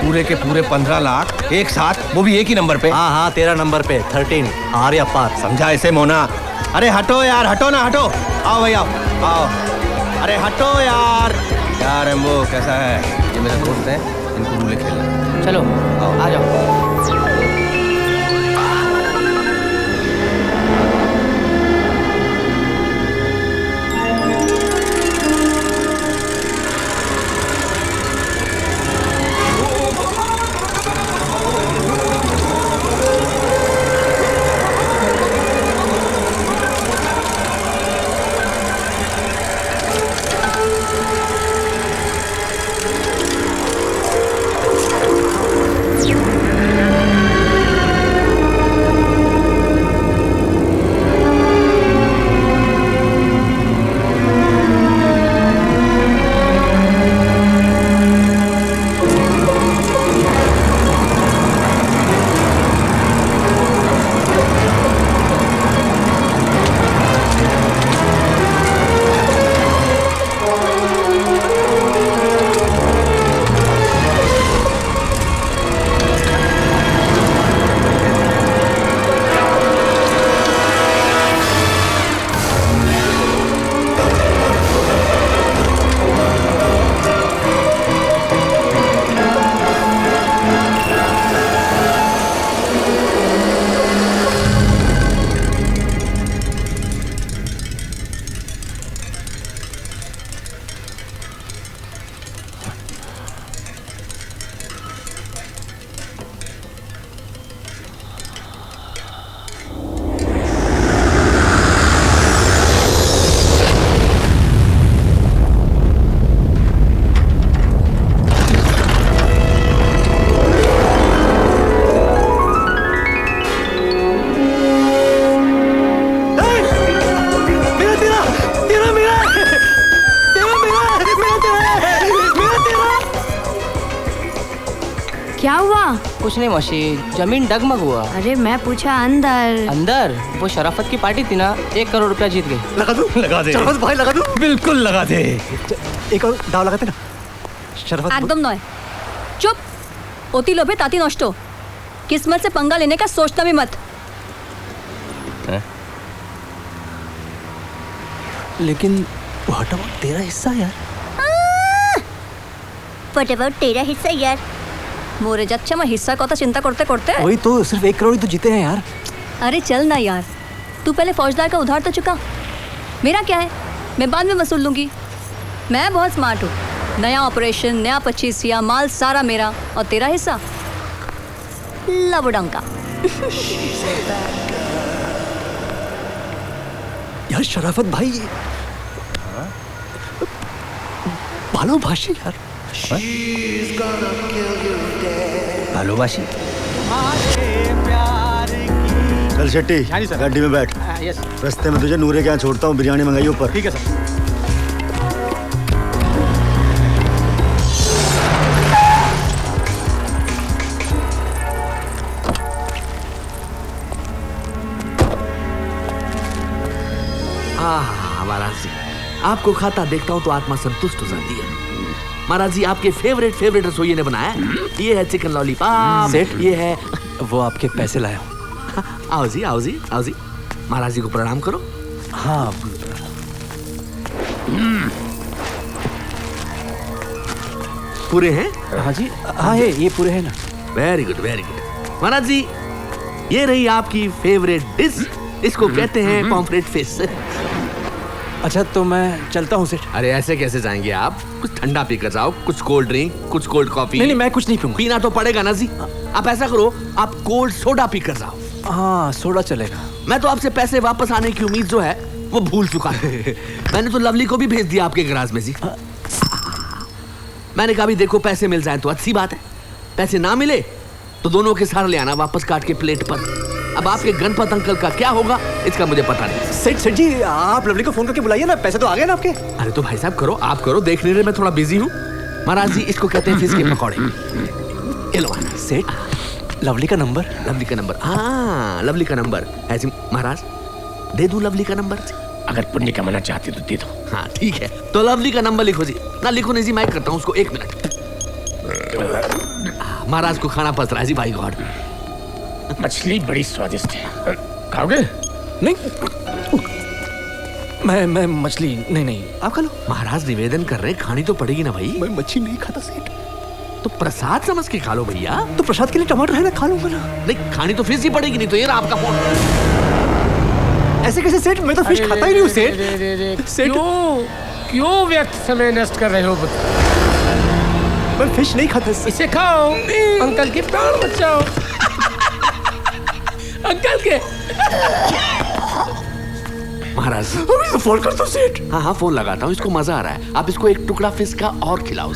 Speaker 18: पूरे के पूरे 15 लाख एक साथ, वो भी एक ही नंबर पे।
Speaker 12: हाँ 13 नंबर पे 13 आर्या पार।
Speaker 18: समझा ऐसे मोना? अरे हटो यार, हटो ना, हटो। आओ भाई आओ। अरे हटो यार। यार एम्बो कैसा है? ये मेरे दोस्त हैं, इनको रूले खेलना।
Speaker 2: चलो आ जाओ।
Speaker 17: क्या हुआ?
Speaker 22: कुछ नहीं मौसी, जमीन डगमग हुआ।
Speaker 17: अरे मैं पूछा अंदर।
Speaker 22: अंदर? वो शराफत की पार्टी थी ना, 1 करोड़ रुपया जीत गई।
Speaker 1: लगा दूं?
Speaker 12: लगा दे।
Speaker 1: शराफत भाई लगा दूं?
Speaker 12: बिल्कुल लगा दे।
Speaker 1: एक और दाव लगाते ना। शराफत
Speaker 3: একদম নয়। চুপ। অতি লোভে তাতি নষ্ট। किस्मत से पंगा लेने का सोचना भी मत।
Speaker 12: लेकिन व्हाट अबाउट तेरा हिस्सा यार?
Speaker 14: व्हाट अबाउट तेरा हिस्सा यार?
Speaker 3: मोरे যাচ্ছে আমার हिस्सा কথা चिंता करते करते।
Speaker 12: वही तो, सिर्फ 1 करोड़ ही तो जीते हैं यार।
Speaker 3: अरे चल ना यार, तू पहले फौजदार का उधार तो चुका। मेरा क्या है, मैं बाद में वसूल लूंगी। मैं बहुत स्मार्ट हूँ। नया ऑपरेशन, नया 25 माल सारा मेरा, और तेरा हिस्सा लबडंका।
Speaker 12: यार शराफत भाई, भालोबाशी यार।
Speaker 18: भालोबाशी।
Speaker 5: चल शेट्टी, गाड़ी में बैठ। रास्ते में तुझे नूरे के यहाँ छोड़ता हूँ, बिरयानी मंगाई ऊपर।
Speaker 12: ठीक है सर।
Speaker 4: महाराज जी, आपको खाता देखता हूँ तो आत्मा संतुष्ट हो जाती है। महाराज जी, आपके फेवरेट रसोइये ने बनाया। ये है चिकन लॉलीपॉप।
Speaker 12: सेठ,
Speaker 4: ये है,
Speaker 12: वो आपके पैसे लाया हूँ।
Speaker 4: आओ जी, आओ जी, आओ जी। महाराज जी को प्रणाम करो।
Speaker 12: हाँ।
Speaker 4: पूरे हैं?
Speaker 12: हाँ जी, हाँ है, ये पूरे हैं ना।
Speaker 4: Very good, very good. Maharaj ji, ये रही आपकी फेवरेट डिश। इसको कहते हैं पॉम्फ्रेट फिश।
Speaker 12: अच्छा तो मैं चलता हूँ सेठ।
Speaker 4: अरे ऐसे कैसे जाएंगे आप? कुछ ठंडा पीकर जाओ, कुछ कोल्ड ड्रिंक, कुछ कोल्ड कॉफी।
Speaker 12: नहीं, मैं कुछ नहीं पीऊंगा।
Speaker 4: पीना तो पड़ेगा ना जी। आप ऐसा करो, आप कोल्ड सोडा पीकर जाओ।
Speaker 12: हाँ, सोडा चलेगा।
Speaker 4: मैं तो आपसे पैसे वापस आने की उम्मीद जो है वो भूल चुका है। मैंने तो लवली को भी भेज दिया आपके गराज में जी। मैंने कहा भी देखो, पैसे मिल जाए तो अच्छी बात है, पैसे ना मिले तो दोनों के साथ ले आना वापस काट के प्लेट पर। अब आपके गणपत अंकल का क्या होगा इसका मुझे पता नहीं।
Speaker 1: सेठ जी, आप लवली को फोन करके बुलाइए ना, पैसे तो आ गए ना आपके।
Speaker 4: अरे तो भाई साहब करो, आप करो, देख नहीं रहे मैं थोड़ा बिजी हूँ। महाराज जी, इसको कहते हैं फिश के पकौड़े।
Speaker 12: सेठ, लवली का नंबर?
Speaker 4: लवली का नंबर? हाँ, लवली का नंबर ऐसे। महाराज दे दूं लवली का नंबर?
Speaker 11: अगर पुण्य कमाना चाहते तो दे दो।
Speaker 4: हाँ ठीक है, तो लवली का नंबर लिखो जी। ना लिखो नहीं जी, मैं करता हूँ उसको। 1 मिनट। महाराज को खाना पस रहा है जी, भाई गॉड।
Speaker 11: मछली बड़ी स्वादिष्ट है, खाओगे?
Speaker 12: नहीं, मैं मछली नहीं। आप खा लो।
Speaker 4: महाराज निवेदन कर रहे हैं, खानी तो पड़ेगी ना भाई।
Speaker 12: मैं मछली नहीं खाता सेठ।
Speaker 4: तो प्रसाद समझ के खा लो भैया।
Speaker 12: तो प्रसाद के लिए टमाटर है ना, खा लूंगा ना।
Speaker 4: नहीं, खानी तो फिश ही पड़ेगी। नहीं तो ये रहा आपका फोन।
Speaker 1: ऐसे कैसे सेठ, मैं तो फिश खाता ही नहीं हूँ सेठ।
Speaker 11: क्यों व्यर्थ समय नष्ट कर रहे हो?
Speaker 1: मैं फिश नहीं खाता।
Speaker 11: इसे खाओ, अंकल के प्राण बचाओ। अंकल के।
Speaker 4: महाराज
Speaker 1: तो फोन कर दो सेठ।
Speaker 4: हाँ, फोन लगाता हूँ। इसको मजा आ रहा है। आप इसको 1 टुकड़ा फिश का और खिलाओ।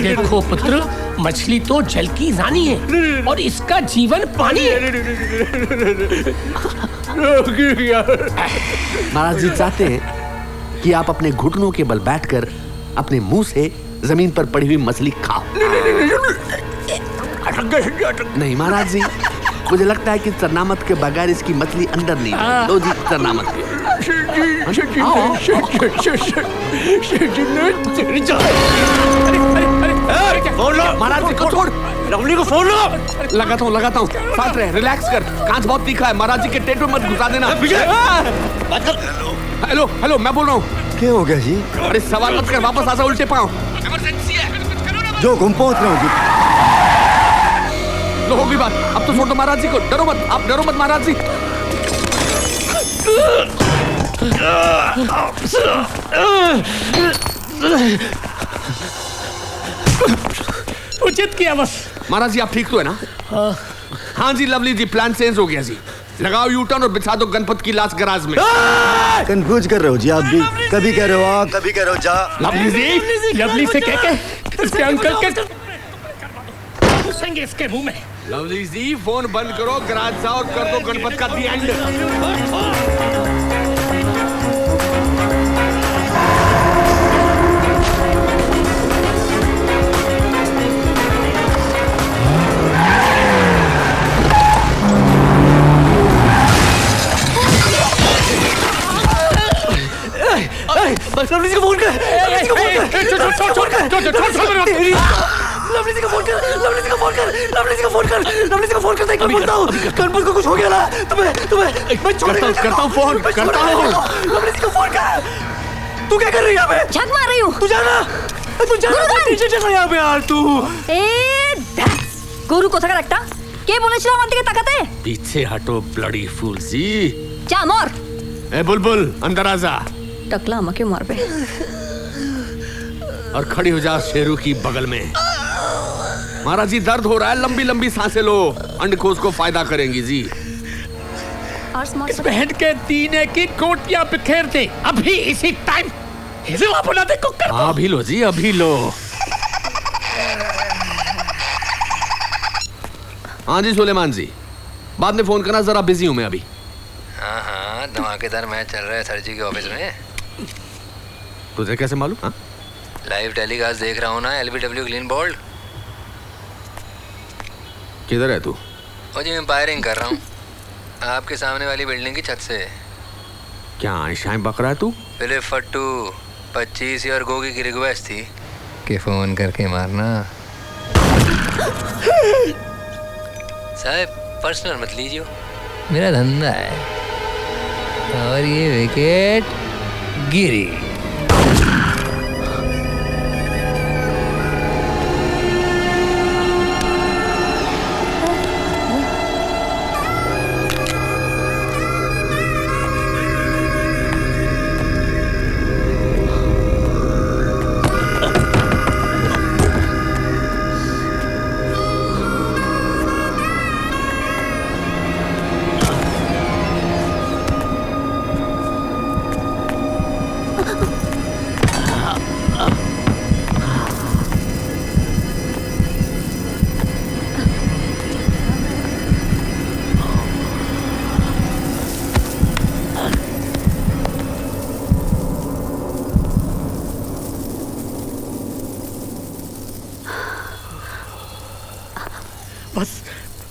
Speaker 11: देखो पुत्र, मछली तो जल की रानी है और इसका जीवन पानी है।
Speaker 4: महाराज जी चाहते हैं कि आप अपने घुटनों के बल बैठकर अपने मुंह से जमीन पर पड़ी हुई मछली खाओ। नहीं महाराज जी, मुझे लगता है कि चरनामत के बगैर इसकी मछली अंदर नहीं है। लो जी चरनामत। महाराज जी को छोड़,
Speaker 1: लवली को फोन लो।
Speaker 4: लगाता हूँ। साथ रहे, रिलैक्स कर। कांच बहुत तीखा है। महाराज जी के टेट में मत घुसा देना। हेलो, मैं बोल रहा हूँ।
Speaker 5: क्या हो गया जी?
Speaker 4: अरे सवाल मत कर, वापस आ जा उल्टे पाँव।
Speaker 5: जो घूम पहुंच रहा हूँ।
Speaker 4: लो होगी बात, अब तो छोड़ दो महाराज जी को। डरो मत, आप डरो मत महाराज जी।
Speaker 11: उचित किया बस।
Speaker 4: महाराज जी आप ठीक तो है ना? हाँ जी लवली जी, प्लान चेंज हो गया जी। लगाओ यू टर्न और बिछा दो गणपत की लाश गराज में।
Speaker 5: कंफ्यूज कर रहे हो जी आप भी। कभी कह रहे हो आ, कभी कह रहे हो जा।
Speaker 11: लवली से कह के इसके अंकल के घुसेंगे इसके मुंह में।
Speaker 4: लवली जी फोन बंद करो, गराज जाओ और कर दो गणपत का दी एंड।
Speaker 1: लवली जी को फोन कर, लवली जी को फोन कर, लवली जी को फोन कर, लवली जी को फोन कर, लवली जी को फोन कर, लवली जी को फोन कर, एक बार बोलता हूँ, गणपत को कुछ हो गया ना, तुम्हें मैं करता हूँ फोन, करता हूँ, लवली जी को फोन कर। तू क्या कर रही है यहाँ पे?
Speaker 3: झक मार रही हूँ।
Speaker 1: तू जाना, तू जाना, पीछे चला यहाँ पे यार तू।
Speaker 3: गुरु को थका रखता, क्या बोले चला मानती के ताकत है?
Speaker 4: पीछे हटो ब्लडी फूल जी।
Speaker 3: जा मोर।
Speaker 4: ए बुलबुल अंदर आ जा।
Speaker 3: टकला मके मार पे।
Speaker 4: और खड़ी हो जा शेरू की बगल में। महाराज जी दर्द हो रहा है, लंबी लंबी सांसें लो, अंडकोश को फायदा करेंगी जी।
Speaker 11: इस बहन के दीने की कोटियां बिखेर दे अभी इसी टाइम। हिलवा बुला दे कुकर।
Speaker 4: अभी लो जी, अभी लो। हाँ जी सुलेमान जी, बाद में फोन करना, जरा बिजी हूँ मैं अभी।
Speaker 16: हाँ हाँ, धमाकेदार मैच चल रहा है सर जी के ऑफिस में।
Speaker 4: तुझे कैसे मालूम? हाँ
Speaker 16: लाइव टेलीकास्ट देख रहा हूँ ना, LBW क्लीन बोल्ड।
Speaker 4: किधर है तू?
Speaker 16: ओ जी मैं फायरिंग कर रहा हूँ आपके सामने वाली बिल्डिंग की छत से।
Speaker 4: क्या आयशाएं बक रहा है तू?
Speaker 16: फिलिप फट्टू 25 और गोगी की रिक्वेस्ट थी कि फोन करके मारना। साहब पर्सनल मत लीजिए, मेरा धंधा है। और ये विकेट गिरी।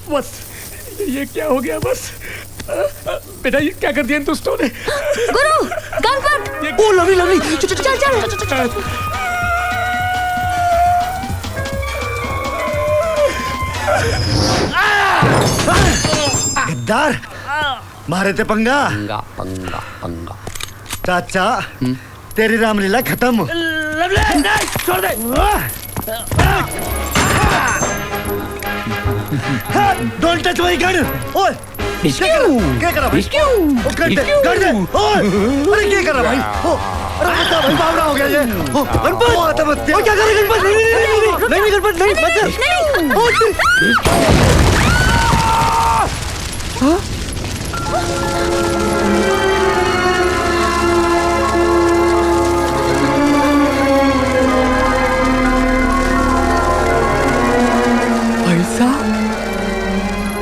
Speaker 11: बस ये क्या हो गया? बस बेटा ये क्या कर दिया दोस्तों ने?
Speaker 3: गुरु गणपत।
Speaker 1: ओ लवली लवली चल चल चल। गद्दार मारे थे पंगा।
Speaker 11: पंगा पंगा पंगा।
Speaker 5: चाचा तेरी रामलीला खत्म।
Speaker 11: लवली नहीं छोड़ दे।
Speaker 5: Don't touch my gun! ओए! क्या कर रहा भाई? ओ कर दे! ओए! अरे क्या कर रहा भाई? ओ! अरे बता भाई बावड़ा हो गया ये! ओ! गणपत! ओ आता मत! ओ क्या कर रहा है गणपत? नहीं गणपत नहीं मत! ओ!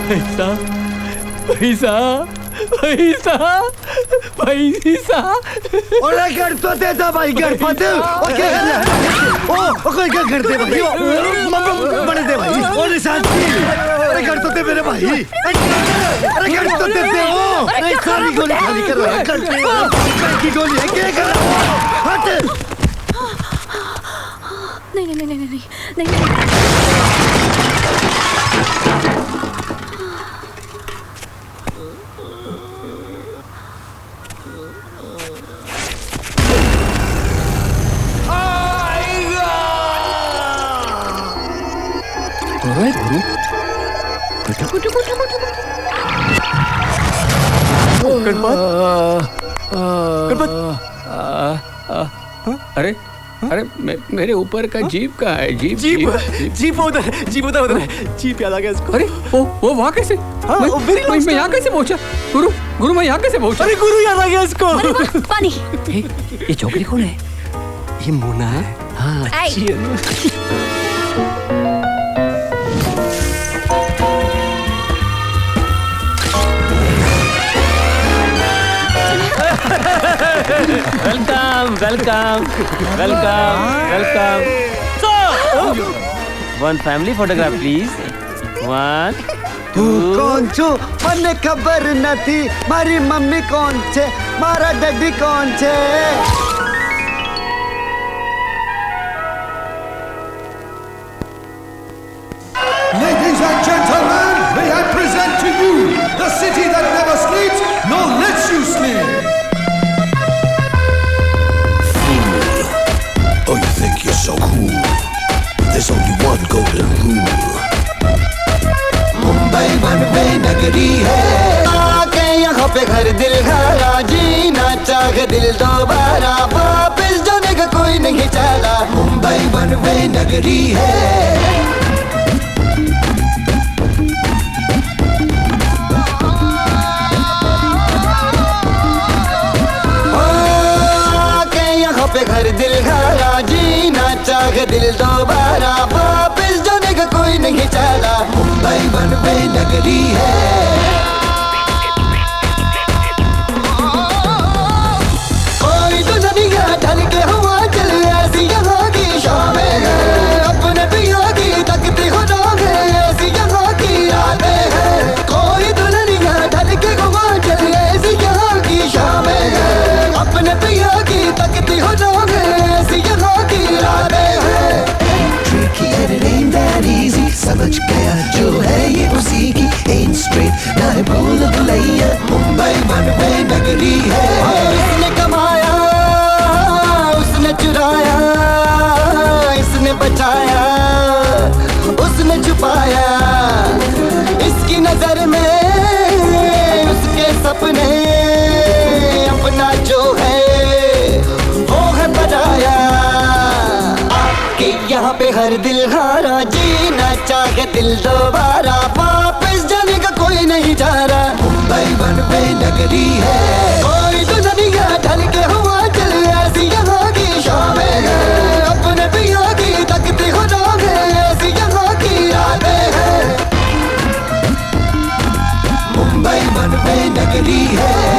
Speaker 11: पैसा पैसा पैसा पैसा।
Speaker 5: अरे गणपत दे दो भाई गणपत। ओ क्या कर रहा है? ओ कोई क्या करते भाई? बड़े दे भाई। ओ निशान अरे गणपत दे मेरे भाई। अरे गणपत दे दो। नहीं सारी गोली खाली कर रहा है। गणपत की गोली है क्या कर रहा है? हट।
Speaker 3: नहीं नहीं नहीं नहीं नहीं नहीं।
Speaker 11: अरे अरे मेरे ऊपर का जीप का है। जीप
Speaker 1: जीप उधर है। जीप याद आ गया इसको।
Speaker 11: अरे वो वहाँ कैसे?
Speaker 1: हाँ,
Speaker 11: मैं यहाँ कैसे पहुँचा? गुरु मैं यहाँ कैसे पहुँचा?
Speaker 1: अरे गुरु याद आ गया इसको।
Speaker 3: पानी।
Speaker 12: ये चौकड़ी कौन है? ये मोना है। हाँ अच्छी है ना।
Speaker 19: Welcome welcome welcome welcome. One family photograph please. One
Speaker 5: कौन छो મને ખબર નથી મારી મમ્મી કોણ છે મારા ડેડી કોણ છે
Speaker 10: नगरी है। यहाँ पे घर दिल घरा, जीना चाहे दिल दोबारा, वापस जाने का कोई नहीं चाहता। मुंबई वन वे नगरी है। कोई तो दुनिया ढल के हवा चल ऐसी यहाँ की शामें हैं, अपने पिया की तकती हो जाओगे ऐसी यहाँ की रातें हैं। कोई तो दुनिया ढल के हवा चल ऐसी यहाँ की शामें हैं, अपने पिया की तकती हो जाओगे ऐसी यहाँ की रातें हैं। Tricky and it ain't that easy, समझ गया जो है ये उसी की ain't straight, ना है भूल भुलैया। मुंबई वन वे नगरी है। इसने कमाया, उसने चुराया, इसने बचाया, उसने छुपाया, इसकी नजर में उसके सपने, अपना जो है वो है बनाया। कि यहाँ पे हर दिल हारा, जीना चाहे दिल दोबारा, वापस जाने का कोई नहीं जा रहा। मुंबई वन वे नगरी है। कोई तो दुनिया ढल के हुआ चल ऐसी यहाँ की शामें हैं, अपने पिया की तकती हो जाओगे ऐसी यहाँ की रातें हैं। मुंबई वन वे नगरी है।